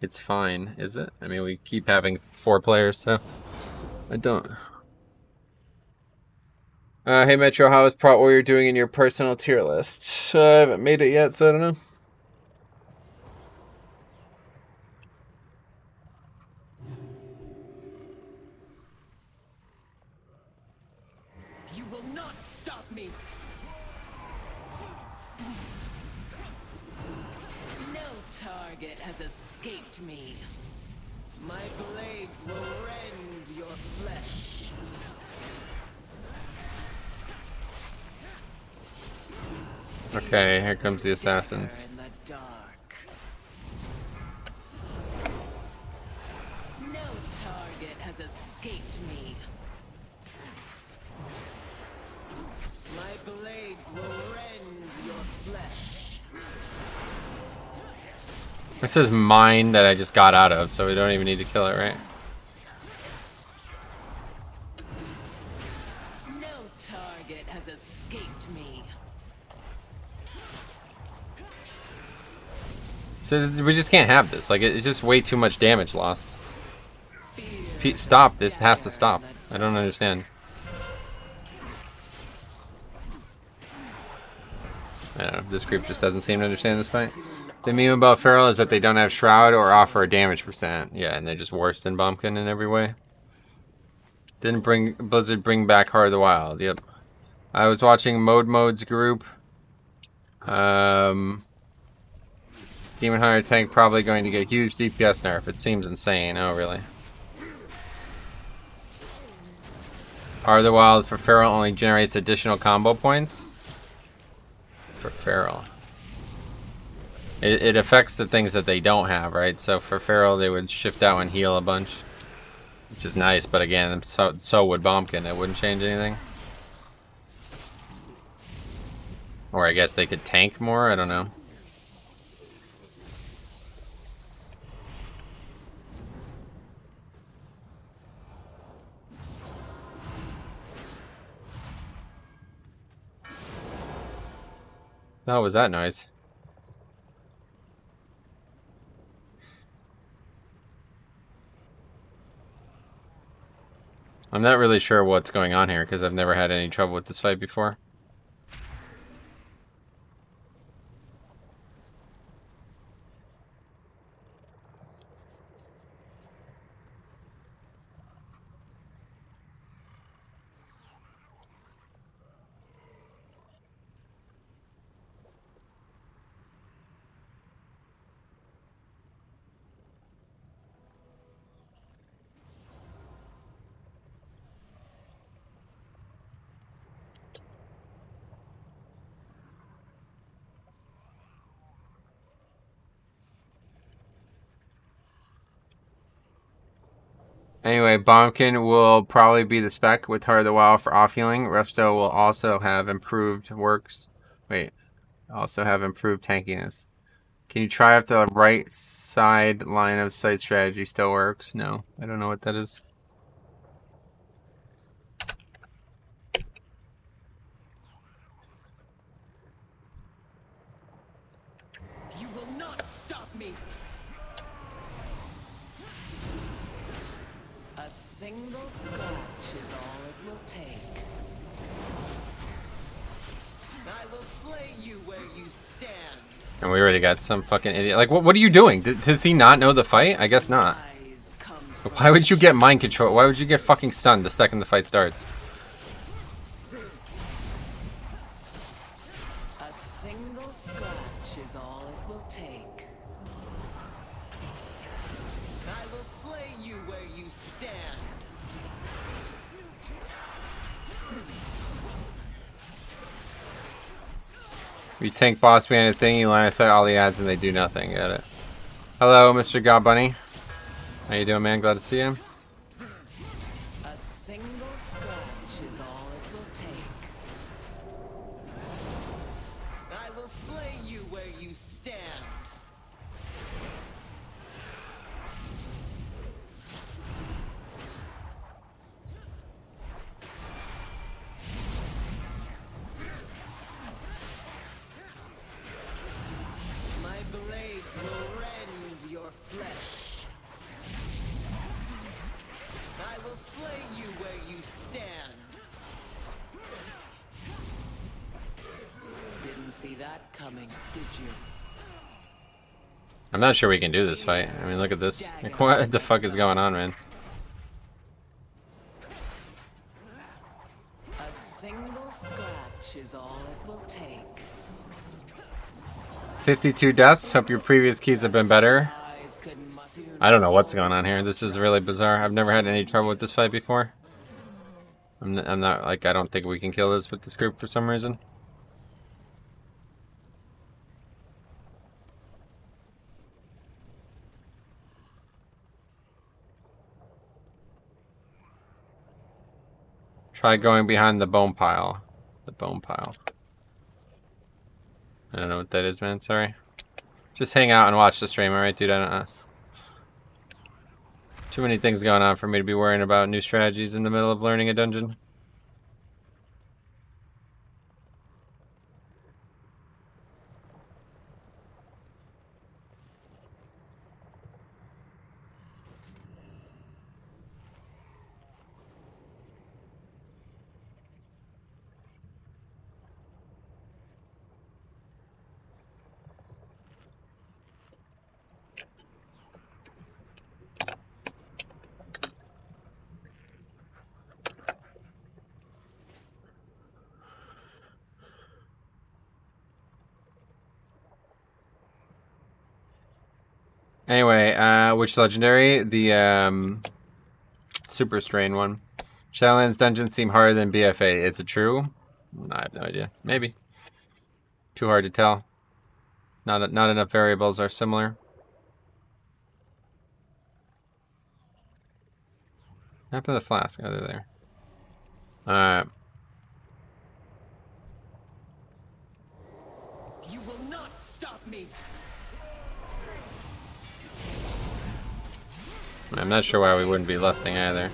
Speaker 1: It's fine, is it? I mean, we keep having 4 players, so I don't. Hey Metro, how is Prot Warrior doing in your personal tier list? I haven't made it yet, so I don't know.
Speaker 5: You will not stop me. No target has escaped me. My blades will rend your flesh.
Speaker 1: Okay, here comes the assassins.
Speaker 5: In the dark. No target has escaped me. My blades will rend your flesh.
Speaker 1: This is mine that I just got out of, so we don't even need to kill it, right?
Speaker 5: No target has escaped me.
Speaker 1: So we just can't have this. Like, it's just way too much damage lost. Stop. This has to stop. I don't understand. I don't know. This group just doesn't seem to understand this fight. The meme about Feral is that they don't have Shroud or offer a damage percent. Yeah, and they're just worse than Bombkin in every way. Didn't Blizzard bring back Heart of the Wild. Yep. I was watching Mode's group. Demon Hunter tank probably going to get huge DPS nerf. It seems insane. Oh, really? Heart of the Wild for Feral only generates additional combo points? For Feral. It affects the things that they don't have, right? So for Feral, they would shift out and heal a bunch. Which is nice, but again, so would Bombkin. It wouldn't change anything. Or I guess they could tank more? I don't know. How was that noise? I'm not really sure what's going on here because I've never had any trouble with this fight before. Anyway, Bombkin will probably be the spec with Heart of the Wild for off healing. Refsto will also have improved works. Wait, also have improved tankiness. Can you try if the right side line of sight strategy still works? No, I don't know what that is.
Speaker 5: You will not stop me. A single scratch is all it will take. I will slay you where you stand.
Speaker 1: And we already got some fucking idiot. Like, what are you doing? Does he not know the fight? I guess not. Why would you get mind control? Why would you get fucking stunned the second the fight starts?
Speaker 5: A single scratch is all it will take. I will slay you where you stand.
Speaker 1: You tank boss bandit thing, you line of sight all the ads and they do nothing. Got it. Hello, Mr. God Bunny. How you doing, man? Glad to see you.
Speaker 5: A single scratch is all it will take. I will slay you where you stand. slay you where you stand. Didn't see that coming, did you?
Speaker 1: I'm not sure we can do this fight. I mean, look at this. Like, what the fuck is going on, man?
Speaker 5: A single scratch is all it will take.
Speaker 1: 52 deaths. Hope your previous keys have been better.
Speaker 5: Eyes could soon
Speaker 1: I don't know what's going on here. This is really bizarre. I've never had any trouble with this fight before. I'm not like, I don't think we can kill this with this group for some reason. Try going behind the bone pile. The bone pile. I don't know what that is, man. Sorry. Just hang out and watch the stream, alright, dude? I don't know. Too many things going on for me to be worrying about new strategies in the middle of learning a dungeon. Anyway, which legendary? The super strain one. Shadowlands dungeons seem harder than BFA. Is it true? I have no idea. Maybe. Too hard to tell. Not enough variables are similar. What happened to the flask? Oh, they're there. Alright.
Speaker 5: You will not stop me.
Speaker 1: I'm not sure why we wouldn't be lusting either.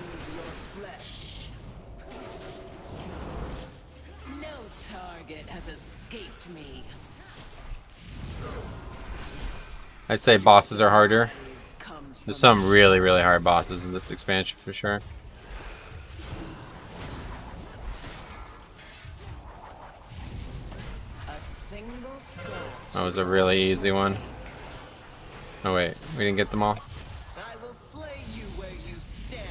Speaker 5: No target has escaped me.
Speaker 1: I'd say bosses are harder.
Speaker 5: This comes
Speaker 1: There's
Speaker 5: from
Speaker 1: some really, really hard bosses in this expansion for sure.
Speaker 5: a single scratch.
Speaker 1: That was a really easy one. Oh wait, we didn't get them all.
Speaker 5: I will slay you where you stand.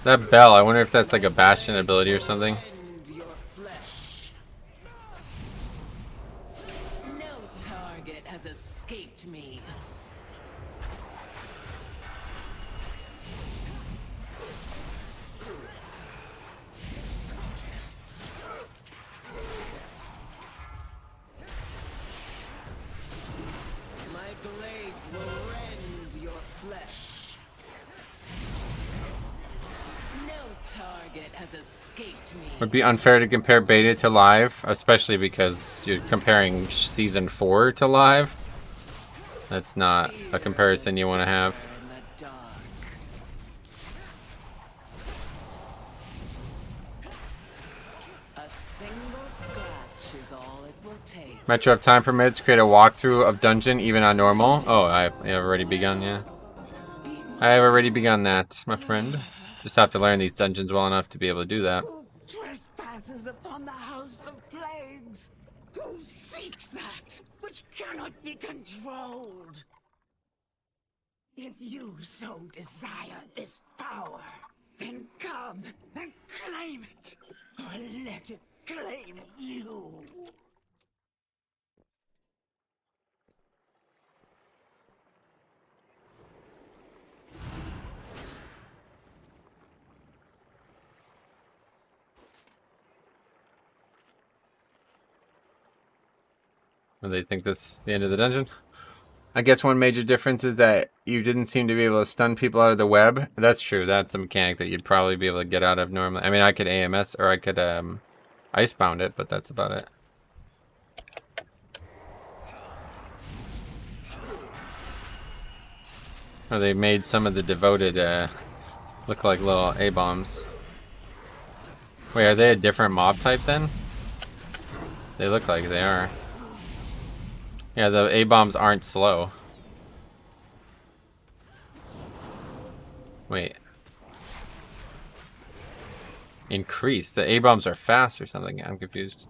Speaker 1: That bell, I wonder if that's like a bastion ability or something.
Speaker 5: End your flesh. No target has escaped me. My blades will rend your flesh. No target has escaped me.
Speaker 1: Would be unfair to compare beta to live, especially because you're comparing season 4 to live. That's not a comparison you want to have.
Speaker 5: In the dark. A single scratch is all it will take.
Speaker 1: Metro if time permits, create a walkthrough of dungeon even on normal. Oh, I have already begun, yeah. I have already begun that, my friend. Just have to learn these dungeons well enough to be able to do that.
Speaker 4: Who trespasses upon the house of plagues? Who seeks that which cannot be controlled? If you so desire this power, then come and claim it, or let it claim you.
Speaker 1: Or they think that's the end of the dungeon. I guess one major difference is that you didn't seem to be able to stun people out of the web. That's true. That's a mechanic that you'd probably be able to get out of normally. I mean, I could AMS or I could icebound it, but that's about it. Or they made some of the devoted look like little A-bombs. Wait, are they a different mob type then? They look like they are. Yeah, the A-bombs aren't slow. Wait. Increase. The A-bombs are fast or something. I'm confused.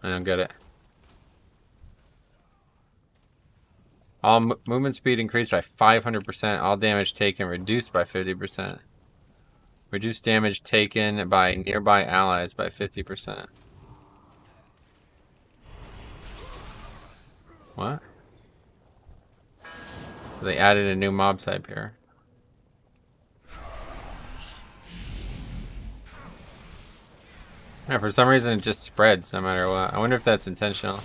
Speaker 1: I don't get it. All movement speed increased by 500%. All damage taken reduced by 50%. Reduce damage taken by nearby allies by 50%. What? They added a new mob type here. Yeah, for some reason it just spreads no matter what. I wonder if that's intentional.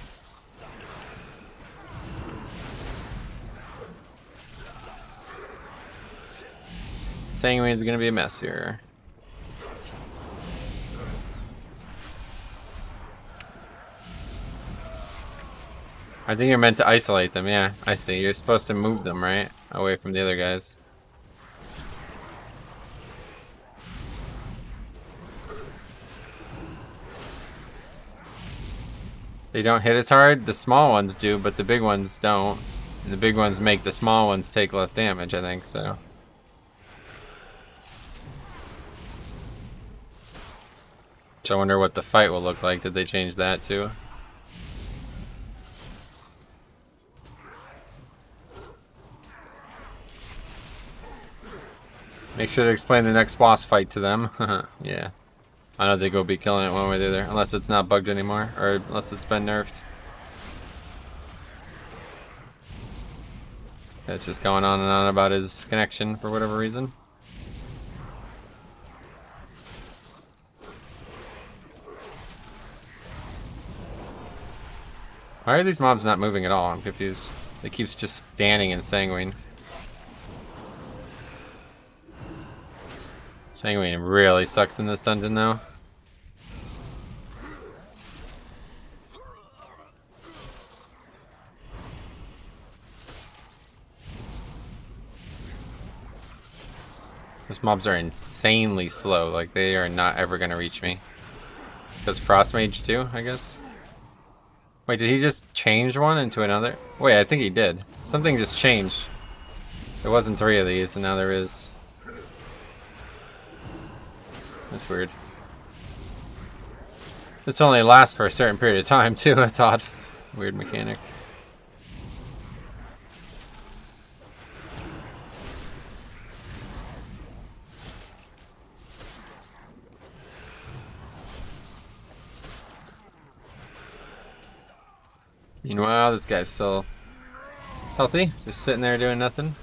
Speaker 1: Sanguine's gonna be a mess here. I think you're meant to isolate them, yeah. I see. You're supposed to move them, right? Away from the other guys. They don't hit as hard. The small ones do, but the big ones don't. And the big ones make the small ones take less damage, I think, so. So I wonder what the fight will look like. Did they change that too? Make sure to explain the next boss fight to them. Yeah. I don't think we'll be killing it one way or the other. Unless it's not bugged anymore. Or unless it's been nerfed. It's just going on and on about his connection for whatever reason. Why are these mobs not moving at all? I'm confused. They keep just standing in Sanguine. Sanguine really sucks in this dungeon though. Those mobs are insanely slow. Like, they are not ever going to reach me. It's because Frost Mage too, I guess. Wait, did he just change one into another? Wait, I think he did. Something just changed. There wasn't 3 of these, and now there is. That's weird. This only lasts for a certain period of time too. That's odd. Weird mechanic. Meanwhile, this guy's still healthy, just sitting there doing nothing.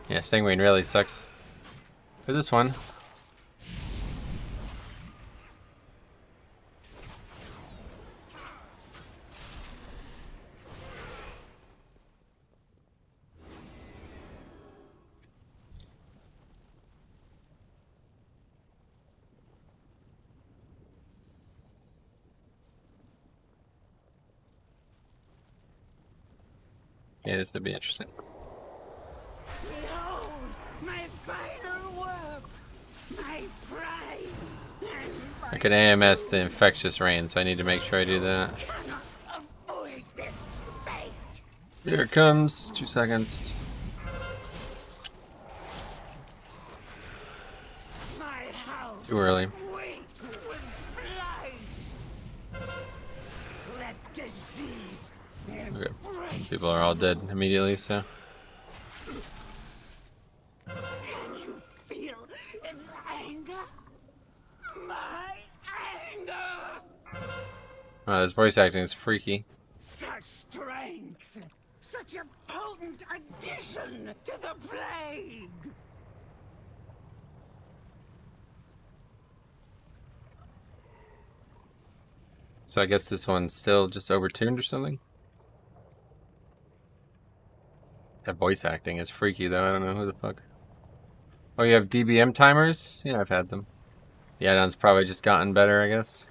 Speaker 1: Yeah, Sanguine really sucks for this one. Yeah, this would be interesting.
Speaker 4: Behold, my final work, my pride, and my
Speaker 1: I can AMS the infectious rain, so I need to make sure I do that.
Speaker 4: cannot avoid this fate.
Speaker 1: Here it comes. 2 seconds.
Speaker 4: My house
Speaker 1: Too early.
Speaker 4: weeps with blight. Let disease
Speaker 1: Okay.
Speaker 4: embrace.
Speaker 1: People are all dead immediately, so.
Speaker 4: Can you feel its anger? My anger!
Speaker 1: Wow, this voice acting is freaky.
Speaker 4: Such strength! Such a potent addition to the plague!
Speaker 1: So I guess this one's still just overtuned or something? That voice acting is freaky though, I don't know who the fuck. Oh, you have DBM timers? Yeah, I've had them. The add-on's probably just gotten better, I guess.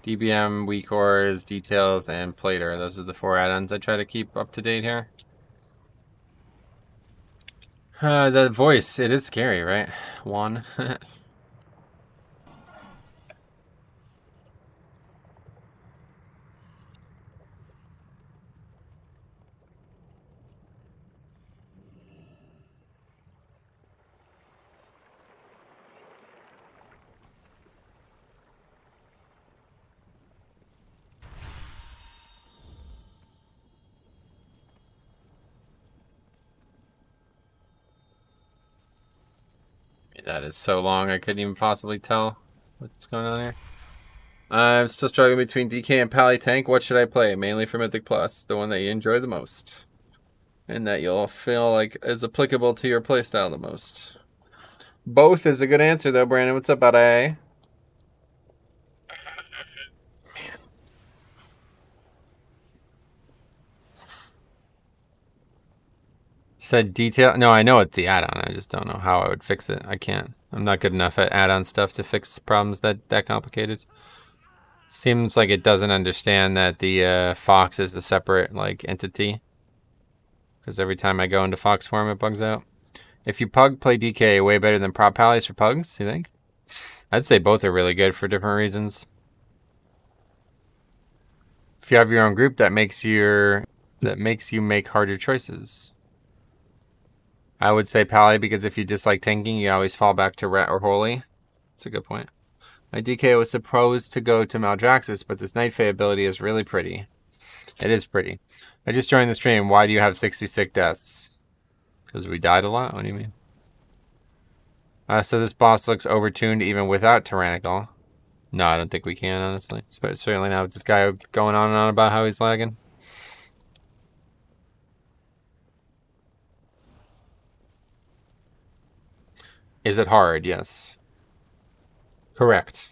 Speaker 1: DBM, weak cores, details, and plater. Those are the 4 add-ons I try to keep up to date here. The voice, it is scary, right? Juan. That is so long, I couldn't even possibly tell what's going on here. I'm still struggling between DK and Pally Tank. What should I play? Mainly for Mythic Plus, the one that you enjoy the most. And that you'll feel like is applicable to your playstyle the most. Both is a good answer, though, Brandon. What's up, buddy? You said detail? No, I know it's the add-on. I just don't know how I would fix it. I can't. I'm not good enough at add-on stuff to fix problems that complicated. Seems like it doesn't understand that the Fox is a separate like entity. Because every time I go into Fox form, it bugs out. If you Pug, play DK way better than prop pallies for Pugs, you think? I'd say both are really good for different reasons. If you have your own group, that makes you make harder choices. I would say Pally because if you dislike tanking, you always fall back to Ret or Holy. That's a good point. My DK was supposed to go to Maldraxxus, but this Night Fae ability is really pretty. It is pretty. I just joined the stream. Why do you have 66 deaths? Because we died a lot? What do you mean? So this boss looks overtuned even without Tyrannical. No, I don't think we can, honestly. Certainly not with this guy going on and on about how he's lagging. Is it hard? Yes. Correct.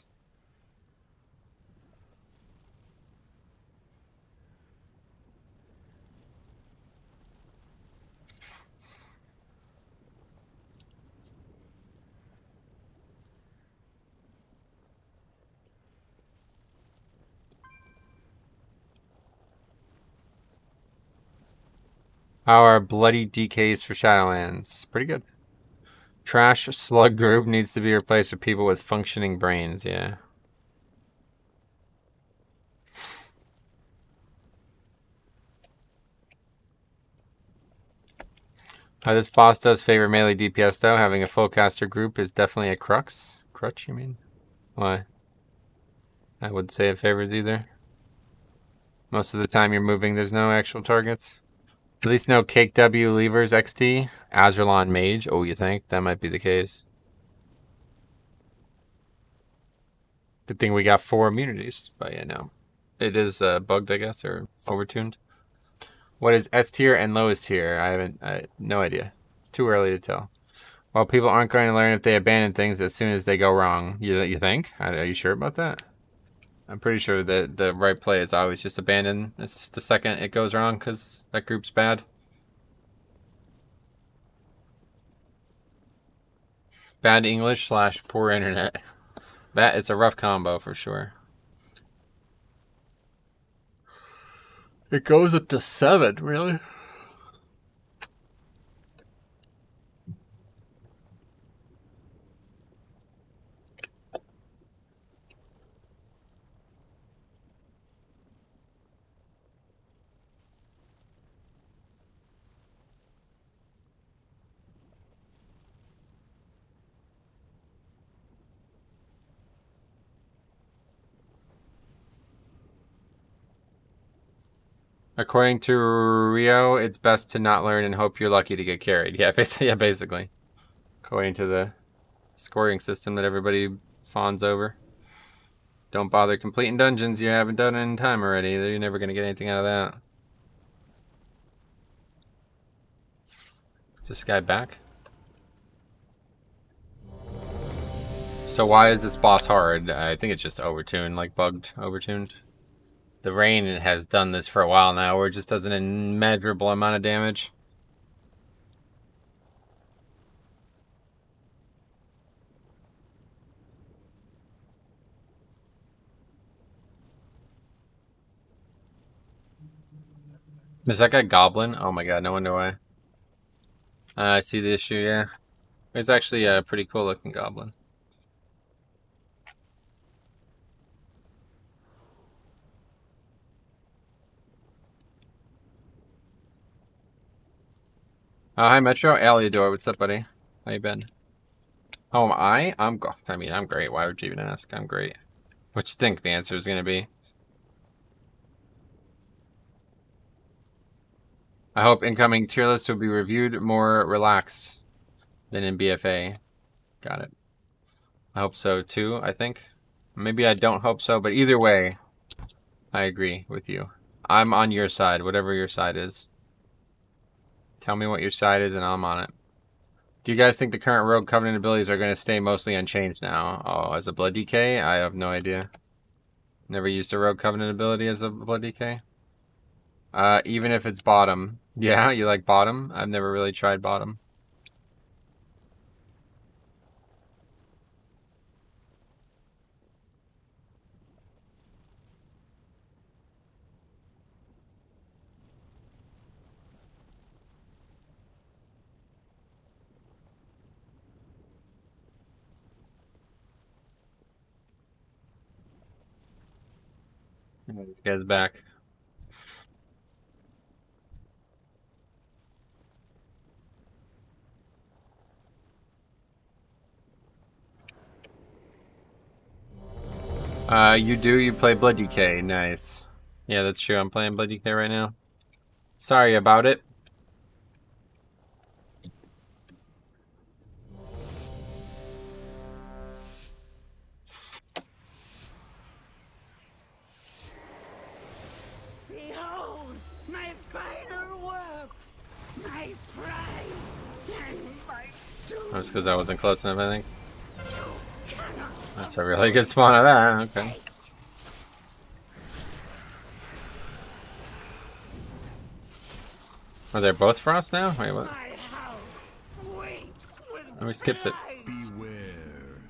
Speaker 1: How are bloody DKs for Shadowlands? Pretty good. Trash slug group needs to be replaced with people with functioning brains, yeah. This boss does favor melee DPS though. Having a full caster group is definitely a crux. Crutch, you mean? Why? I wouldn't say it favors either. Most of the time you're moving, there's no actual targets. At least no Cake W Levers XT. Azerlon Mage. Oh, you think? That might be the case. Good thing we got 4 immunities. But yeah, no. It is bugged, I guess, or overtuned. What is S tier and lowest tier? No idea. Too early to tell. Well, people aren't going to learn if they abandon things as soon as they go wrong. You think? Are you sure about that? I'm pretty sure that the right play is always just abandon. It's the second it goes wrong because that group's bad. Bad English / poor internet. It's a rough combo for sure. It goes up to 7, really? According to Rio, it's best to not learn and hope you're lucky to get carried. Yeah, basically. According to the scoring system that everybody fawns over. Don't bother completing dungeons you haven't done in time already. You're never going to get anything out of that. Is this guy back? So why is this boss hard? I think it's just overtuned, like bugged, overtuned. The rain has done this for a while now, where it just does an immeasurable amount of damage. Is that guy Goblin? Oh my god, no wonder why. I see the issue, yeah. It's actually a pretty cool looking Goblin. Hi Metro, Aliador, what's up, buddy? How you been? Oh, I'm great. Why would you even ask? I'm great. What you think the answer is gonna be? I hope incoming tier list will be reviewed more relaxed than in BFA. Got it. I hope so too, I think. Maybe I don't hope so, but either way, I agree with you. I'm on your side, whatever your side is. Tell me what your side is and I'm on it. Do you guys think the current Rogue Covenant abilities are going to stay mostly unchanged now? Oh, as a Blood DK? I have no idea. Never used a Rogue Covenant ability as a Blood DK. Even if it's bottom. Yeah, you like bottom? I've never really tried bottom. You guys back. You play Blood DK. Nice. Yeah, that's true. I'm playing Blood DK right now. Sorry about it.
Speaker 4: Behold, my final work, my pride, and my doom.
Speaker 1: That's because I wasn't close enough, I think.
Speaker 4: You cannot
Speaker 1: That's a really good spawn of that. Okay. Are they both Frost now? Wait, what?
Speaker 4: my house weeps with
Speaker 1: Oh, we skipped it.
Speaker 4: pride.
Speaker 3: Beware.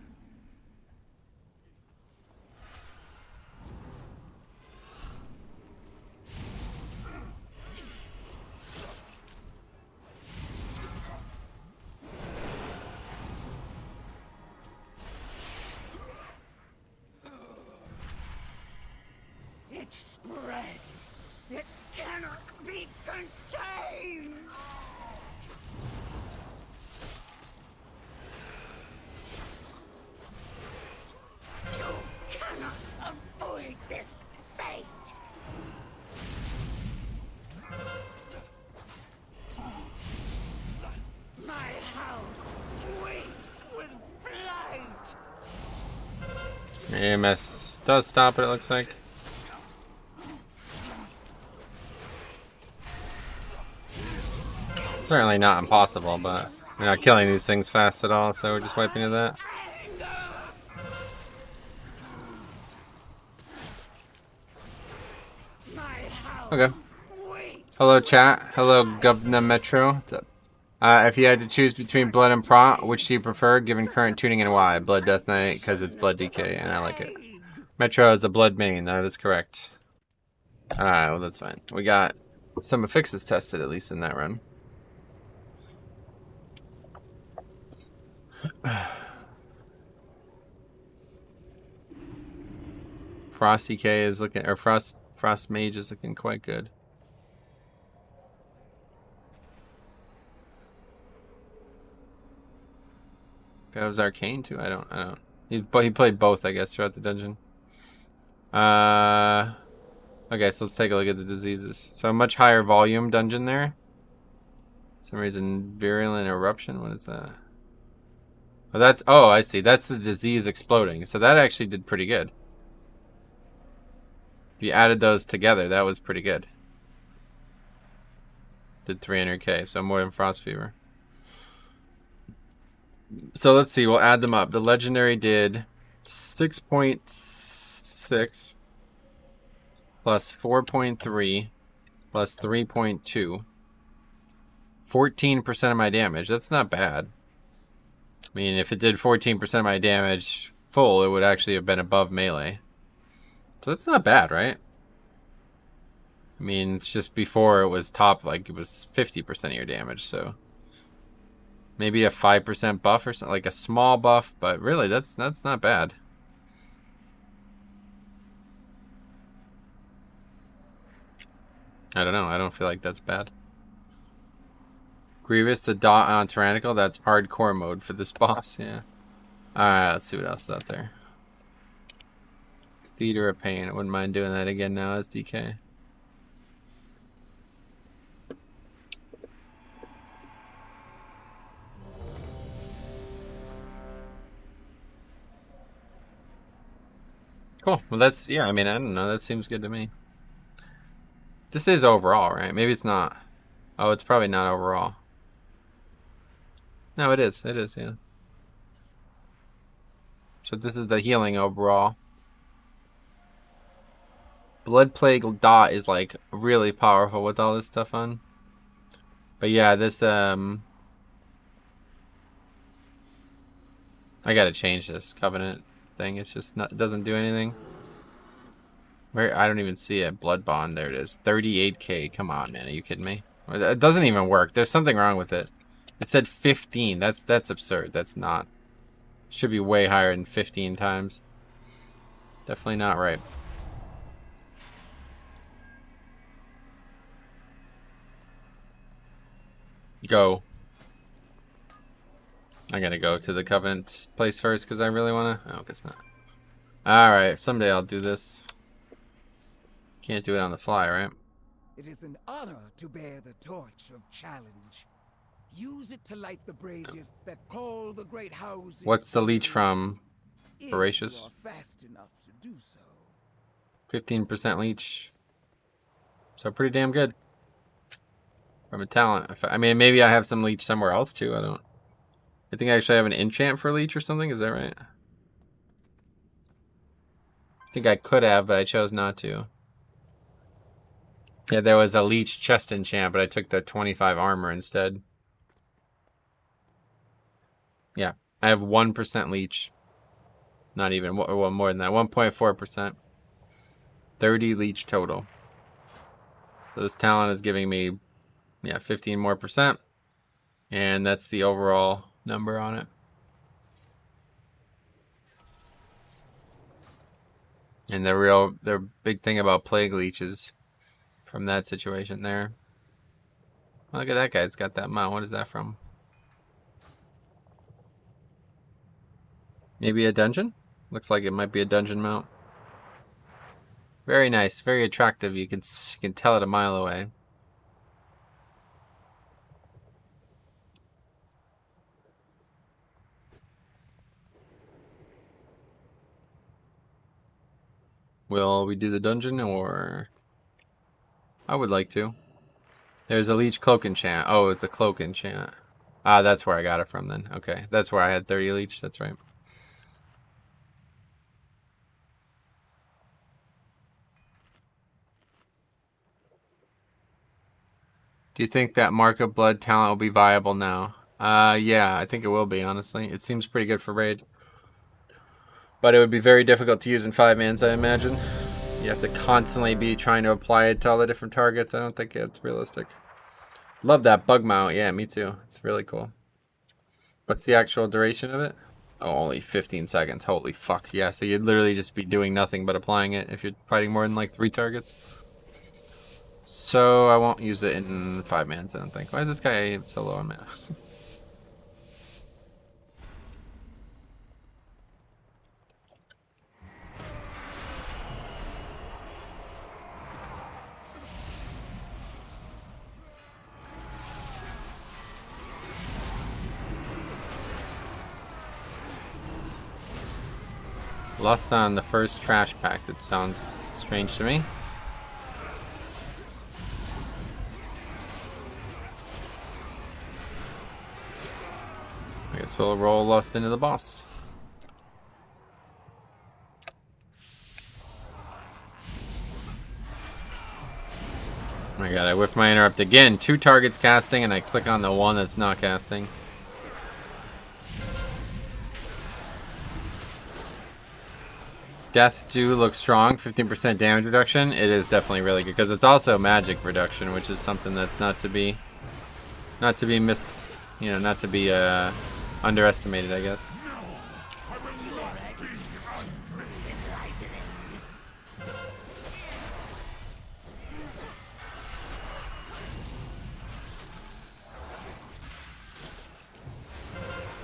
Speaker 4: It spreads. It cannot be contained. You cannot avoid this fate. My house weeps with blight.
Speaker 1: AMS does stop it, it looks like. Certainly not impossible, but we're not killing these things fast at all, so we're just wiping to that.
Speaker 4: My house
Speaker 1: Okay.
Speaker 4: weeps.
Speaker 1: Hello, chat. Hello, Govna Metro. What's up? If you had to choose between Blood and Prot, which do you prefer, given current tuning, and why? Blood Death Knight, because it's Blood DK, and I like it. Metro is a Blood main, that is correct. Alright, well, that's fine. We got some affixes tested, at least in that run. Frost DK is looking, or Frost Mage is looking quite good. That was Arcane too. I don't. He played both, I guess, throughout the dungeon. Okay, so let's take a look at the diseases. So a much higher volume dungeon there. For some reason, virulent eruption. What is that? Oh, that's. Oh, I see. That's the disease exploding. So that actually did pretty good. If you added those together, that was pretty good. Did 300k, so more than Frost Fever. So let's see, we'll add them up. The legendary did 6.6 plus 4.3 plus 3.2. 14% of my damage. That's not bad. I mean, if it did 14% of my damage full, it would actually have been above melee. So that's not bad, right? I mean, it's just before it was top, like it was 50% of your damage, so maybe a 5% buff or something, like a small buff, but really that's not bad. I don't know. I don't feel like that's bad. Grievous, the dot on Tyrannical, that's hardcore mode for this boss, yeah. Alright, let's see what else is out there. Theater of Pain. I wouldn't mind doing that again now as DK. Cool. Well, that's, yeah, I mean, I don't know. That seems good to me. This is overall, right? Maybe it's not. Oh, it's probably not overall. No, it is. It is, yeah. So this is the healing overall. Blood Plague dot is like really powerful with all this stuff on. But yeah, this I gotta change this Covenant thing. It's just not, it doesn't do anything. Where, I don't even see it. Blood Bond, there it is. 38k. Come on, man. Are you kidding me? It doesn't even work. There's something wrong with it. It said 15. That's absurd. That's not. Should be way higher than 15 times. Definitely not right. Go. I gotta go to the Covenant place first because I really wanna. Oh, guess not. Alright, someday I'll do this. Can't do it on the fly, right?
Speaker 7: It is an honor to bear the torch of challenge. Use it to light the braziers that call the great houses.
Speaker 1: What's the leech from?
Speaker 7: If
Speaker 1: Voracious?
Speaker 7: you are fast enough to do so.
Speaker 1: 15% leech. So pretty damn good. From a talent. I mean, maybe I have some leech somewhere else too. I don't. I think I actually have an enchant for leech or something. Is that right? I think I could have, but I chose not to. Yeah, there was a leech chest enchant, but I took the 25 armor instead. Yeah, I have 1% leech. Not even, well, more than that. 1.4%. 30 leech total. So this talent is giving me, yeah, 15 more %. And that's the overall number on it. And the big thing about Plague Leeches from that situation there. Look at that guy. It's got that mount. What is that from? Maybe a dungeon? Looks like it might be a dungeon mount. Very nice. Very attractive. You can tell it a mile away. Will we do the dungeon or... I would like to. There's a leech cloak enchant. Oh, it's a cloak enchant. Ah, that's where I got it from then. Okay, that's where I had 30 leech. That's right. Do you think that Mark of Blood talent will be viable now? Yeah, I think it will be, honestly. It seems pretty good for raid. But it would be very difficult to use in 5-mans, I imagine. You have to constantly be trying to apply it to all the different targets. I don't think it's realistic. Love that bug mount. Yeah, me too. It's really cool. What's the actual duration of it? Oh, only 15 seconds. Holy fuck. Yeah, so you'd literally just be doing nothing but applying it if you're fighting more than like 3 targets. So I won't use it in 5-mans, I don't think. Why is this guy so low on mana? Lost on the first trash pack. That sounds strange to me. I guess we'll roll Lust into the boss. Oh my god, I whiffed my interrupt again. 2 targets casting and I click on the one that's not casting. Deaths do look strong, 15% damage reduction. It is definitely really good because it's also magic reduction, which is something that's not to be underestimated, I guess.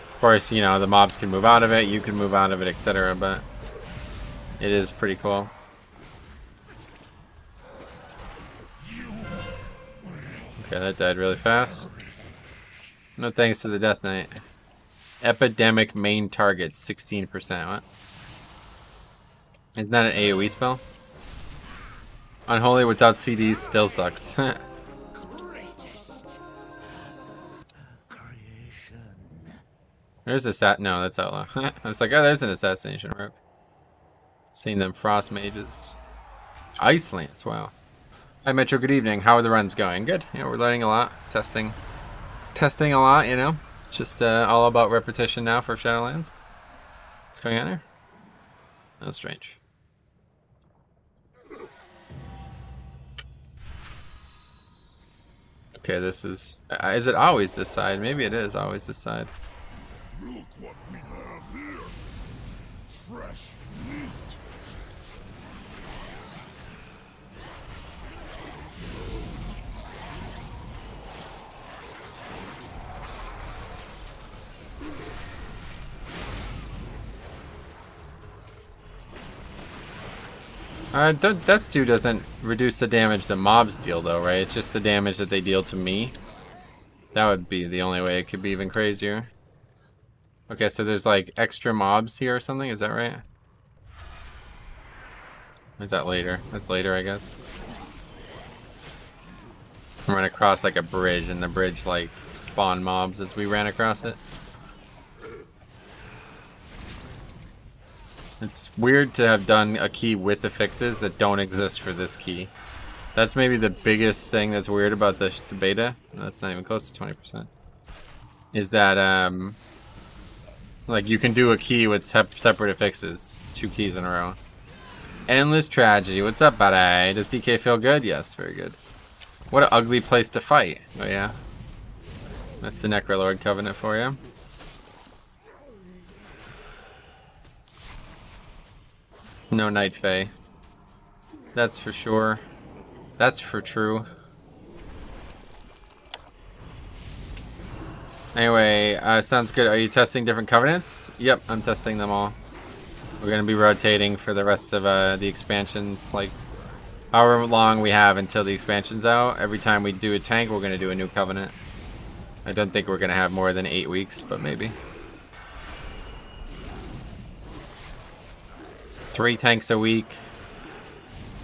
Speaker 1: Of course, you know, the mobs can move out of it, you can move out of it, etc., but it is pretty cool. Okay, that died really fast. No thanks to the Death Knight. Epidemic main target, 16%. What? Isn't that an AoE spell? Unholy without CDs still sucks. There's a no, that's outlaw. I was like, oh, there's an assassination rope. Seeing them frost mages. Icelands, wow. Hi Metro, good evening. How are the runs going? Good. You know, we're learning a lot, testing a lot, you know. It's just all about repetition now for Shadowlands. What's going on here? Oh, strange. Okay, this is it always this side? Maybe it is always this side.
Speaker 3: Look what we have here. Fresh meat.
Speaker 1: That stew doesn't reduce the damage that mobs deal, though, right? It's just the damage that they deal to me. That would be the only way it could be even crazier. Okay, so there's like extra mobs here or something, is that right? Or is that later? That's later, I guess. I ran across like a bridge, and the bridge like spawned mobs as we ran across it. It's weird to have done a key with affixes that don't exist for this key. That's maybe the biggest thing that's weird about the beta. That's not even close to 20%. Is that like you can do a key with separate affixes, 2 keys in a row. Endless Tragedy. What's up, buddy? Does DK feel good? Yes, very good. What an ugly place to fight. Oh yeah. That's the Necrolord Covenant for you. No Night Fae. That's for sure. That's for true. Anyway, sounds good. Are you testing different covenants? Yep, I'm testing them all. We're going to be rotating for the rest of the expansions. Like, however long we have until the expansion's out. Every time we do a tank, we're going to do a new covenant. I don't think we're going to have more than 8 weeks, but maybe. 3 tanks a week.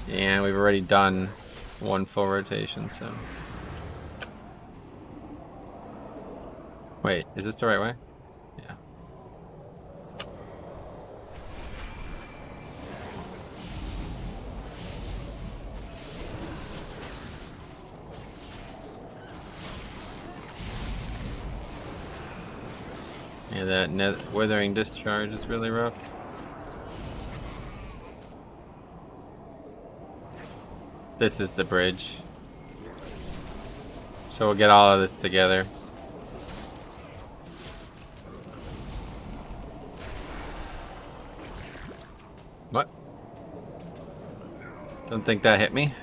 Speaker 1: And we've already done 1 full rotation, so. Wait, is this the right way? Yeah. Yeah, that withering discharge is really rough. This is the bridge. So we'll get all of this together. What? Don't think that hit me.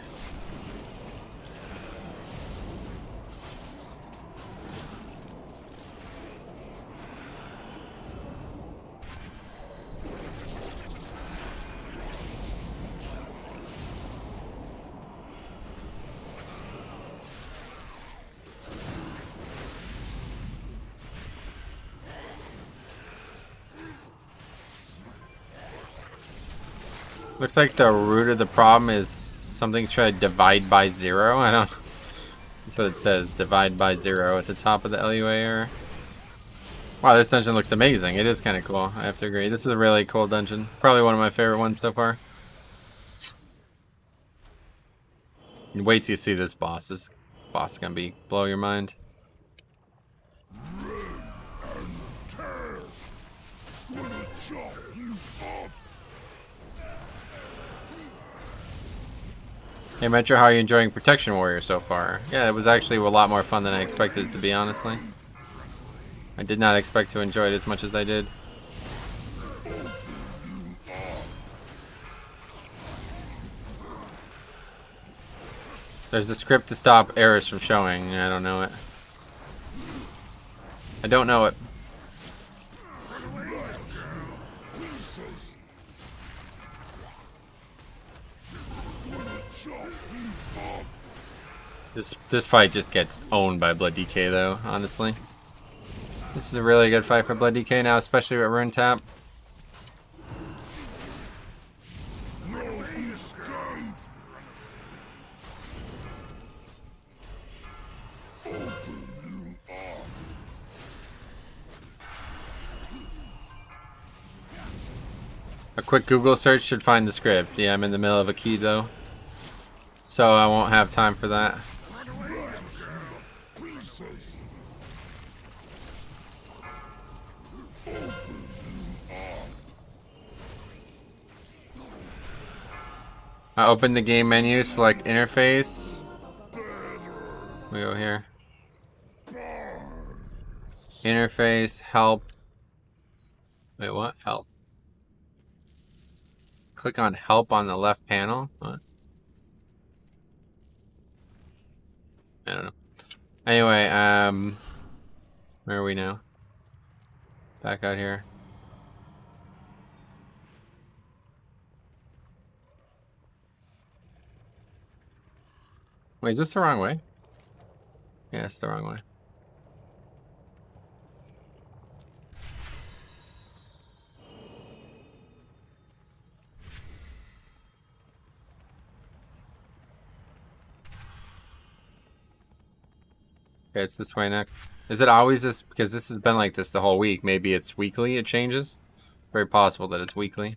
Speaker 1: Looks like the root of the problem is something trying to divide by 0. I don't. That's what it says. Divide by 0 at the top of the LUA error. Wow, this dungeon looks amazing. It is kind of cool. I have to agree. This is a really cool dungeon. Probably one of my favorite ones so far. Wait till you see this boss. This boss is gonna blow your mind. Hey Metro, how are you enjoying Protection Warrior so far? Yeah, it was actually a lot more fun than I expected it to be, honestly. I did not expect to enjoy it as much as I did. There's a script to stop errors from showing. I don't know it. I don't know it. This fight just gets owned by Blood DK though, honestly. This is a really good fight for Blood DK now, especially with Rune Tap. A quick Google search should find the script. Yeah, I'm in the middle of a key though, so I won't have time for that. I open the game menu, select interface. We go here. Interface, help. Wait, what? Help. Click on help on the left panel. What? I don't know. Anyway, where are we now? Back out here. Wait, is this the wrong way? Yeah, it's the wrong way. Okay, it's this way now. Is it always this? Because this has been like this the whole week. Maybe it's weekly, it changes. Very possible that it's weekly.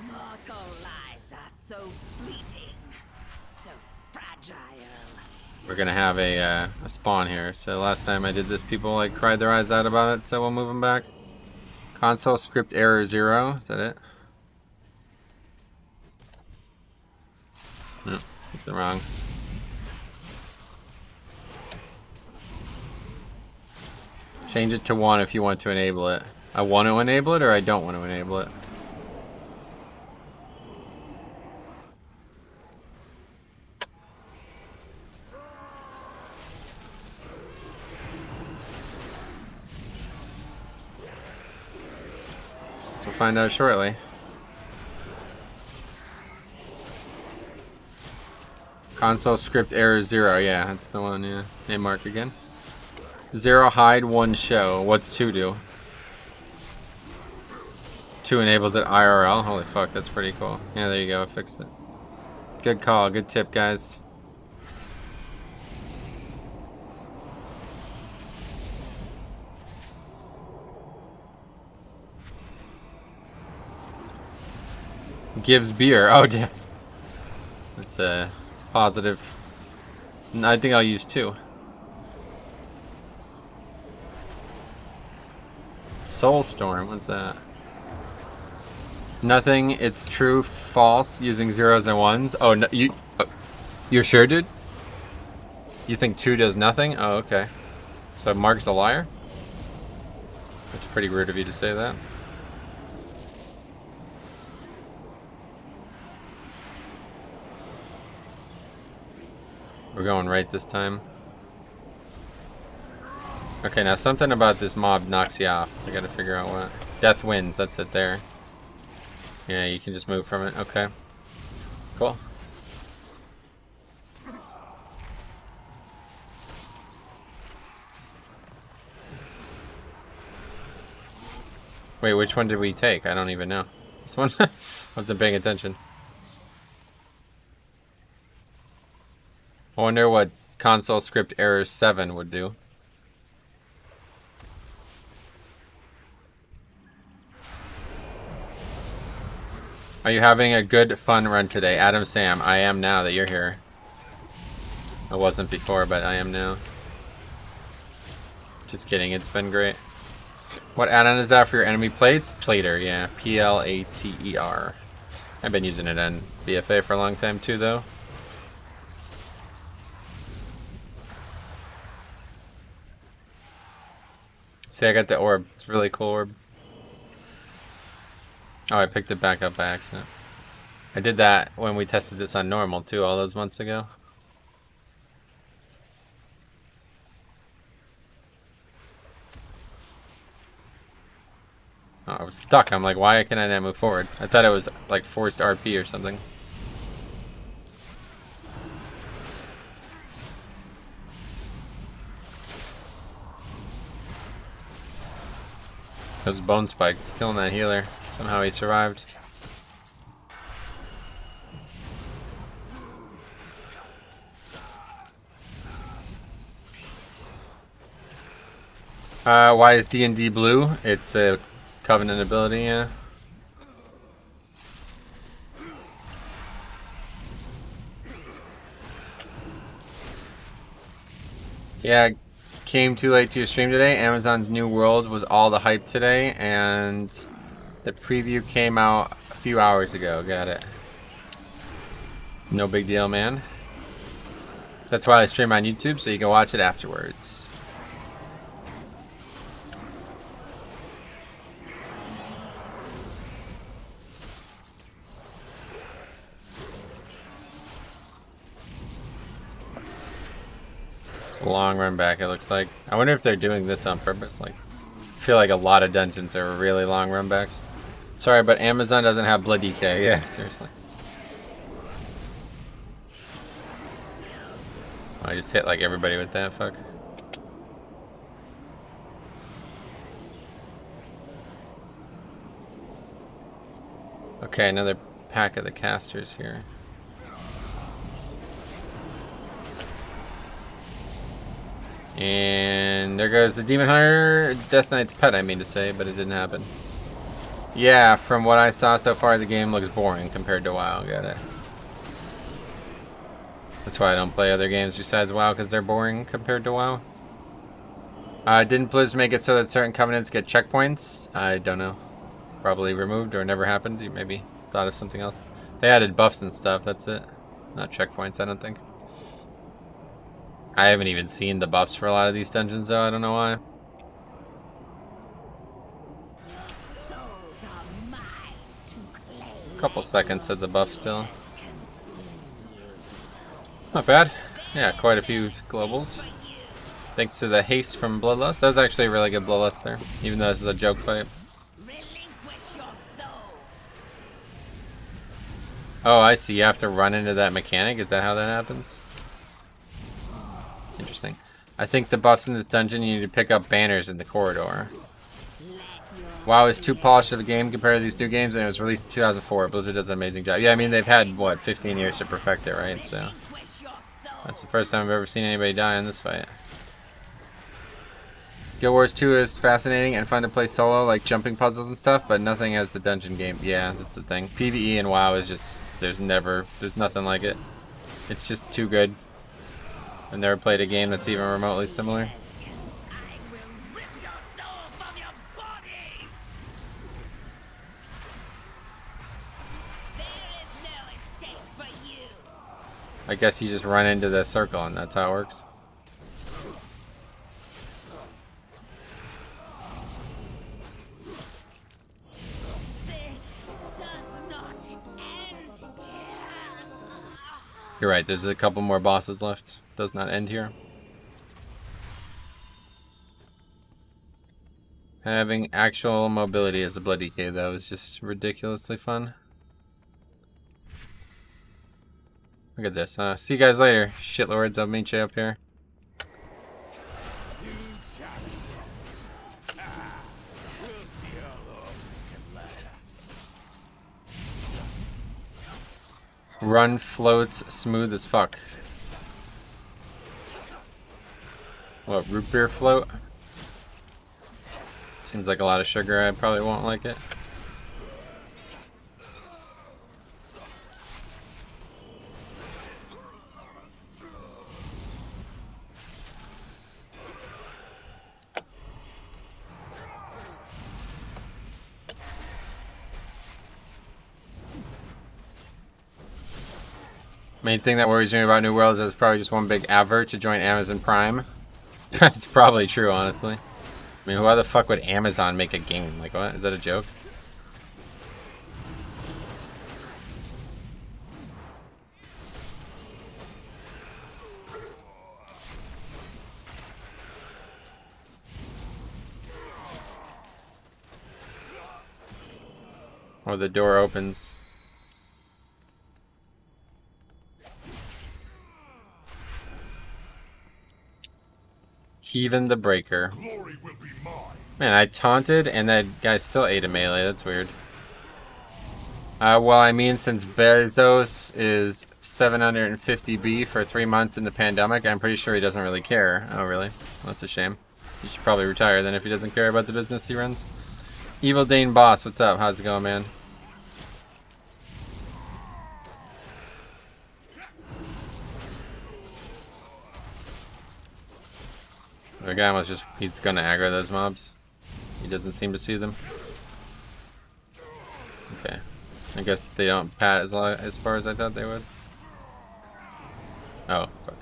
Speaker 2: Mortal lives are so fleeting, so fragile.
Speaker 1: We're gonna have a spawn here. So last time I did this, people like cried their eyes out about it. So we'll move them back. Console script error 0. Is that it? No, something wrong. Change it to 1 if you want to enable it. I want to enable it or I don't want to enable it. So we'll find out shortly. Console script error 0. Yeah, that's the one. Yeah. Name mark again. 0 hide, 1 show. What's 2 do? 2 enables it IRL. Holy fuck, that's pretty cool. Yeah, there you go. I fixed it. Good call. Good tip, guys. Gives beer. Oh, damn. That's a positive. I think I'll use 2. Soulstorm, what's that? Nothing, it's true, false, using 0s and 1s. Oh, no, you're sure, dude? You think 2 does nothing? Oh, okay. So Mark's a liar? That's pretty rude of you to say that. We're going right this time. Okay, now something about this mob knocks you off. I gotta figure out what. Death wins, that's it there. Yeah, you can just move from it. Okay. Cool. Wait, which one did we take? I don't even know. This one? I wasn't paying attention. I wonder what console script error 7 would do. Are you having a good fun run today? Adam Sam, I am now that you're here. I wasn't before, but I am now. Just kidding, it's been great. What add-on is that for your enemy plates? Plater, yeah. Plater. I've been using it on BFA for a long time too, though. See, I got the orb. It's a really cool orb. Oh, I picked it back up by accident. I did that when we tested this on normal too, all those months ago. Oh, I was stuck. I'm like, why can I not move forward? I thought it was like forced RP or something. Those bone spikes killing that healer. Somehow he survived. Why is D&D blue? It's a Covenant ability, yeah. Yeah, came too late to your stream today. Amazon's New World was all the hype today, and the preview came out a few hours ago. Got it. No big deal, man. That's why I stream on YouTube, so you can watch it afterwards. It's a long run back, it looks like. I wonder if they're doing this on purpose. Like, I feel like a lot of dungeons are really long run backs. Sorry, but Amazon doesn't have blood DK. Yeah, seriously. I just hit like everybody with that, fuck. Okay, another pack of the casters here. And there goes the Demon Hunter, Death Knight's pet, I mean to say, but it didn't happen. Yeah, from what I saw so far, the game looks boring compared to WoW. Got it. That's why I don't play other games besides WoW, because they're boring compared to WoW. Didn't Blizz make it so that certain covenants get checkpoints? I don't know. Probably removed or never happened. You maybe thought of something else. They added buffs and stuff, that's it. Not checkpoints, I don't think. I haven't even seen the buffs for a lot of these dungeons, though. I don't know why. A couple seconds of the buff still. Not bad. Yeah, quite a few globals. Thanks to the haste from Bloodlust. That was actually a really good Bloodlust there, even though this is a joke fight. Oh, I see. You have to run into that mechanic. Is that how that happens? Interesting. I think the buffs in this dungeon, you need to pick up banners in the corridor. WoW is too polished of a game compared to these two games, and it was released in 2004. Blizzard does an amazing job. Yeah, I mean, they've had, what, 15 years to perfect it, right? So that's the first time I've ever seen anybody die in this fight. Guild Wars 2 is fascinating and fun to play solo, like jumping puzzles and stuff, but nothing as the dungeon game. Yeah, that's the thing. PvE and WoW is just, there's nothing like it. It's just too good. I've never played a game that's even remotely similar. I guess you just run into the circle and that's how it works. You're right, there's a couple more bosses left. Does not end here. Having actual mobility as a bloody cave, though, is just ridiculously fun. Look at this. See you guys later, shitlords. I'll meet you up here. Run floats smooth as fuck. What, root beer float? Seems like a lot of sugar. I probably won't like it. Main thing that worries me about New World is that it's probably just one big advert to join Amazon Prime. It's probably true, honestly. I mean, why the fuck would Amazon make a game? Like, what? Is that a joke? Oh, the door opens. Heaving the breaker.
Speaker 3: Glory will be mine.
Speaker 1: Man, I taunted and that guy still ate a melee. That's weird. Well, I mean, since Bezos is 750B for 3 months in the pandemic, I'm pretty sure he doesn't really care. Oh, really? That's a shame. He should probably retire then if he doesn't care about the business he runs. Evil Dane Boss, what's up? How's it going, man? The guy was just, he's gonna aggro those mobs. He doesn't seem to see them. Okay. I guess they don't pat as far as I thought they would. Oh, fuck.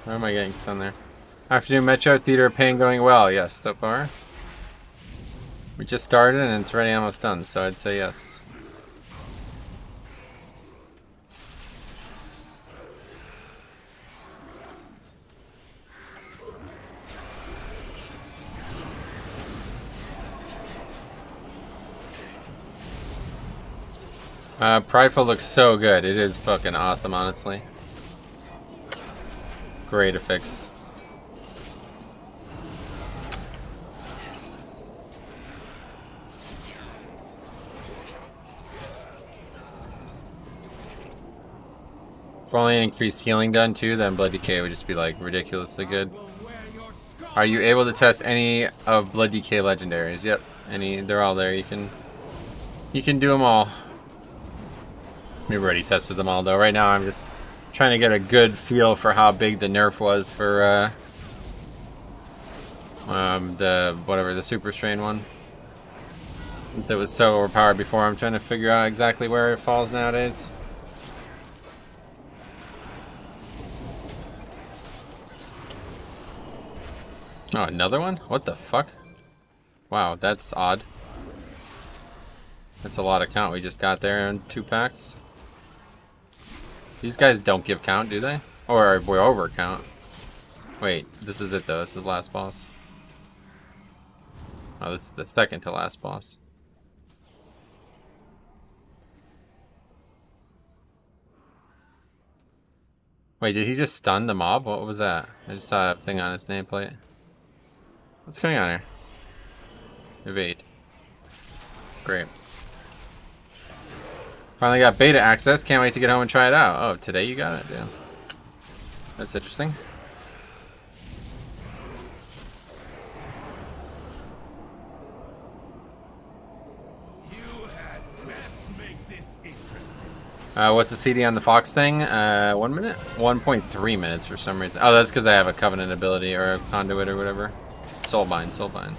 Speaker 1: Why am I getting stunned there? Afternoon Metro Theater Pain going well. Yes, so far. We just started and it's already almost done, so I'd say yes. Prideful looks so good. It is fucking awesome, honestly. Great affix. If only an increased healing done too, then Blood Decay would just be like ridiculously good. Are you able to test any of Blood Decay legendaries? Yep, they're all there. You can do them all. We've already tested them all though. Right now I'm just trying to get a good feel for how big the nerf was for the Super Strain one. Since it was so overpowered before, I'm trying to figure out exactly where it falls nowadays. Oh, another one? What the fuck? Wow, that's odd. That's a lot of count we just got there in 2 packs. These guys don't give count, do they? Or we're over count. Wait, this is it though. This is the last boss. Oh, this is the second to last boss. Wait, did he just stun the mob? What was that? I just saw a thing on his nameplate. What's going on here? Evade. Great. Finally got beta access. Can't wait to get home and try it out. Oh, today you got it? Yeah. That's interesting.
Speaker 3: You had best make this interesting.
Speaker 1: What's the CD on the Fox thing? 1 minute? 1.3 minutes for some reason. Oh, that's because I have a Covenant ability or a Conduit or whatever. Soulbind, Soulbind.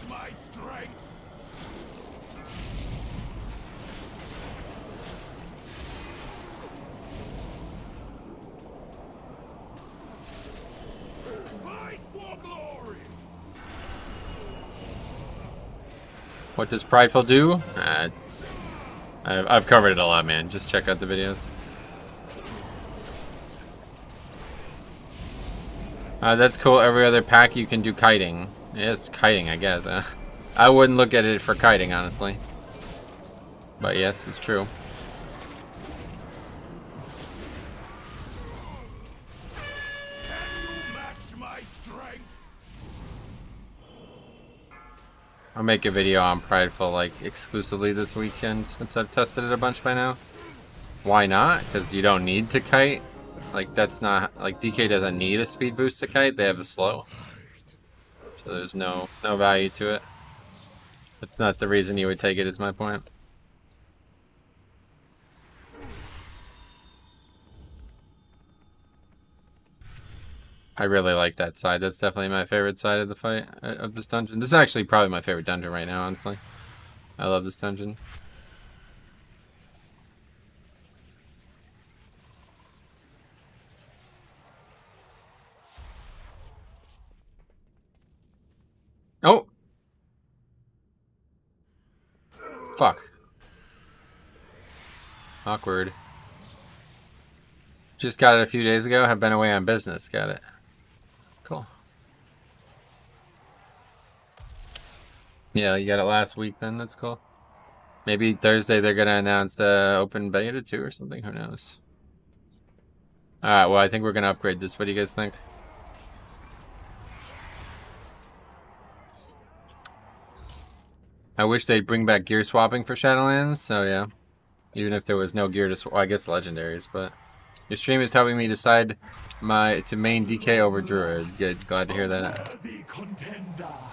Speaker 3: My strength. Fight for glory.
Speaker 1: What does Prideful do? I've covered it a lot, man. Just check out the videos. That's cool. Every other pack you can do kiting. Yeah, it's kiting, I guess. I wouldn't look at it for kiting, honestly. But yes, it's true.
Speaker 3: Can you match my strength?
Speaker 1: I'll make a video on Prideful, like, exclusively this weekend, since I've tested it a bunch by now. Why not? Because you don't need to kite. Like, that's not... Like, DK doesn't need a speed boost to kite. They have a slow. So there's no value to it. That's not the reason you would take it, is my point. I really like that side. That's definitely my favorite side of the fight, of this dungeon. This is actually probably my favorite dungeon right now, honestly. I love this dungeon. Oh! Fuck. Awkward. Just got it a few days ago. Have been away on business. Got it. Cool. Yeah, you got it last week then. That's cool. Maybe Thursday they're gonna announce open beta 2 or something. Who knows? Alright, well I think we're gonna upgrade this. What do you guys think? I wish they'd bring back gear swapping for Shadowlands, so yeah. Even if there was no gear to swap, well, I guess legendaries, but your stream is helping me decide to main DK over Druid. Good, glad to hear that.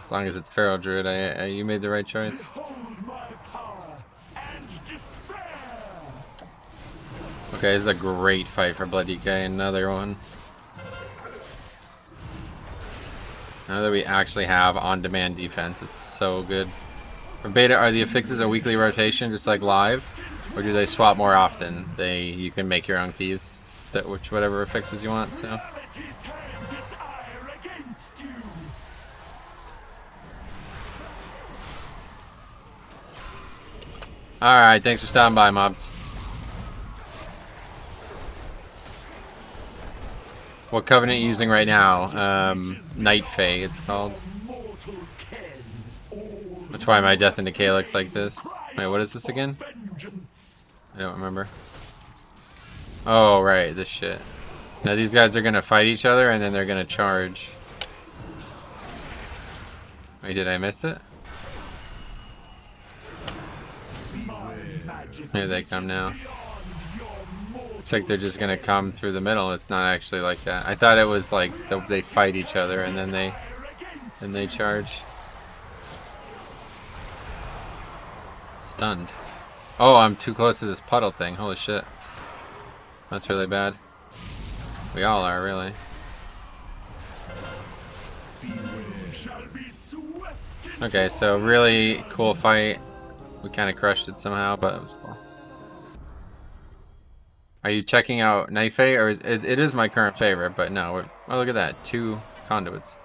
Speaker 1: As long as it's Feral Druid, you made the right choice. Okay, this is a great fight for Blood DK. Another one. Now that we actually have on-demand defense, it's so good. For beta, are the affixes a weekly rotation, just like live, or do they swap more often? You can make your own keys, whatever affixes you want. So. All right, thanks for stopping by, mobs. What covenant are you using right now? Night Fae, it's called. That's why my Death and Decay looks like this. Wait, what is this again? I don't remember. Oh, right, this shit. Now these guys are gonna fight each other and then they're gonna charge. Wait, did I miss it? Here they come now. Looks like they're just gonna come through the middle. It's not actually like that. I thought it was like they fight each other and then they charge. Stunned. Oh, I'm too close to this puddle thing. Holy shit. That's really bad. We all are, really. Okay, so really cool fight. We kind of crushed it somehow, but it was cool. Are you checking out Night Fae, or it is my current favorite, but no. Oh, look at that. 2 conduits.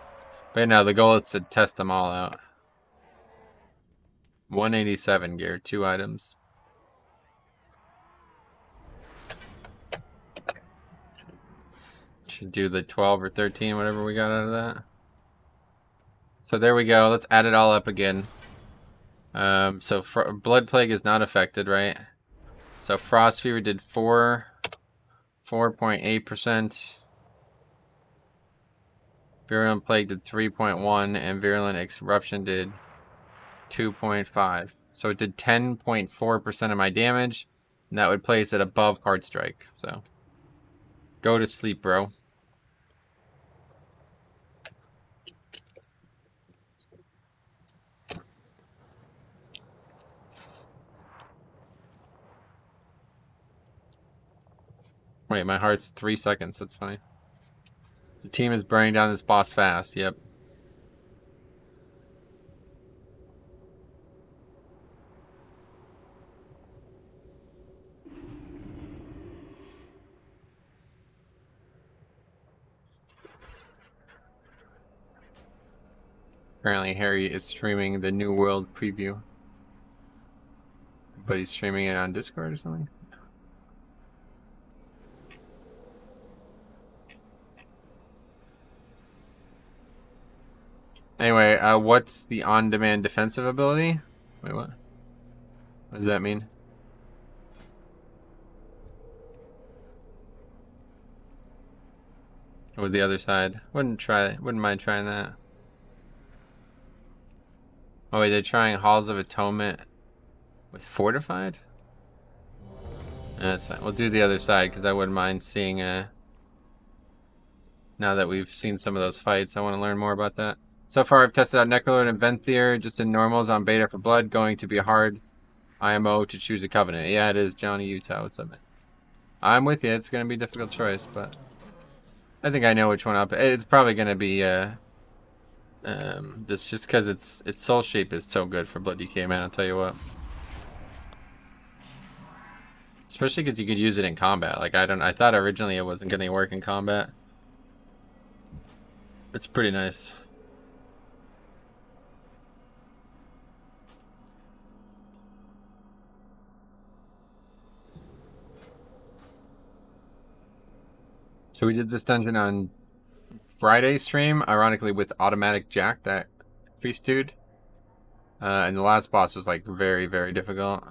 Speaker 1: But no, the goal is to test them all out. 187 gear, 2 items. Should do the 12 or 13, whatever we got out of that. So there we go. Let's add it all up again. So Blood Plague is not affected, right? So Frost Fever did 4.8%. Virulent Plague did 3.1, and Virulent Eruption did 2.5. So it did 10.4% of my damage, and that would place it above Card Strike. So go to sleep, bro. Wait, my heart's 3 seconds. That's fine. The team is burning down this boss fast. Yep. Apparently Harry is streaming the New World preview. But he's streaming it on Discord or something? Anyway, what's the on-demand defensive ability? Wait, what? What does that mean? With the other side. Wouldn't mind trying that. Oh wait, they're trying Halls of Atonement with Fortified? That's fine. We'll do the other side because I wouldn't mind seeing now that we've seen some of those fights, I want to learn more about that. So far, I've tested out Necrolord and Venthyr just in normals on beta for blood. Going to be a hard IMO to choose a covenant. Yeah, it is. Johnny Utah. What's up, man? I'm with you. It's going to be a difficult choice, but I think I know which one up. It's probably going to be this, just because its soul shape is so good for blood DK, man. I'll tell you what. Especially because you could use it in combat. Like I thought originally it wasn't going to work in combat. It's pretty nice. So we did this dungeon on Friday stream, ironically with Automatic Jack, that priest dude. And the last boss was like very, very difficult.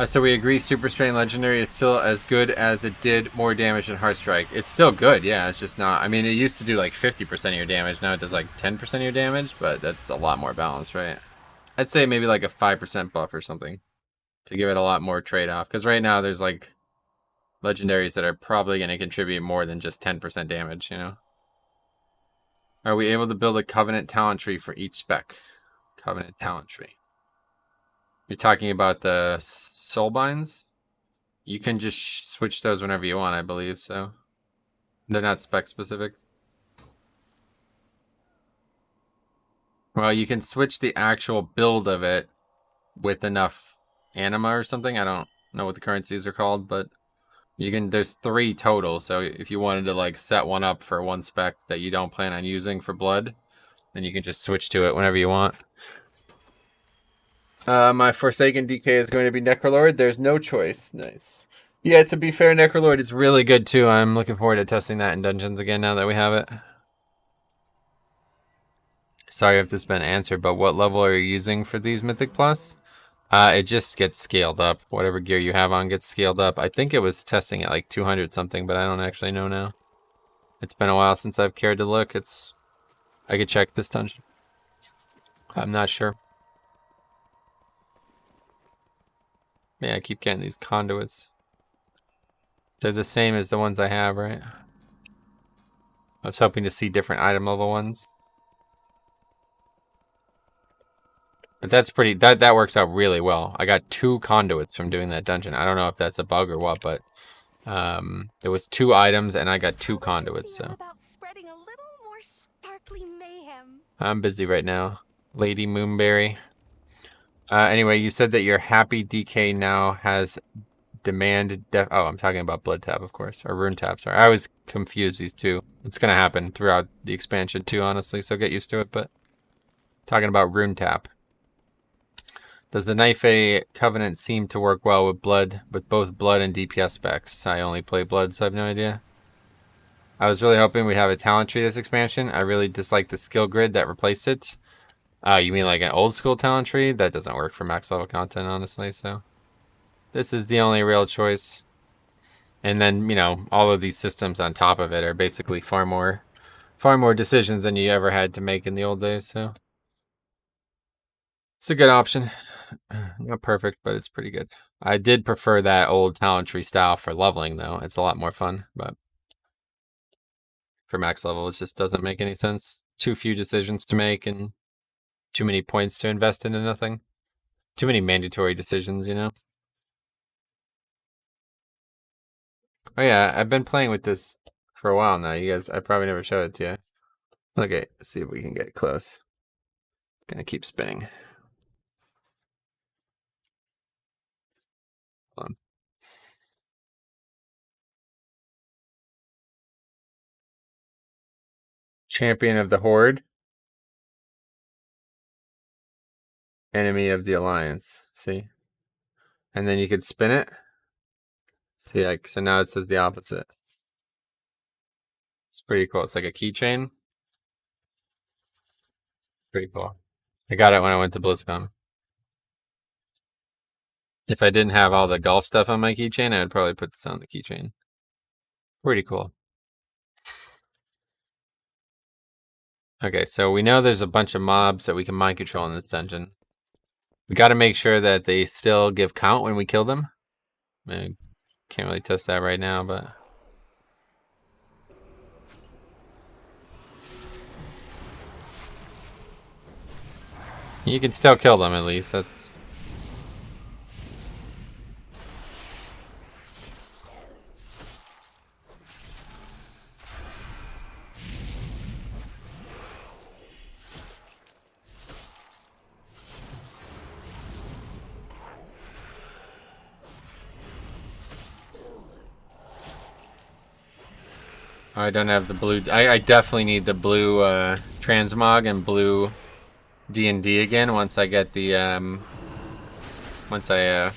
Speaker 1: So we agree Super Strain Legendary is still as good as it did more damage than Heartstrike. It's still good, yeah, it's just not... I mean, it used to do like 50% of your damage, now it does like 10% of your damage, but that's a lot more balanced, right? I'd say maybe like a 5% buff or something to give it a lot more trade-off, because right now there's like legendaries that are probably going to contribute more than just 10% damage, you know? Are we able to build a Covenant talent tree for each spec? Covenant talent tree. You're talking about the soulbinds? You can just switch those whenever you want, I believe, so. They're not spec specific. Well, you can switch the actual build of it with enough anima or something. I don't know what the currencies are called, but you can, there's 3 total, so if you wanted to like set one up for one spec that you don't plan on using for blood, then you can just switch to it whenever you want. My Forsaken DK is going to be Necrolord. There's no choice. Nice. Yeah, to be fair, Necrolord is really good too. I'm looking forward to testing that in dungeons again now that we have it. Sorry if this has been answered, but what level are you using for these Mythic Plus? It just gets scaled up. Whatever gear you have on gets scaled up. I think it was testing at like 200 something, but I don't actually know now. It's been a while since I've cared to look. I could check this dungeon. I'm not sure. Yeah, I keep getting these conduits. They're the same as the ones I have, right? I was hoping to see different item level ones. But that's pretty, that works out really well. I got 2 conduits from doing that dungeon. I don't know if that's a bug or what, but it was 2 items and I got 2 conduits, so.
Speaker 2: About spreading a little more sparkly mayhem.
Speaker 1: I'm busy right now. Lady Moonberry. Anyway, you said that your happy DK now has demand oh, I'm talking about blood tab, of course, or rune tab. Sorry, I always confuse these two. It's gonna happen throughout the expansion too, honestly, so get used to it. But talking about rune tap. Does the Knife A Covenant seem to work well with both blood and DPS specs? I only play blood, so I have no idea. I was really hoping we'd have a talent tree this expansion. I really dislike the skill grid that replaced it. You mean like an old school talent tree? That doesn't work for max level content, honestly, so. This is the only real choice. And then, you know, all of these systems on top of it are basically far more decisions than you ever had to make in the old days, so. It's a good option. Not perfect, but it's pretty good. I did prefer that old talent tree style for leveling, though. It's a lot more fun, but for max level, it just doesn't make any sense. Too few decisions to make and too many points to invest into nothing. Too many mandatory decisions, you know? Oh yeah, I've been playing with this for a while now. You guys, I probably never showed it to you. Okay, let's see if we can get close. It's gonna keep spinning. Hold on. Champion of the Horde. Enemy of the Alliance. See? And then you could spin it. See, like, so now it says the opposite. It's pretty cool. It's like a keychain. Pretty cool. I got it when I went to BlizzCon. If I didn't have all the golf stuff on my keychain, I would probably put this on the keychain. Pretty cool. Okay, so we know there's a bunch of mobs that we can mind control in this dungeon. We got to make sure that they still give count when we kill them. I can't really test that right now, but... You can still kill them at least. That's. I don't have the blue. I definitely need the blue transmog and blue D&D again once I get the once I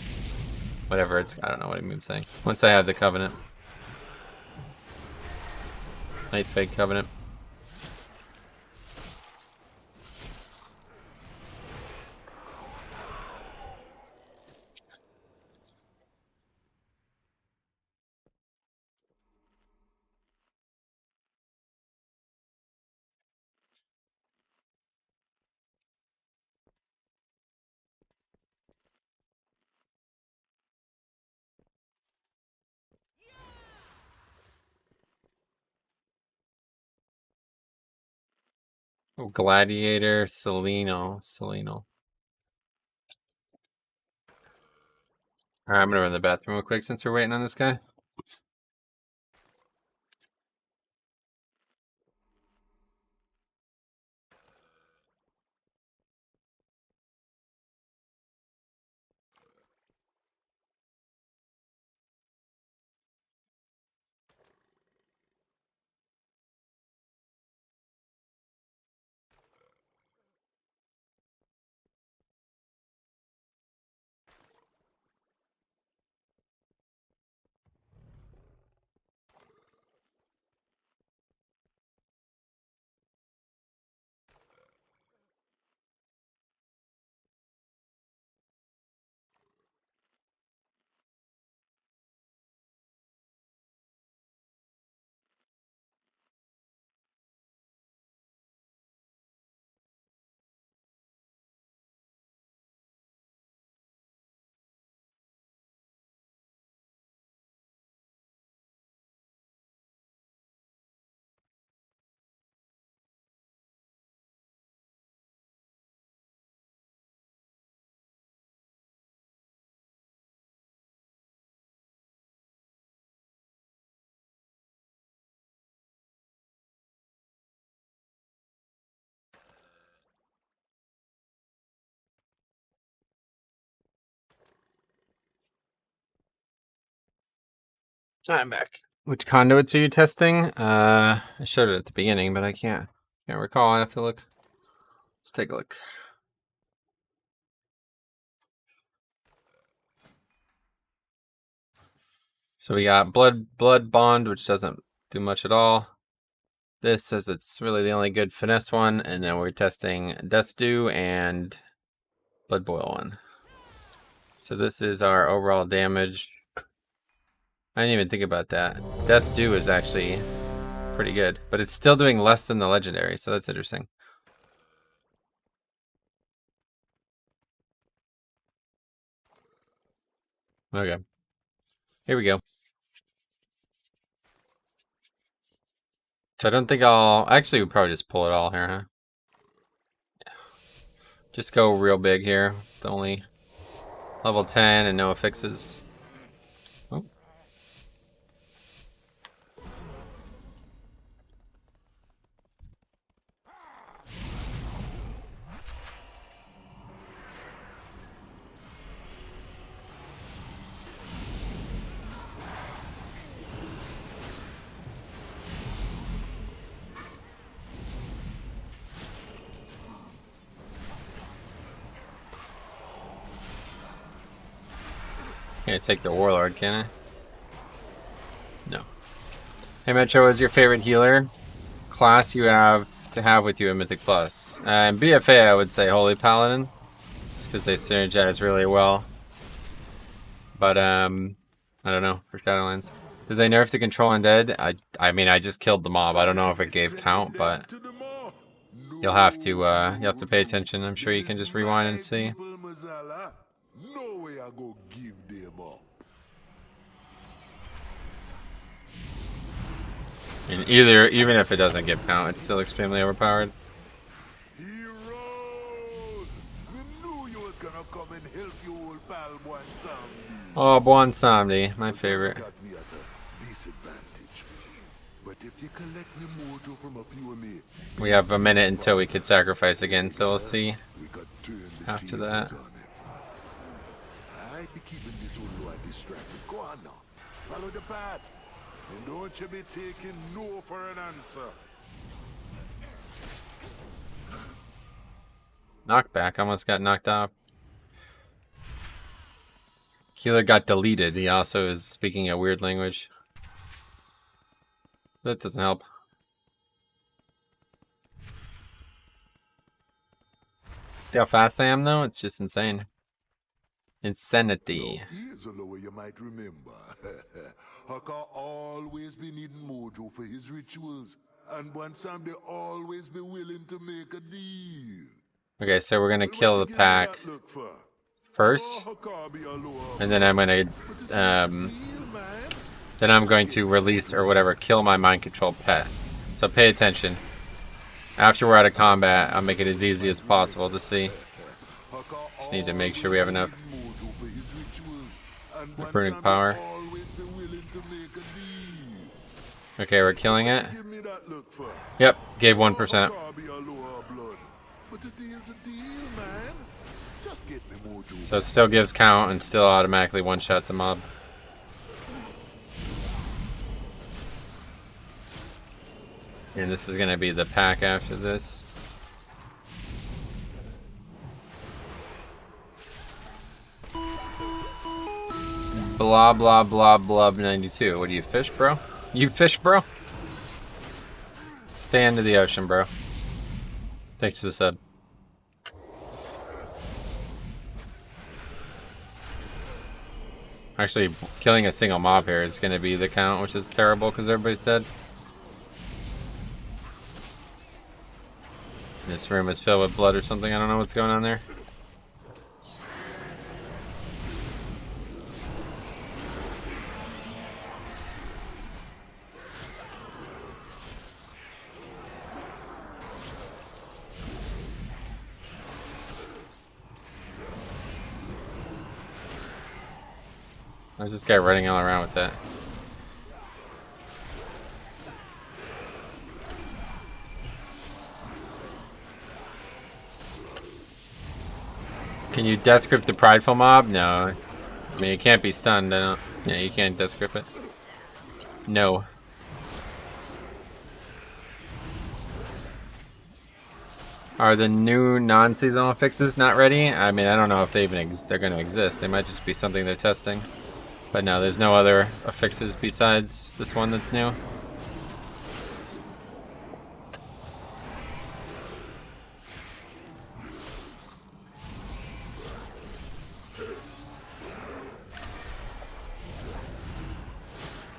Speaker 1: whatever it's, I don't know what I'm saying. Once I have the covenant. Night Fake covenant. Oh, Gladiator, Seleno. Alright, I'm gonna run to the bathroom real quick since we're waiting on this guy. I'm back. Which conduits are you testing? I showed it at the beginning, but I can't recall. I have to look. Let's take a look. So we got blood bond, which doesn't do much at all. This says it's really the only good finesse one, and then we're testing Death's Due and Blood Boil one. So this is our overall damage. I didn't even think about that. Death's Due is actually pretty good, but it's still doing less than the legendary, so that's interesting. Okay. Here we go. So I don't think I'll... Actually, we'll probably just pull it all here, huh? Yeah. Just go real big here. The only level 10 and no affixes. Oh. Can't take the Warlord, can I? No. Hey Metro, is your favorite healer class you have to have with you in Mythic Plus? In BFA, I would say Holy Paladin, just because they synergize really well. But I don't know for Shadowlands. Did they nerf the control undead? I mean, I just killed the mob. I don't know if it gave count, but you'll have to pay attention. I'm sure you can just rewind and see. And even if it doesn't give count, it's still extremely overpowered.
Speaker 3: Heroes, come and help you, old pal, one sound.
Speaker 1: Oh, Buon Samdi, my favorite.
Speaker 3: Got me at a disadvantage. But if you collect me mojo from a few of me,
Speaker 1: We have a minute until we could sacrifice again, so we'll see
Speaker 3: we could turn the
Speaker 1: after
Speaker 3: tables
Speaker 1: that.
Speaker 3: on it. I be keeping this old lord distracted. Go on now. Follow the path. And don't you be taking no for an answer.
Speaker 1: Knockback, almost got knocked off. Healer got deleted. He also is speaking a weird language. That doesn't help. See how fast I am, though? It's just insane. Insanity.
Speaker 3: Now, here's a lower you might remember. Haka always be needing mojo for his rituals. And one time they always be willing to make a deal.
Speaker 1: Okay, so we're gonna
Speaker 3: Well,
Speaker 1: kill
Speaker 3: what
Speaker 1: the
Speaker 3: you give me
Speaker 1: pack
Speaker 3: that look for?
Speaker 1: first,
Speaker 3: Oh, Haka be a lower
Speaker 1: and then I'm gonna
Speaker 3: but it's a deal, man.
Speaker 1: then I'm going to release or whatever, kill my mind control pet. So pay attention. After we're out of combat, I'll make it as easy as possible to see.
Speaker 3: Haka
Speaker 1: Just need to make sure we have enough
Speaker 3: mojo for his rituals. And one
Speaker 1: recruiting
Speaker 3: time
Speaker 1: power.
Speaker 3: they always be willing to make a deal.
Speaker 1: Okay, we're killing it.
Speaker 3: Give me that look for.
Speaker 1: Yep, gave 1%.
Speaker 3: Haka be a lower blood. But the deal's a deal, man. Just get me mojo.
Speaker 1: So it still gives count and still automatically one-shots a mob. And this is gonna be the pack after this. Blah blah blah blah 92. What do you fish, bro? You fish, bro? Stay into the ocean, bro. Thanks for the sub. Actually, killing a single mob here is going to be the count, which is terrible because everybody's dead. This room is filled with blood or something. I don't know what's going on there. There's this guy running all around with that. Can you death grip the prideful mob? No. I mean, it can't be stunned. I don't. Yeah, you can't death grip it. No. Are the new non-seasonal fixes not ready? I mean, I don't know if they even they're going to exist. They might just be something they're testing. But no, there's no other affixes besides this one that's new.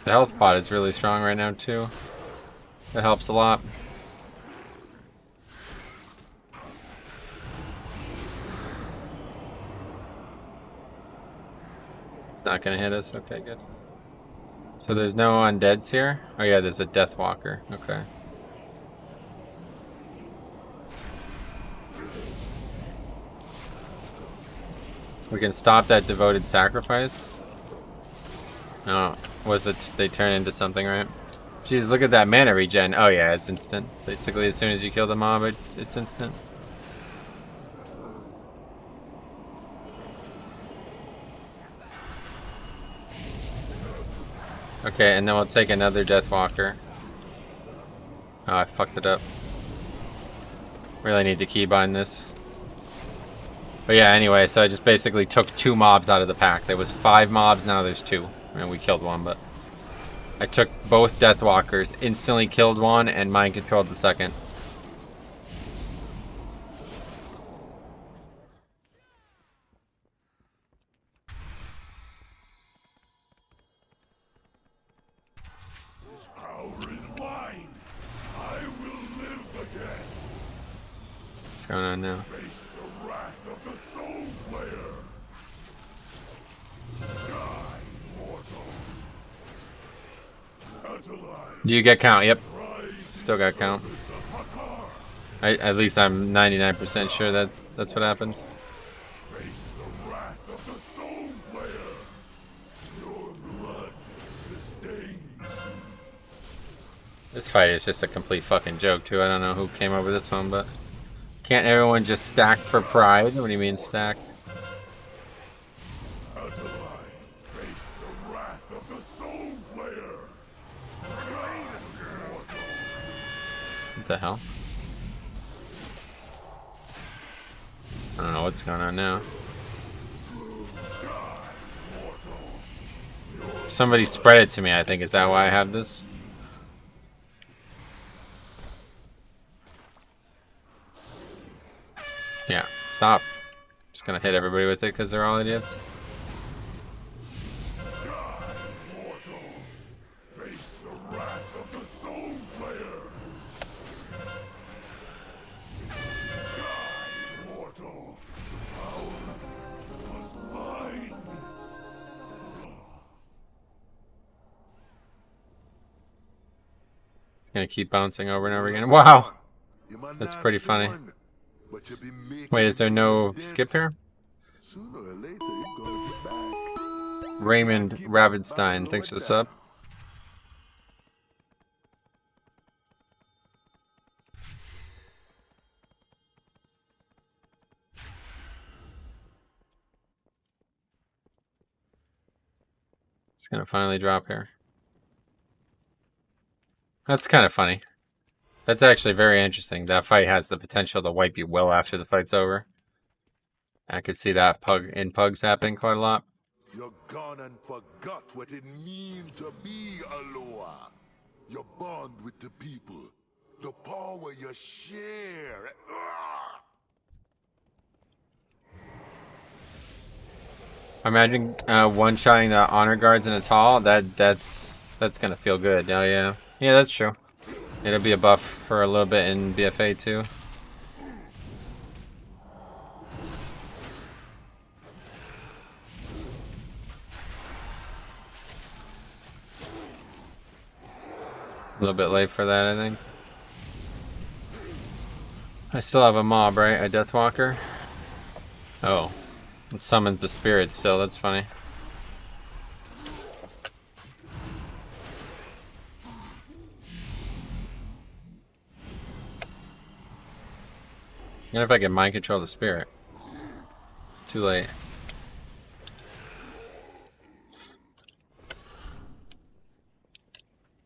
Speaker 1: The health pot is really strong right now too. That helps a lot. It's not gonna hit us. Okay, good. So there's no undeads here? Oh yeah, there's a death walker. Okay. We can stop that devoted sacrifice. Oh, was it they turn into something, right? Jeez, look at that mana regen. Oh yeah, it's instant. Basically, as soon as you kill the mob, it's instant. Okay, and then we'll take another Deathwalker. Oh, I fucked it up. Really need to keybind this. But yeah, anyway, so I just basically took 2 mobs out of the pack. There was 5 mobs, now there's 2. And we killed one, but... I took both Deathwalkers, instantly killed one, and mind controlled the second.
Speaker 3: This power is mine. I will live again.
Speaker 1: What's going on now?
Speaker 3: Face the wrath of the Soul Player. Die, mortal.
Speaker 1: Do you get count? Yep. Still got count. At least I'm 99% sure that's what happened. This fight is just a complete fucking joke too. I don't know who came up with this one, but can't everyone just stack for pride? What do you mean stack?
Speaker 3: Face the wrath of the Soul Flayer.
Speaker 1: What the hell? I don't know what's going on now. Somebody spread it to me, I think. Is that why I have this? Yeah, stop. Just gonna hit everybody with it because they're all idiots.
Speaker 3: Face the wrath of the Soul Flayer. Mortal. Power was mine.
Speaker 1: Gonna keep bouncing over and over again. Wow, that's pretty funny. Wait, is there no skip here?
Speaker 3: Sooner or later, you're gonna get back.
Speaker 1: Raymond Ravenstein, thanks for the sub. It's gonna finally drop here. That's kind of funny. That's actually very interesting. That fight has the potential to wipe you well after the fight's over. I could see that in Pugs happening quite a lot.
Speaker 3: You're gone and forgot what it means to be Aloha. Your bond with the people. The power you share.
Speaker 1: Imagine one-shotting the honor guards in a tall. That's gonna feel good. Oh yeah, yeah, that's true. It'll be a buff for a little bit in BFA too. A little bit late for that, I think. I still have a mob, right? A Deathwalker. Oh, it summons the spirits still. That's funny. What if I can mind control the spirit? Too late.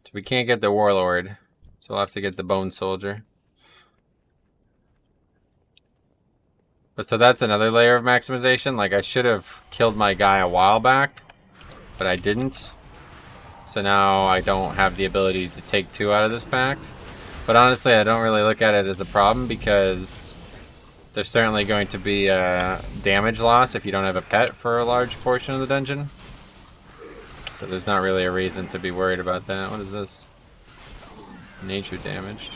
Speaker 1: So we can't get the warlord, so we'll have to get the bone soldier. But so that's another layer of maximization. Like I should have killed my guy a while back, but I didn't. So now I don't have the ability to take 2 out of this pack. But honestly, I don't really look at it as a problem because there's certainly going to be damage loss if you don't have a pet for a large portion of the dungeon. So there's not really a reason to be worried about that. What is this? Nature damaged.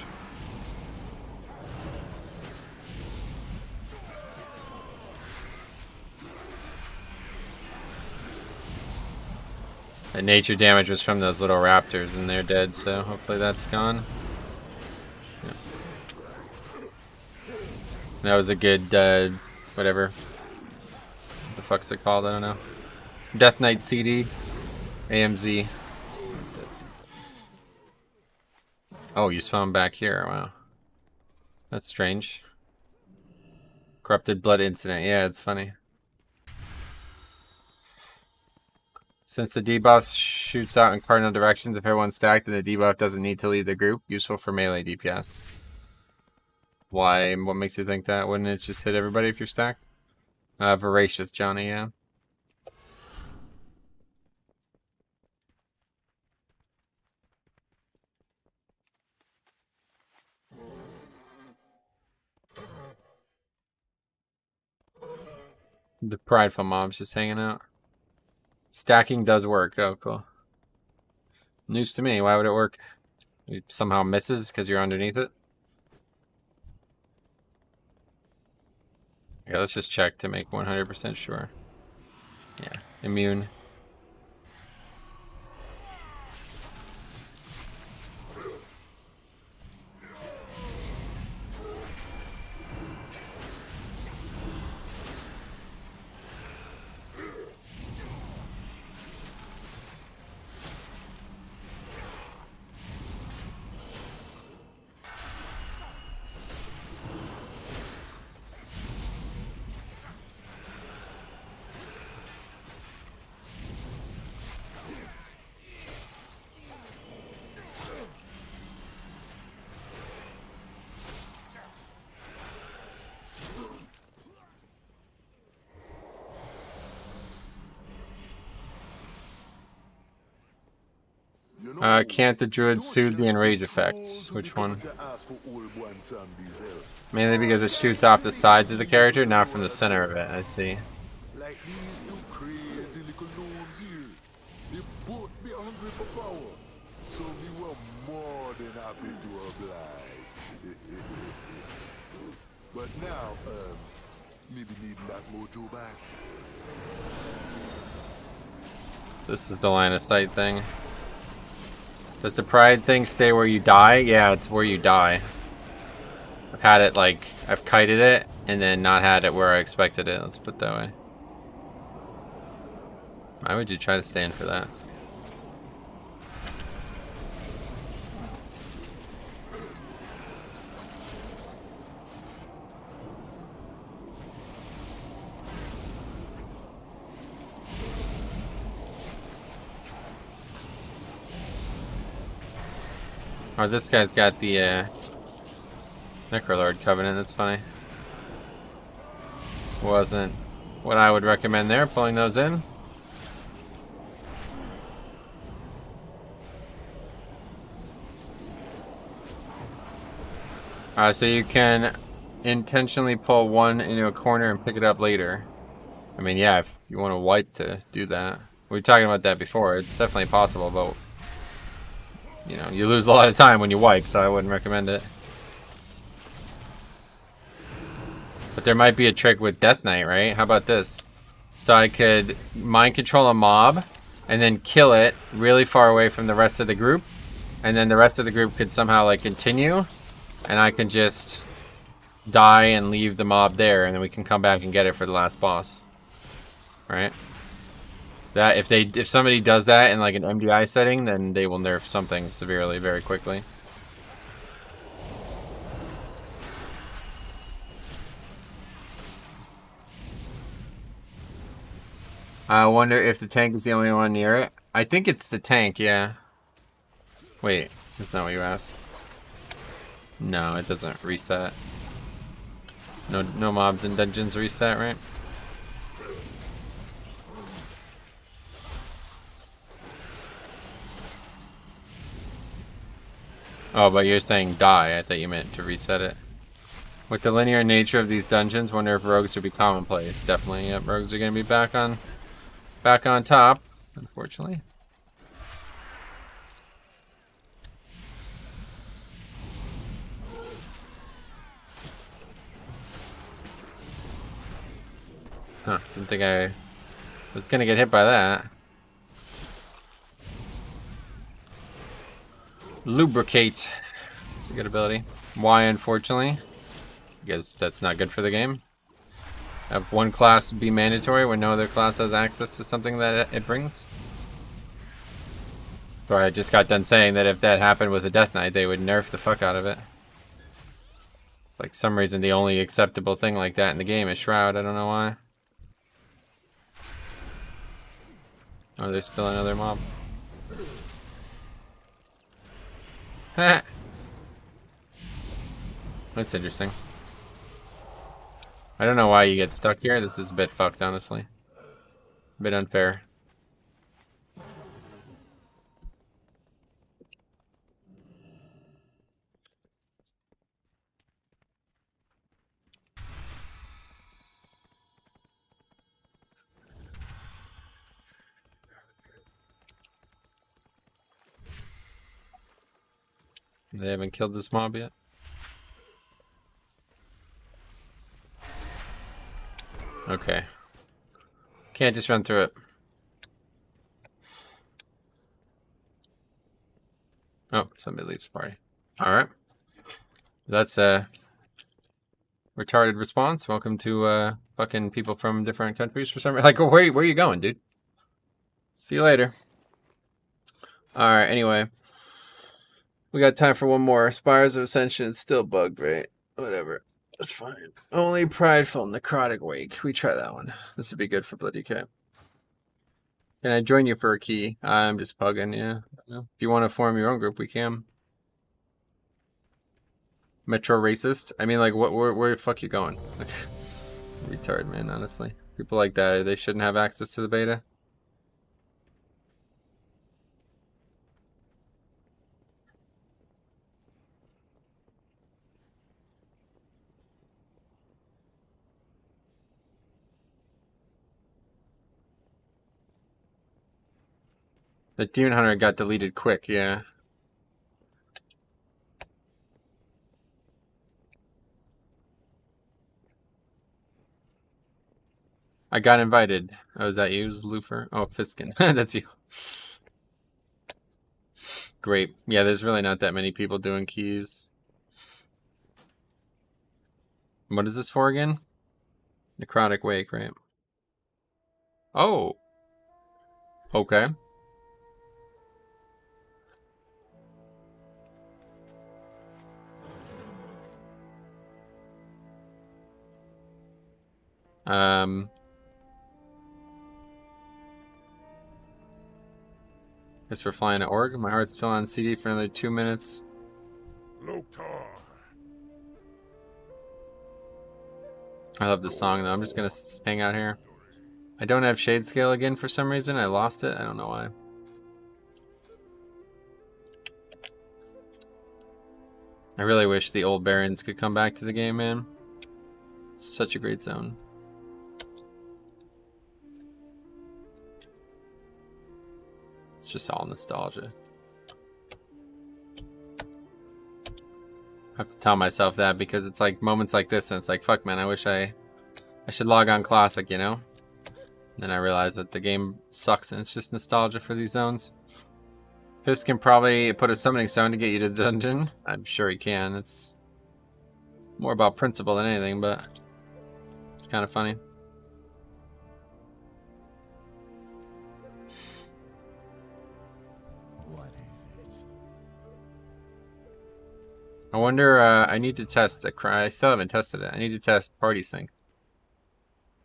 Speaker 1: The nature damage was from those little raptors and they're dead, so hopefully that's gone. Yeah. That was a good, whatever. What the fuck's it called? I don't know. Death Knight CD. AMZ. Oh, you spawned back here. Wow. That's strange. Corrupted blood incident. Yeah, it's funny. Since the debuff shoots out in cardinal directions if everyone's stacked, then the debuff doesn't need to leave the group. Useful for melee DPS. Why? What makes you think that? Wouldn't it just hit everybody if you're stacked? Voracious Johnny, yeah. The prideful mob's just hanging out. Stacking does work. Oh, cool. News to me. Why would it work? It somehow misses because you're underneath it? Yeah, let's just check to make 100% sure. Yeah, immune. Can't the druid soothe the enrage effect? Which one? Mainly because it shoots off the sides of the character, not from the center of it. I see.
Speaker 3: Like these two crazy little gnomes here. They both be hungry for power. So we were more than happy to oblige. But now, maybe needing that mojo back.
Speaker 1: This is the line of sight thing. Does the pride thing stay where you die? Yeah, it's where you die. I've had it like, I've kited it and then not had it where I expected it. Let's put it that way. Why would you try to stand for that? Oh, this guy's got the Necrolord Covenant. That's funny. Wasn't what I would recommend there, pulling those in. So you can intentionally pull one into a corner and pick it up later. I mean, yeah, if you want to wipe to do that. We were talking about that before. It's definitely possible, but you know, you lose a lot of time when you wipe, so I wouldn't recommend it. But there might be a trick with Death Knight, right? How about this? So I could mind control a mob and then kill it really far away from the rest of the group. And then the rest of the group could somehow like continue. And I can just die and leave the mob there, and then we can come back and get it for the last boss. Right? That if somebody does that in like an MDI setting, then they will nerf something severely very quickly. I wonder if the tank is the only one near it. I think it's the tank, yeah. Wait, that's not what you asked. No, it doesn't reset. No mobs and dungeons reset, right? Oh, but you're saying die. I thought you meant to reset it. With the linear nature of these dungeons, wonder if rogues would be commonplace. Definitely, yep, rogues are gonna be back on top, unfortunately. Huh, didn't think I was gonna get hit by that. Lubricate. It's a good ability. Why, unfortunately? Because that's not good for the game. Have one class be mandatory when no other class has access to something that it brings. So I just got done saying that if that happened with a Death Knight, they would nerf the fuck out of it. Like some reason the only acceptable thing like that in the game is Shroud. I don't know why. Oh, there's still another mob. That's interesting. I don't know why you get stuck here. This is a bit fucked, honestly. A bit unfair. They haven't killed this mob yet. Okay. Can't just run through it. Oh, somebody leaves the party. Alright. That's a retarded response. Welcome to fucking people from different countries for some reason. Like, where are you going, dude? See you later. Alright, anyway. We got time for one more. Spires of Ascension is still bugged, right? Whatever. That's fine. Only Prideful Necrotic Wake. We try that one. This would be good for Bloody Cat. Can I join you for a key? I'm just pugging, yeah. If you want to form your own group, we can. Metro Racist? I mean, like, where the fuck you going? Retard, man, honestly. People like that, they shouldn't have access to the beta. The Demon Hunter got deleted quick, yeah. I got invited. Oh, is that you, Lufer? Oh, Fiskin. That's you. Great. Yeah, there's really not that many people doing keys. What is this for again? Necrotic Wake, right? Oh. Okay. It's for flying at org. My heart's still on CD for another 2 minutes.
Speaker 3: Loktar.
Speaker 1: I love this song though. I'm just gonna hang out here. I don't have shade scale again for some reason. I lost it. I don't know why. I really wish the old Barons could come back to the game, man. It's such a great zone. It's just all nostalgia. I have to tell myself that because it's like moments like this and it's like, fuck man, I wish I should log on Classic, you know? And then I realize that the game sucks and it's just nostalgia for these zones. Fist can probably put a summoning stone to get you to the dungeon. I'm sure he can. It's more about principle than anything, but it's kind of funny.
Speaker 7: What is it?
Speaker 1: I wonder, I need to test a I still haven't tested it. I need to test Party Sync.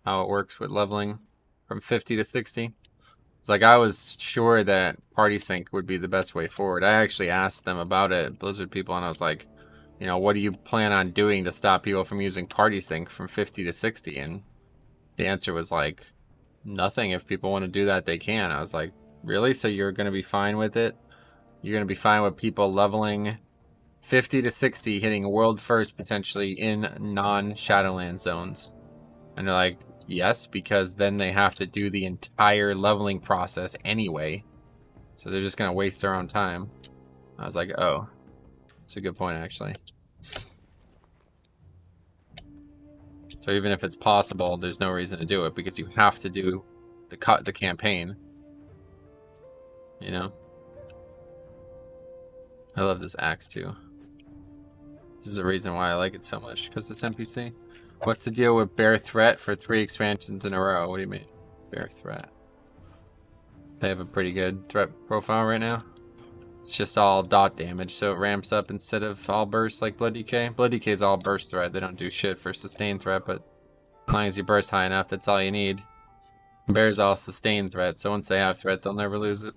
Speaker 1: How it works with leveling from 50 to 60. It's like I was sure that Party Sync would be the best way forward. I actually asked them about it, Blizzard people, and I was like, you know, what do you plan on doing to stop people from using Party Sync from 50 to 60? And the answer was like, nothing. If people want to do that, they can. I was like, really? So you're going to be fine with it? You're going to be fine with people leveling 50 to 60, hitting world first potentially in non-Shadowlands zones? And they're like, yes, because then they have to do the entire leveling process anyway. So they're just going to waste their own time. I was like, oh, that's a good point, actually. So even if it's possible, there's no reason to do it because you have to do the campaign. You know? I love this axe too. This is the reason why I like it so much, because it's NPC. What's the deal with Bear Threat for 3 expansions in a row? What do you mean? Bear Threat. They have a pretty good threat profile right now. It's just all dot damage, so it ramps up instead of all burst like Blood DK. Blood DK is all burst threat. They don't do shit for sustained threat, but as long as you burst high enough, that's all you need. Bear's all sustained threat, so once they have threat, they'll never lose it.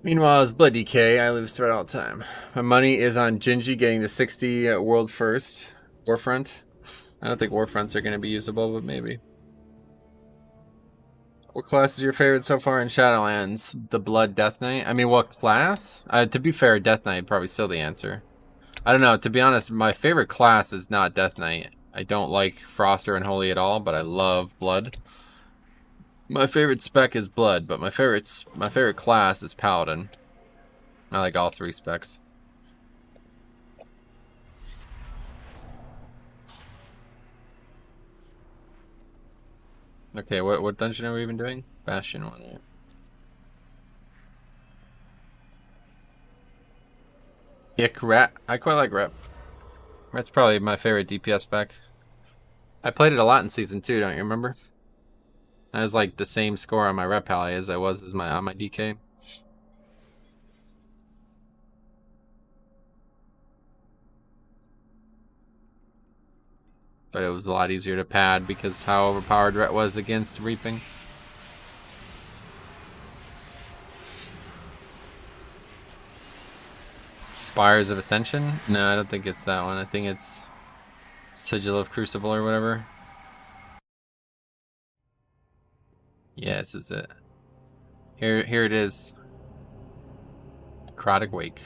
Speaker 1: Meanwhile, as Blood DK, I lose threat all the time. My money is on Gingy getting the 60 world first. Warfront. I don't think Warfronts are going to be usable, but maybe. What class is your favorite so far in Shadowlands? The Blood Death Knight? I mean, what class? To be fair, Death Knight probably still the answer. I don't know. To be honest, my favorite class is not Death Knight. I don't like Froster and Holy at all, but I love Blood. My favorite spec is Blood, but my favorite class is Paladin. I like all 3 specs. Okay, what dungeon are we even doing? Bastion one. Yeah. Ick Rat. I quite like Rep. That's probably my favorite DPS spec. I played it a lot in Season 2, don't you remember? I was like the same score on my Rep Pally as I was on my DK. But it was a lot easier to pad because how overpowered Ret was against Reaping. Spires of Ascension? No, I don't think it's that one. I think it's Sigil of Crucible or whatever. Yeah, this is it. Here it is. Necrotic Wake.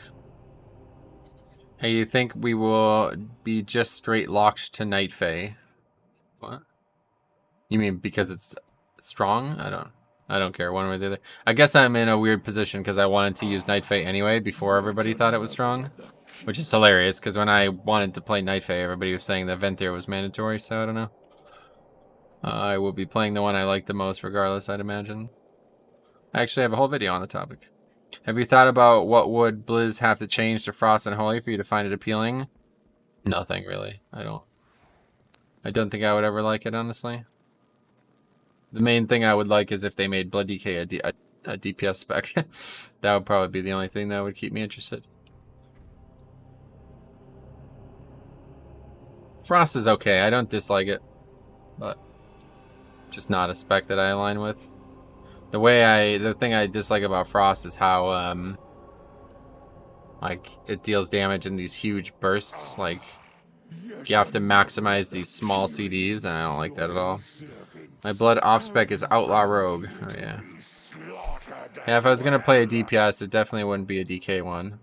Speaker 1: Hey, you think we will be just straight locked to Night Fae? What? You mean because it's strong? I I don't care one way or the other. I guess I'm in a weird position because I wanted to use Night Fae anyway before everybody thought it was strong. Which is hilarious because when I wanted to play Night Fae, everybody was saying that Venthyr was mandatory, so I don't know. I will be playing the one I like the most regardless, I'd imagine. I actually have a whole video on the topic. Have you thought about what would Blizz have to change to Frost and Holy for you to find it appealing? Nothing, really. I don't think I would ever like it, honestly. The main thing I would like is if they made Blood DK a DPS spec. That would probably be the only thing that would keep me interested. Frost is okay. I don't dislike it, but just not a spec that I align with. The thing I dislike about Frost is how like it deals damage in these huge bursts. Like you have to maximize these small CDs, and I don't like that at all. My blood off spec is Outlaw Rogue. Oh yeah. Yeah, if I was gonna play a DPS, it definitely wouldn't be a DK one.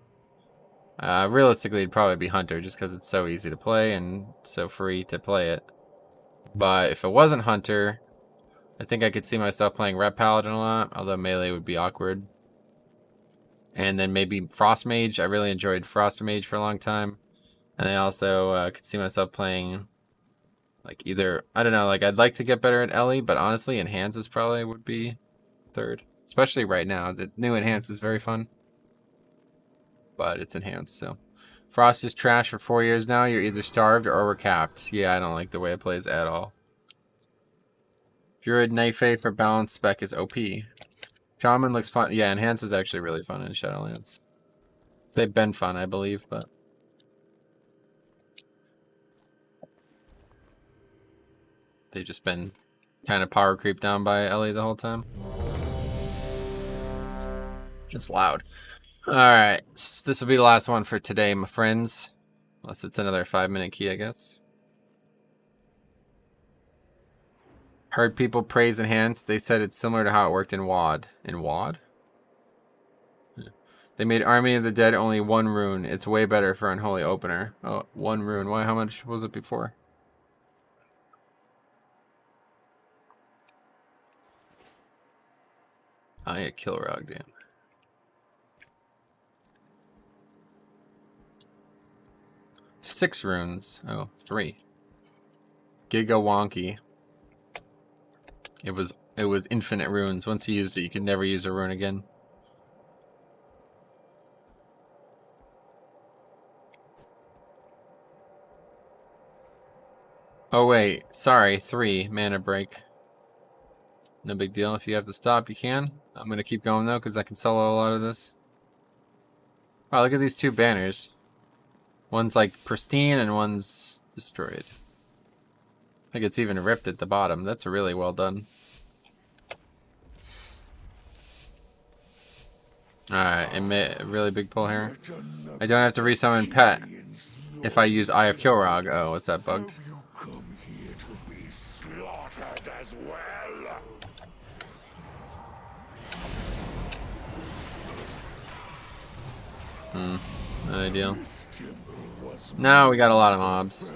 Speaker 1: Realistically, it'd probably be Hunter, just because it's so easy to play and so free to play it. But if it wasn't Hunter, I think I could see myself playing Ret Paladin a lot, although melee would be awkward. And then maybe Frost Mage. I really enjoyed Frost Mage for a long time. And I also could see myself playing, like, either, I don't know, like, I'd like to get better at Ellie, but honestly, Enhances probably would be third. Especially right now. The new Enhance is very fun. But it's Enhanced, so. Frost is trash for 4 years now. You're either starved or we're capped. Yeah, I don't like the way it plays at all. Druid Night Fae for balance spec is OP. Shaman looks fun. Yeah, Enhance is actually really fun in Shadowlands. They've been fun, I believe, but... they've just been kind of power creeped down by Ellie the whole time. It's loud. Alright, this will be the last one for today, my friends. Unless it's another 5-minute key, I guess. Heard people praise Enhance. They said it's similar to how it worked in WoD. In WoD? Yeah. They made Army of the Dead only 1 rune. It's way better for Unholy Opener. Oh, 1 rune. Why? How much was it before? I get Kilrog, damn. Six runes. Oh, 3. Giga wonky. It was infinite runes. Once you used it, you could never use a rune again. Oh wait, sorry, 3 mana break. No big deal. If you have to stop, you can. I'm gonna keep going though, because I can solo a lot of this. Wow, look at these 2 banners. One's like pristine and one's destroyed. I think it's even ripped at the bottom. That's really well done. Alright, a really big pull here. I don't have to resummon Pet if I use Eye of Kilrog. Oh, what's that bugged? Not ideal. Now we got a lot of mobs.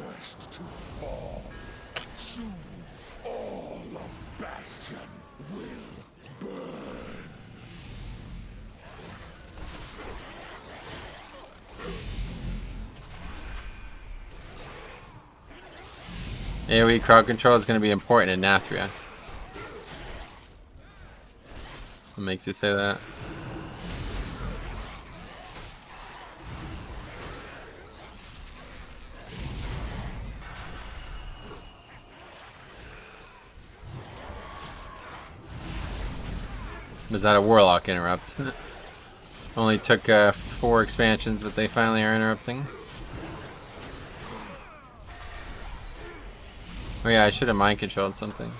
Speaker 1: AoE crowd control is going to be important in Nathria. What makes you say that? Was that a Warlock interrupt? Only took 4 expansions, but they finally are interrupting. Oh yeah, I should have mind controlled something.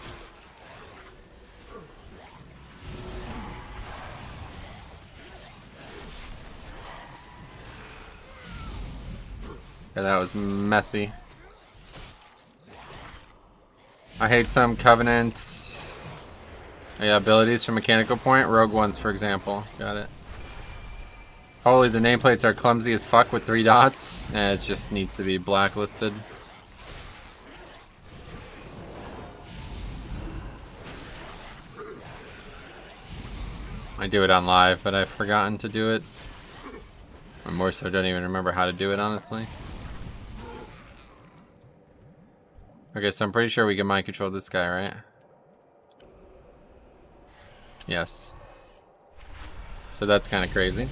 Speaker 1: Yeah, that was messy. I hate some Covenant abilities from Mechanical Point. Rogue ones, for example. Got it. Holy, the nameplates are clumsy as fuck with 3 dots. It just needs to be blacklisted. I do it on live, but I've forgotten to do it. Or more so, don't even remember how to do it, honestly. Okay, so I'm pretty sure we can mind control this guy, right? Yes. So that's kind of crazy.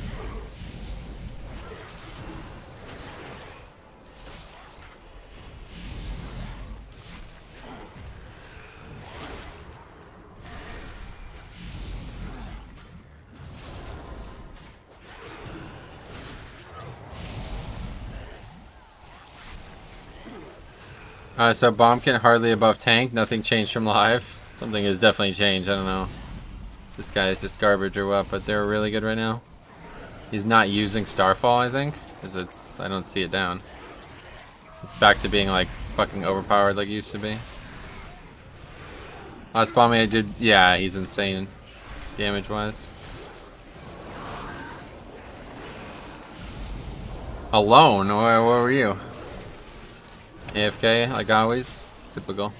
Speaker 1: So Bombkin hardly above tank, nothing changed from live. Something has definitely changed, I don't know. This guy is just garbage or what, but they're really good right now. He's not using Starfall, I think, because I don't see it down. Back to being like fucking overpowered like it used to be. Last bombing I did, yeah, he's insane damage-wise. Alone? Where were you? AFK, like always. Typical.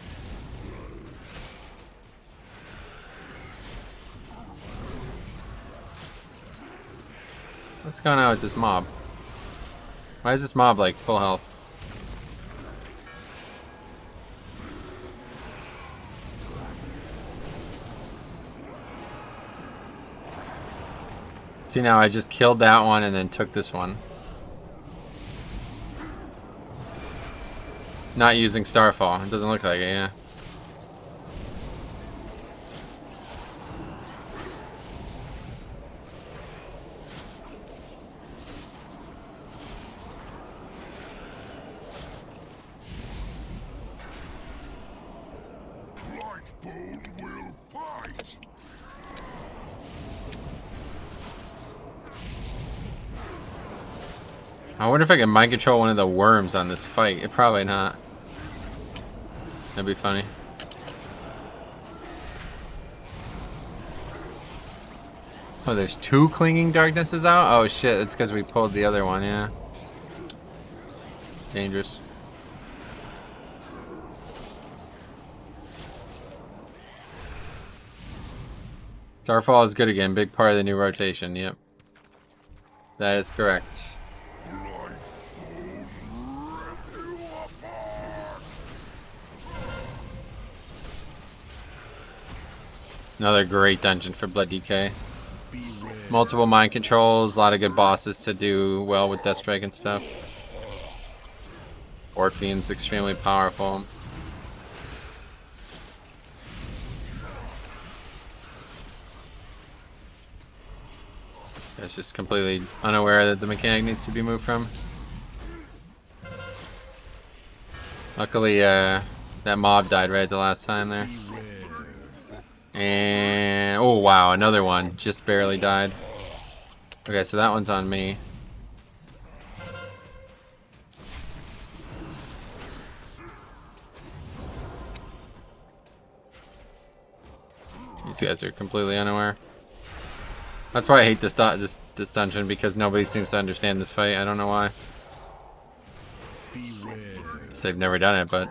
Speaker 1: What's going on with this mob? Why is this mob like full health? See, now I just killed that one and then took this one. Not using Starfall. It doesn't look like it, yeah.
Speaker 3: Lightbone will fight.
Speaker 1: I wonder if I can mind control one of the worms on this fight. Probably not. That'd be funny. Oh, there's 2 clinging darknesses out? Oh shit, it's because we pulled the other one, yeah. Dangerous. Starfall is good again, big part of the new rotation, yep. That is correct. Another great dungeon for Blood DK. Multiple mind controls, a lot of good bosses to do well with Deathstrike and stuff. Orphean's extremely powerful. It's just completely unaware that the mechanic needs to be moved from. Luckily, that mob died right at the last time there. And oh wow, another one just barely died. Okay, so that one's on me. These guys are completely unaware. That's why I hate this dungeon, because nobody seems to understand this fight. I don't know why. Because they've never done it, but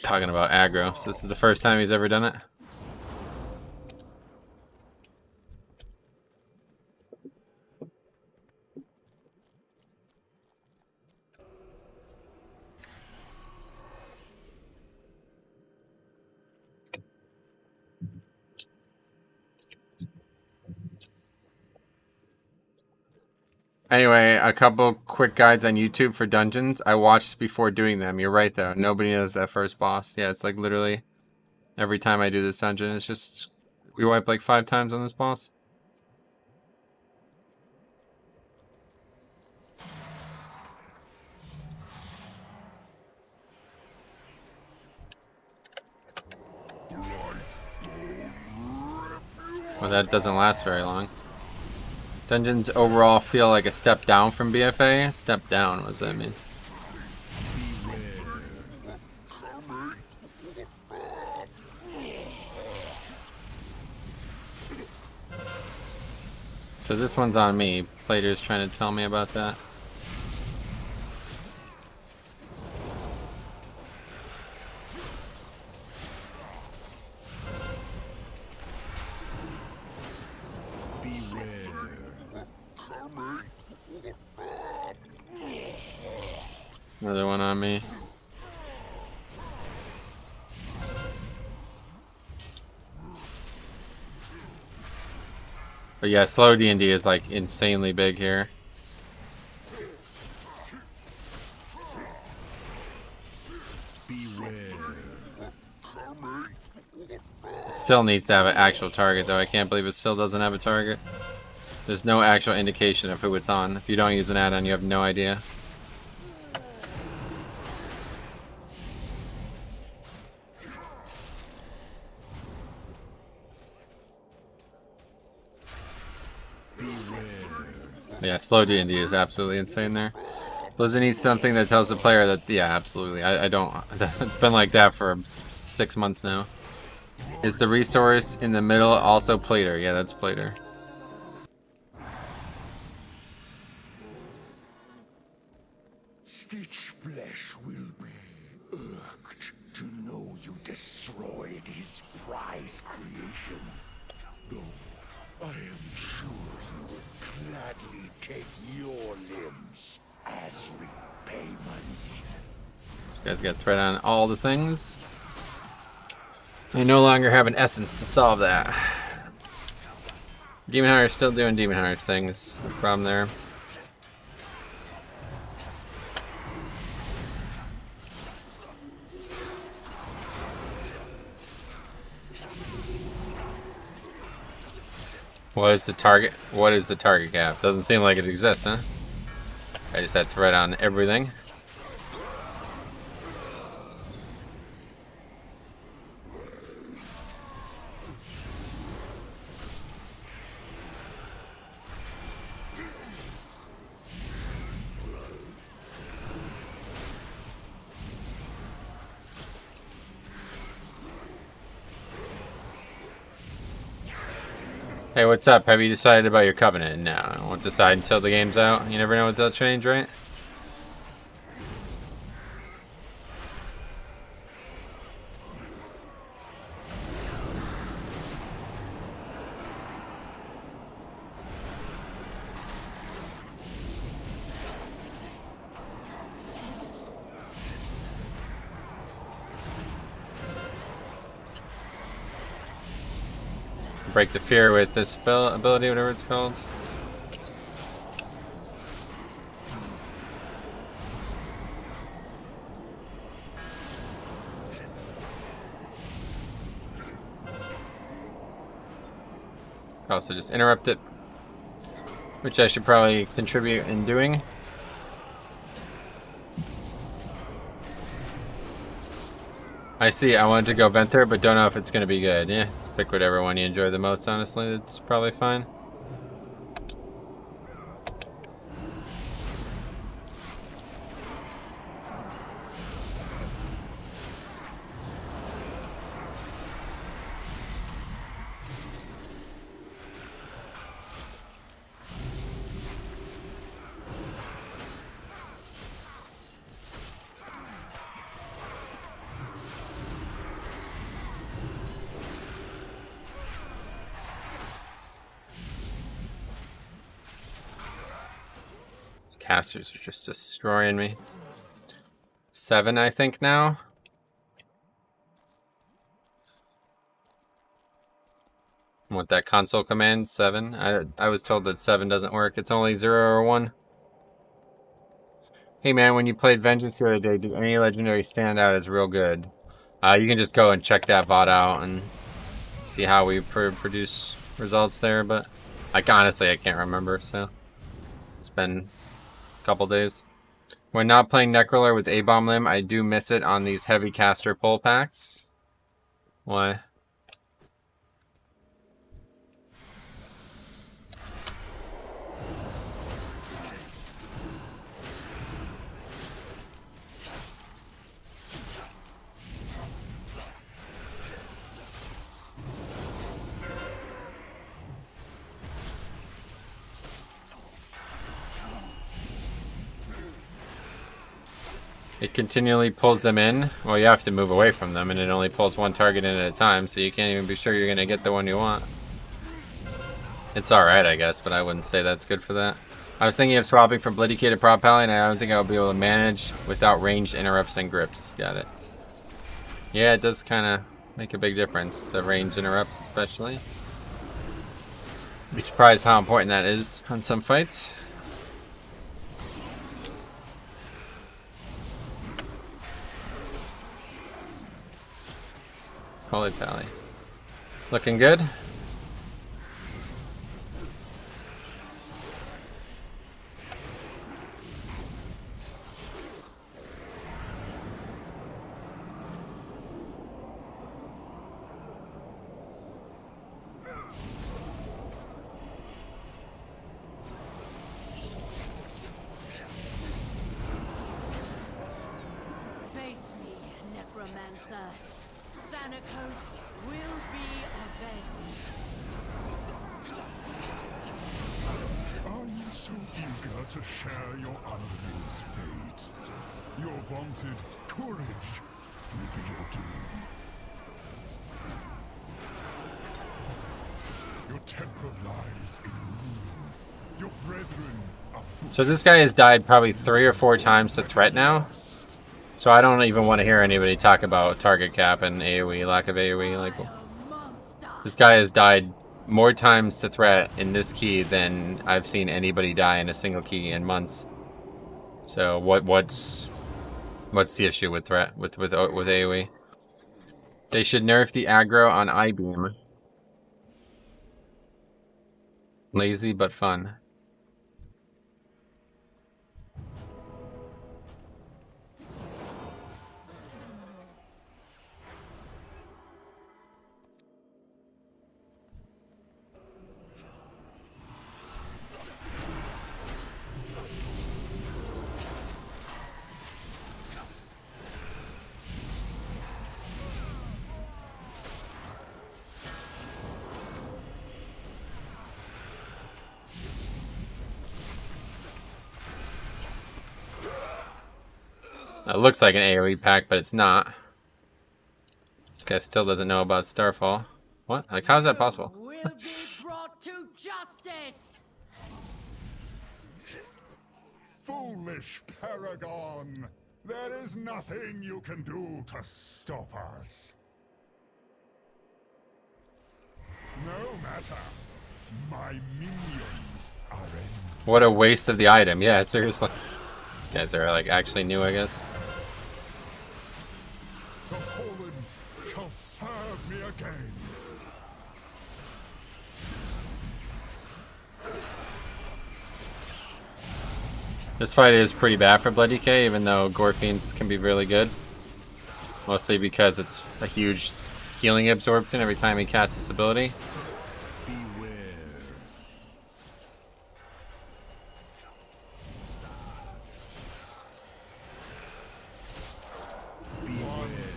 Speaker 1: talking about aggro. So this is the first time he's ever done it. Anyway, a couple quick guides on YouTube for dungeons. I watched before doing them. You're right, though. Nobody knows that first boss. Yeah, it's like literally every time I do this dungeon, it's just... We wipe like 5 times on this boss. Well, that doesn't last very long. Dungeons overall feel like a step down from BFA. Step down, what does that mean? So this one's on me. Plater's trying to tell me about that. Another one on me. But yeah, slow D&D is like insanely big here. It still needs to have an actual target though. I can't believe it still doesn't have a target. There's no actual indication of who it's on. If you don't use an add-on, you have no idea. Yeah, slow D&D is absolutely insane there. Blizzard needs something that tells the player that, yeah, absolutely. I don't, it's been like that for 6 months now. Is the resource in the middle also Plater? Yeah, that's Plater.
Speaker 3: Stitch flesh will be irked to know you destroyed his prize creation. Though I am sure he would gladly take your limbs as repayment.
Speaker 1: This guy's got threat on all the things. I no longer have an essence to solve that. Demon Hunter's still doing Demon Hunter's things. No problem there. What is the target? What is the target gap? Doesn't seem like it exists, huh? I just had threat on everything. Hey, what's up? Have you decided about your covenant? No, I won't decide until the game's out. You never know what they'll change, right? Break the fear with this spell ability, whatever it's called. Also just interrupt it, which I should probably contribute in doing. I see, I wanted to go Venter, but don't know if it's going to be good. Yeah, just pick whatever one you enjoy the most, honestly. It's probably fine. Casters are just destroying me. 7, I think, now. What, that console command? 7? I was told that 7 doesn't work. It's only 0 or 1. Hey man, when you played Vengeance the other day, did any legendary stand out as real good? You can just go and check that VOD out and see how we produce results there, but like honestly, I can't remember, so it's been couple days. When not playing Necroller with A-Bomb Limb, I do miss it on these heavy caster pull packs. Why? It continually pulls them in. Well, you have to move away from them, and it only pulls one target in at a time, so you can't even be sure you're going to get the one you want. It's alright, I guess, but I wouldn't say that's good for that. I was thinking of swapping from Bloody Kid to Prop Pally, and I don't think I'll be able to manage without ranged interrupts and grips. Got it. Yeah, it does kind of make a big difference, the range interrupts especially. Be surprised how important that is on some fights. Holy Pally. Looking good.
Speaker 2: Face me, Necromancer. Thanatos will be avenged.
Speaker 3: Are you so eager to share your underling's fate? Your vaunted courage will be your doom. Your temper lies in ruin. Your brethren are
Speaker 1: So this guy has died probably 3 or 4 times to threat now. So I don't even want to hear anybody talk about target cap and AoE, lack of AoE. Like, this guy has died more times to threat in this key than I've seen anybody die in a single key in months. So what's the issue with threat with AoE? They should nerf the aggro on I-beam. Lazy but fun. It looks like an AoE pack, but it's not. This guy still doesn't know about Starfall. What? Like, how is that possible?
Speaker 2: Will be brought to justice.
Speaker 3: foolish paragon. There is nothing you can do to stop us. No matter. My minions are in.
Speaker 1: What a waste of the item. Yeah, seriously. These guys are like actually new, I guess.
Speaker 3: The fallen shall serve me again.
Speaker 1: This fight is pretty bad for Bloody K, even though Gore Fiends can be really good. Mostly because it's a huge healing absorption every time he casts this ability.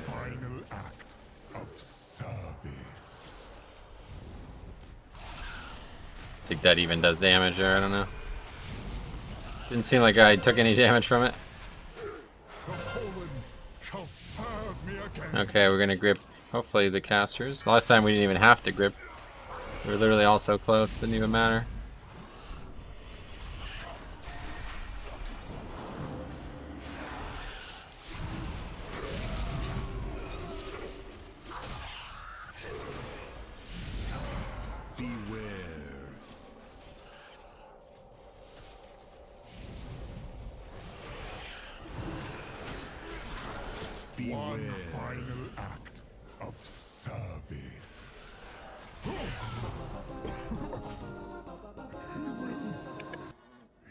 Speaker 3: Final act of service.
Speaker 1: I think that even does damage there, I don't know. Didn't seem like I took any damage from it.
Speaker 3: The fallen shall serve me again.
Speaker 1: Okay, we're gonna grip, hopefully, the casters. Last time we didn't even have to grip. We were literally all so close, didn't even matter.
Speaker 3: One final act of service.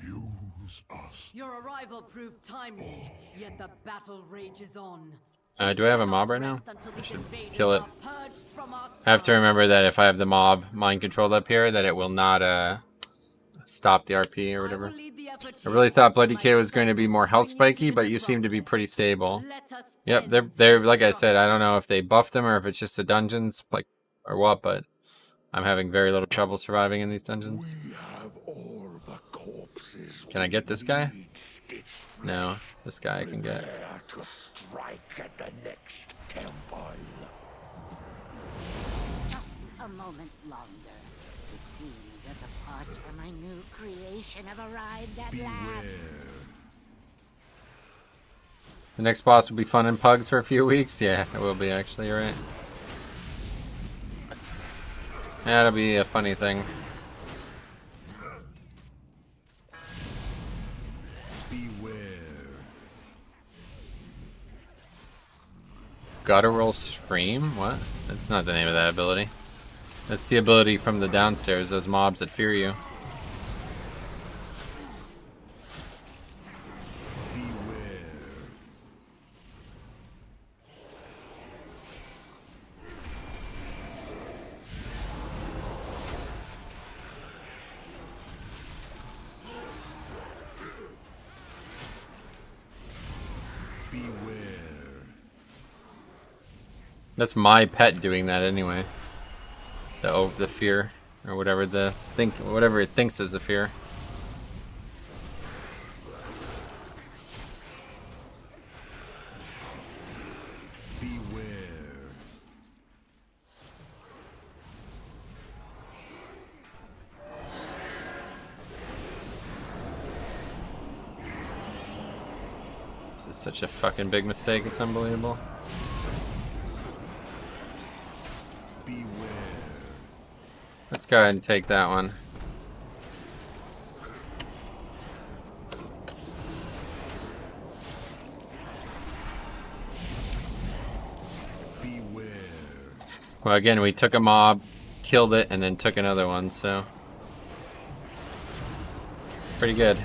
Speaker 3: Use us.
Speaker 2: Your arrival proved timely, yet the battle rages on.
Speaker 1: Do I have a mob right now? I should kill it. I have to remember that if I have the mob mind controlled up here, that it will not stop the RP or whatever. I really thought Bloody K was going to be more health spiky, but you seem to be pretty stable. Yep, they're like I said, I don't know if they buffed them or if it's just the dungeons, like, or what, but I'm having very little trouble surviving in these dungeons.
Speaker 3: We have all the corpses.
Speaker 1: Can I get this guy? No, this guy I can get.
Speaker 3: Prepare to strike at the next temple.
Speaker 2: Just a moment longer. It seems that the parts for my new creation have arrived at last.
Speaker 1: The next boss will be fun and pugs for a few weeks. Yeah, it will be actually. You're right. Yeah, it'll be a funny thing. Guttural Scream? What? That's not the name of that ability. That's the ability from the downstairs, those mobs that fear you. That's my pet doing that anyway. The fear, or whatever whatever it thinks is a fear. This is such a fucking big mistake. It's unbelievable. Let's go ahead and take that one. Well, again, we took a mob, killed it, and then took another one, so pretty good.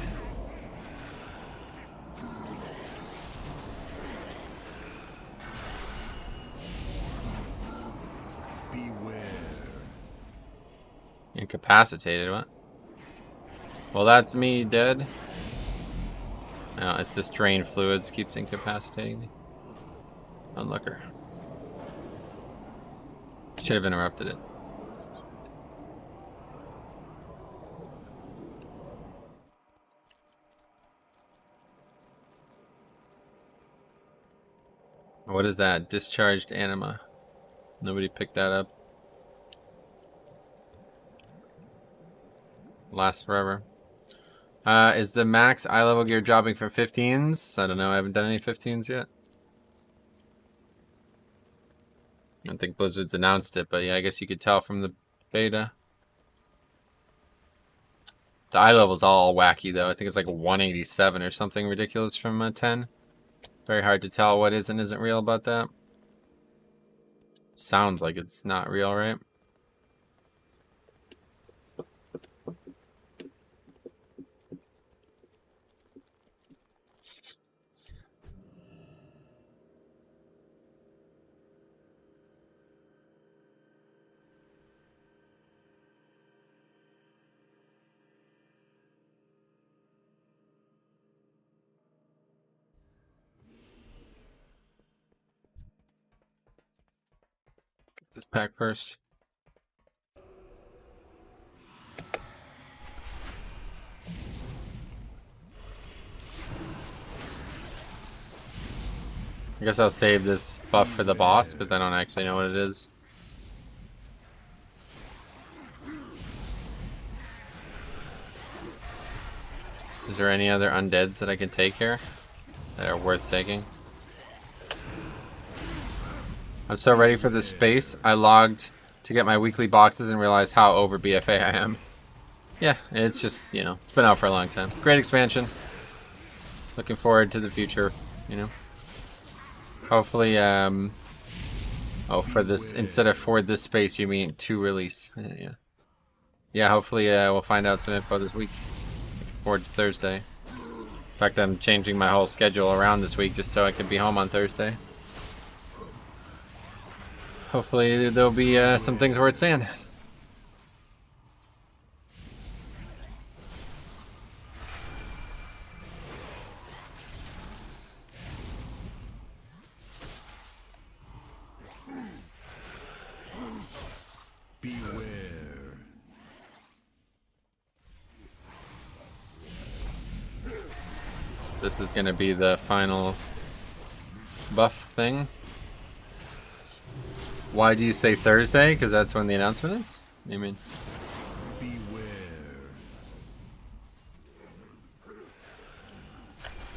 Speaker 1: Incapacitated, what? Well, that's me dead. No, it's this drain fluids keeps incapacitating me. Unlooker. Should have interrupted it. What is that? Discharged anima. Nobody picked that up. Lasts forever. Is the max eye level gear dropping for 15s? I don't know. I haven't done any 15s yet. I don't think Blizzard's announced it, but yeah, I guess you could tell from the beta. The eye level's all wacky, though. I think it's like 187 or something ridiculous from 10. Very hard to tell what is and isn't real about that. Sounds like it's not real, right? This pack first. I guess I'll save this buff for the boss because I don't actually know what it is. Is there any other undeads that I can take here that are worth taking? I'm so ready for this space. I logged to get my weekly boxes and realized how over BFA I am. Yeah, it's just, you know, it's been out for a long time. Great expansion. Looking forward to the future, you know. Hopefully, oh, for this, instead of for this space, you mean to release. Yeah. Yeah, hopefully we'll find out some info this week. Looking forward to Thursday. In fact, I'm changing my whole schedule around this week just so I can be home on Thursday. Hopefully there'll be some things worth saying. This is gonna be the final buff thing. Why do you say Thursday? Because that's when the announcement is? What do you mean?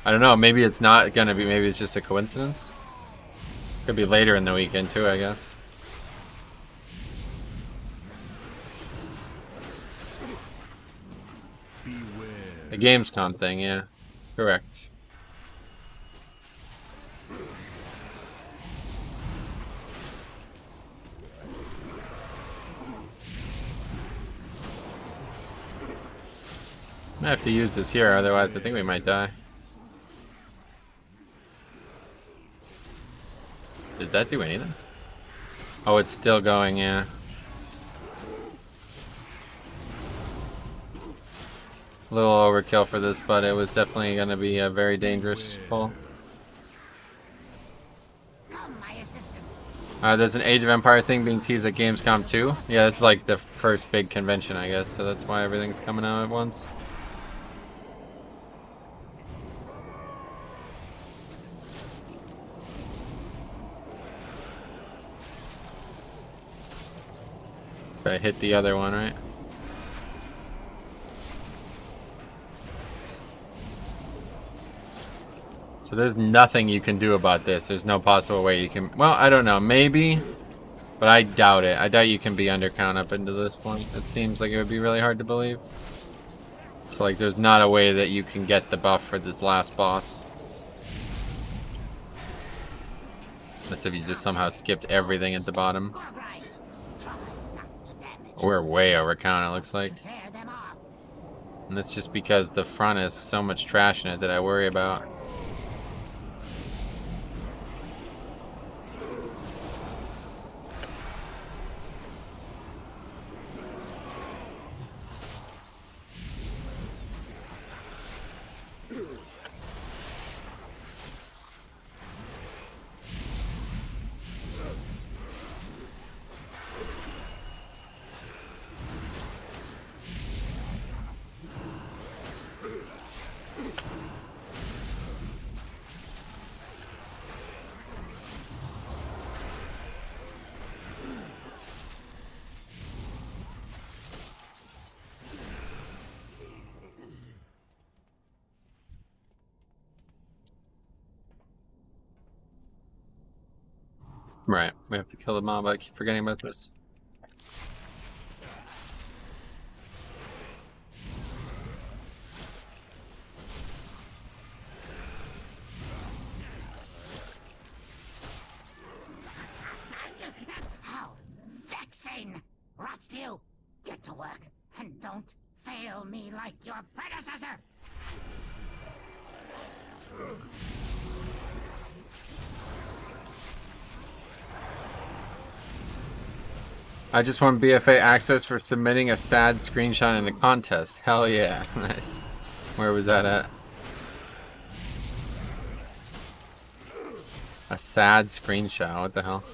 Speaker 1: I don't know, maybe it's not gonna be, maybe it's just a coincidence. Could be later in the weekend too, I guess. The Gamescom thing, yeah. Correct. I have to use this here, otherwise I think we might die. Did that do anything? Oh, it's still going, yeah. A little overkill for this, but it was definitely going to be a very dangerous pull. There's an Age of Empire thing being teased at Gamescom 2. Yeah, it's like the first big convention, I guess, so that's why everything's coming out at once. I hit the other one, right? So there's nothing you can do about this. There's no possible way you can... Well, I don't know. Maybe. But I doubt it. I doubt you can be undercount up into this point. It seems like it would be really hard to believe. So, like, there's not a way that you can get the buff for this last boss. Unless if you just somehow skipped everything at the bottom. We're way over count, it looks like. And that's just because the front has so much trash in it that I worry about. Right, we have to kill the mob. I keep forgetting about this.
Speaker 2: How vexing! Rotspew, get to work and don't fail me like your predecessor!
Speaker 1: I just want BFA access for submitting a sad screenshot in a contest. Hell yeah. Nice. Where was that at? A sad screenshot? What the hell?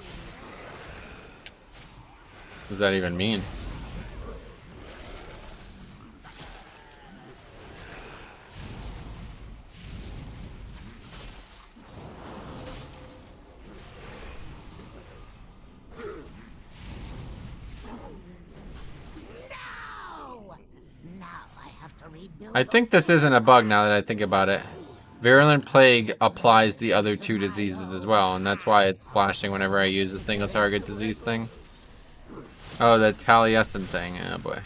Speaker 1: What does that even mean? I think this isn't a bug now that I think about it. Virulent Plague applies the other two diseases as well, and that's why it's splashing whenever I use a single target disease thing. Oh, the Taliesin thing. Oh boy.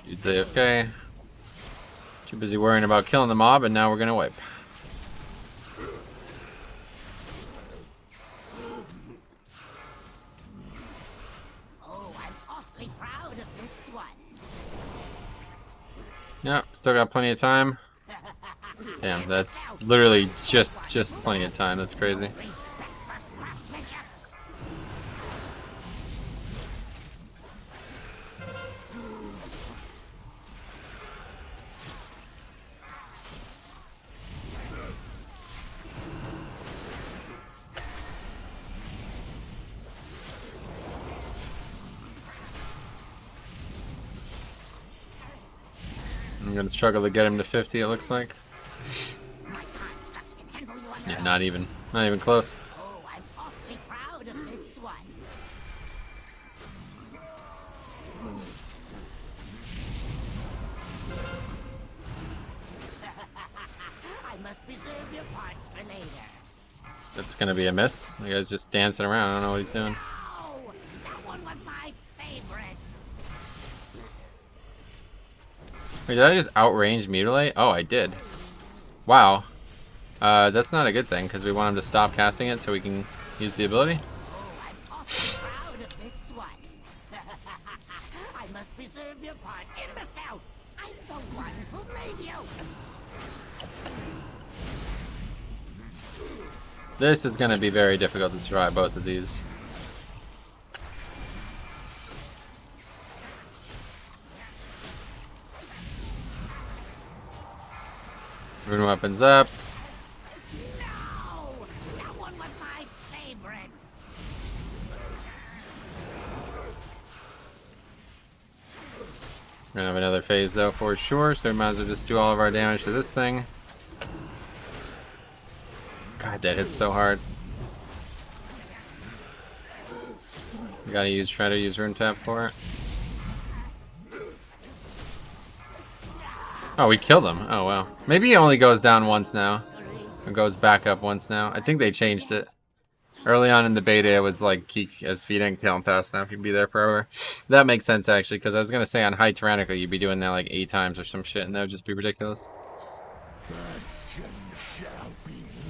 Speaker 1: You AFK. Too busy worrying about killing the mob, and now we're gonna wipe. Yep, still got plenty of time. Damn, that's literally just plenty of time. That's crazy. I'm gonna struggle to get him to 50, it looks like.
Speaker 2: My constructs can handle you on
Speaker 1: Yeah,
Speaker 2: their
Speaker 1: not even close.
Speaker 2: Oh, I'm awfully proud of this one. I must preserve your parts for later.
Speaker 1: That's gonna be a miss. The guy's just dancing around. I don't know what he's doing.
Speaker 2: No! That one was my favorite.
Speaker 1: Wait, did I just outrange mutilate? Oh, I did. Wow. That's not a good thing because we want him to stop casting it so we can use the ability.
Speaker 2: Oh, I'm awfully proud of this one. I must preserve your parts. Imbecile! I'm the one who made you.
Speaker 1: This is gonna be very difficult to survive both of these. Rune weapons up.
Speaker 2: No! That one was my favorite.
Speaker 1: We're gonna have another phase though for sure, so we might as well just do all of our damage to this thing. God, that hits so hard. We gotta try to use rune tap for it. Oh, we killed him. Oh wow. Maybe he only goes down once now. Or goes back up once now. I think they changed it. Early on in the beta, it was like, if you didn't kill him fast enough, you'd be there forever. That makes sense, actually, because I was going to say on High Tyrannical, you'd be doing that like 8 times or some shit, and that would just be ridiculous.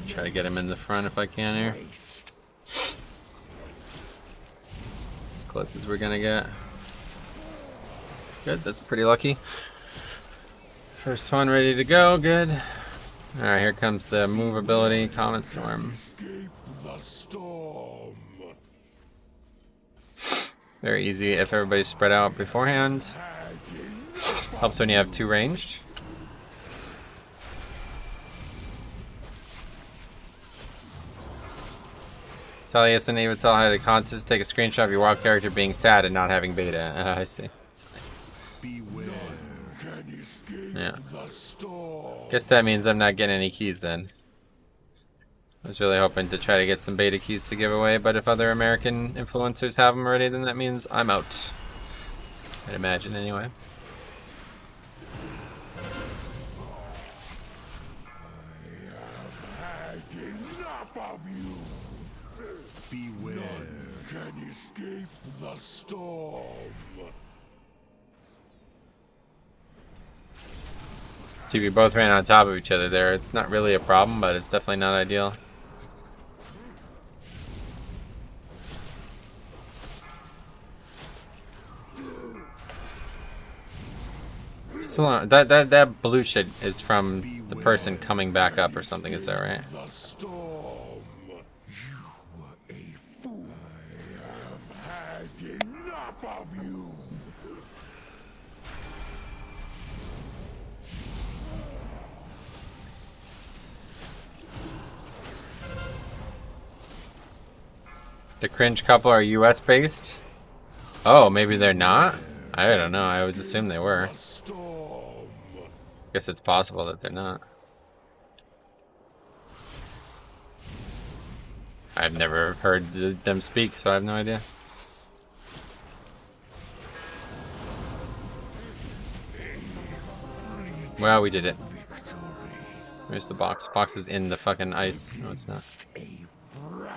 Speaker 1: Try to get him in the front if I can here. As close as we're going to get. Good, that's pretty lucky. First one ready to go, good. Alright, here comes the move ability, Comet Storm. Very easy if everybody's spread out beforehand. Helps when you have 2 ranged. Talius and Avatal had a contest. Take a screenshot of your wild character being sad and not having beta. I see. Yeah. Guess that means I'm not getting any keys then. I was really hoping to try to get some beta keys to give away, but if other American influencers have them already, then that means I'm out. I'd imagine, anyway.
Speaker 3: I have had enough of you. Beware. None can escape the storm.
Speaker 1: See, we both ran on top of each other there. It's not really a problem, but it's definitely not ideal. Still, that blue shit is from the person coming back up or something, is that right?
Speaker 3: The storm. You were a fool. I have had enough of you.
Speaker 1: The cringe couple are US based? Oh, maybe they're not? I don't know, I always assumed they were. Guess it's possible that they're not. I've never heard them speak, so I have no idea. Well, we did it. Where's the box? Box is in the fucking ice. No, it's not.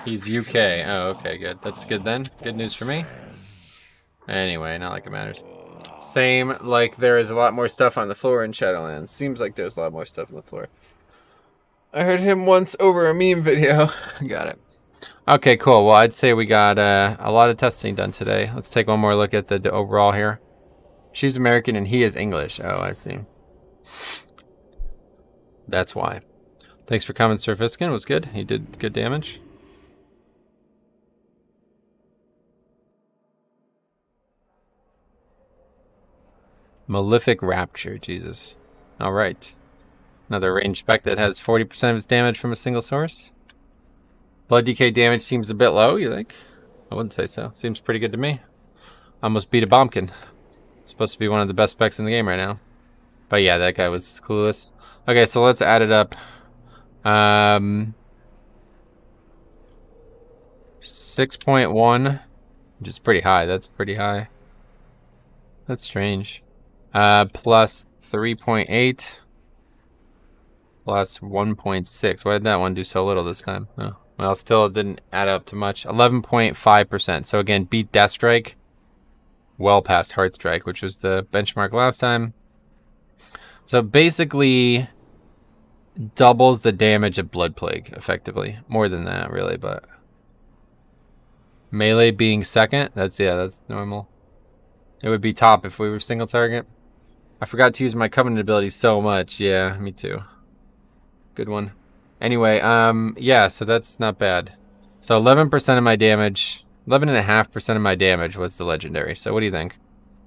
Speaker 1: He's UK. Oh, okay, good. That's good then. Good news for me. Anyway, not like it matters. Same, like there is a lot more stuff on the floor in Shadowlands. Seems like there's a lot more stuff on the floor. I heard him once over a meme video. Got it. Okay, cool. Well, I'd say we got a lot of testing done today. Let's take one more look at the overall here. She's American and he is English. Oh, I see. That's why. Thanks for coming, Sir Fiskin. It was good. He did good damage. Malefic Rapture, Jesus. Alright. Another ranged spec that has 40% of its damage from a single source. Blood decay damage seems a bit low, you think? I wouldn't say so. Seems pretty good to me. Almost beat a Bombkin. It's supposed to be one of the best specs in the game right now. But yeah, that guy was clueless. Okay, so let's add it up. 6.1, which is pretty high. That's pretty high. That's strange. Plus 3.8 plus 1.6. Why did that one do so little this time? Oh, well, still it didn't add up to much. 11.5%. So again, beat Death Strike. Well past Heart Strike, which was the benchmark last time. So basically doubles the damage of Blood Plague, effectively. More than that, really, but melee being second, that's normal. It would be top if we were single target. I forgot to use my Covenant ability so much. Yeah, me too. Good one. Anyway, yeah, so that's not bad. So 11% of my damage, 11.5% of my damage was the legendary. So what do you think?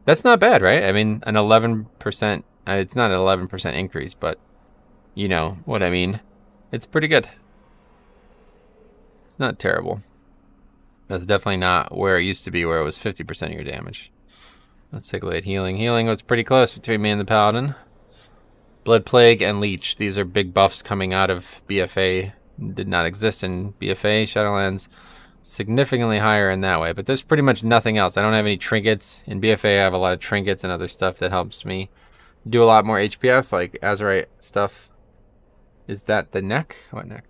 Speaker 1: That's not bad, right? I mean, an 11%, it's not an 11% increase, but you know what I mean. It's pretty good. It's not terrible. That's definitely not where it used to be, where it was 50% of your damage. Let's take a look at healing. Healing was pretty close between me and the Paladin. Blood Plague and Leech. These are big buffs coming out of BFA. Did not exist in BFA. Shadowlands significantly higher in that way. But there's pretty much nothing else. I don't have any trinkets. In BFA, I have a lot of trinkets and other stuff that helps me do a lot more HPS, like Azurite stuff. Is that the neck? What neck?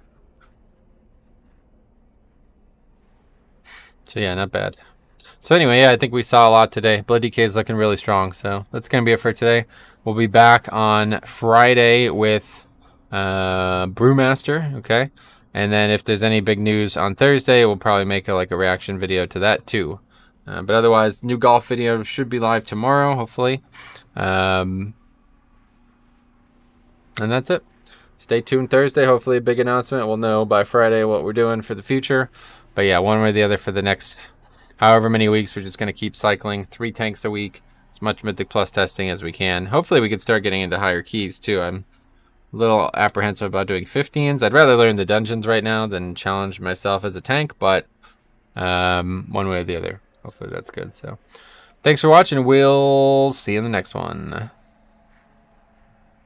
Speaker 1: So yeah, not bad. So anyway, yeah, I think we saw a lot today. Blood DK is looking really strong. So that's going to be it for today. We'll be back on Friday with Brewmaster, okay? And then if there's any big news on Thursday, we'll probably make a reaction video to that too. But otherwise, new golf video should be live tomorrow, hopefully. And that's it. Stay tuned Thursday. Hopefully a big announcement. We'll know by Friday what we're doing for the future. But yeah, one way or the other for the next however many weeks, we're just going to keep cycling 3 tanks a week. As much Mythic Plus testing as we can. Hopefully we can start getting into higher keys too. I'm a little apprehensive about doing 15s. I'd rather learn the dungeons right now than challenge myself as a tank, but one way or the other. Hopefully that's good. So thanks for watching. We'll see you in the next one.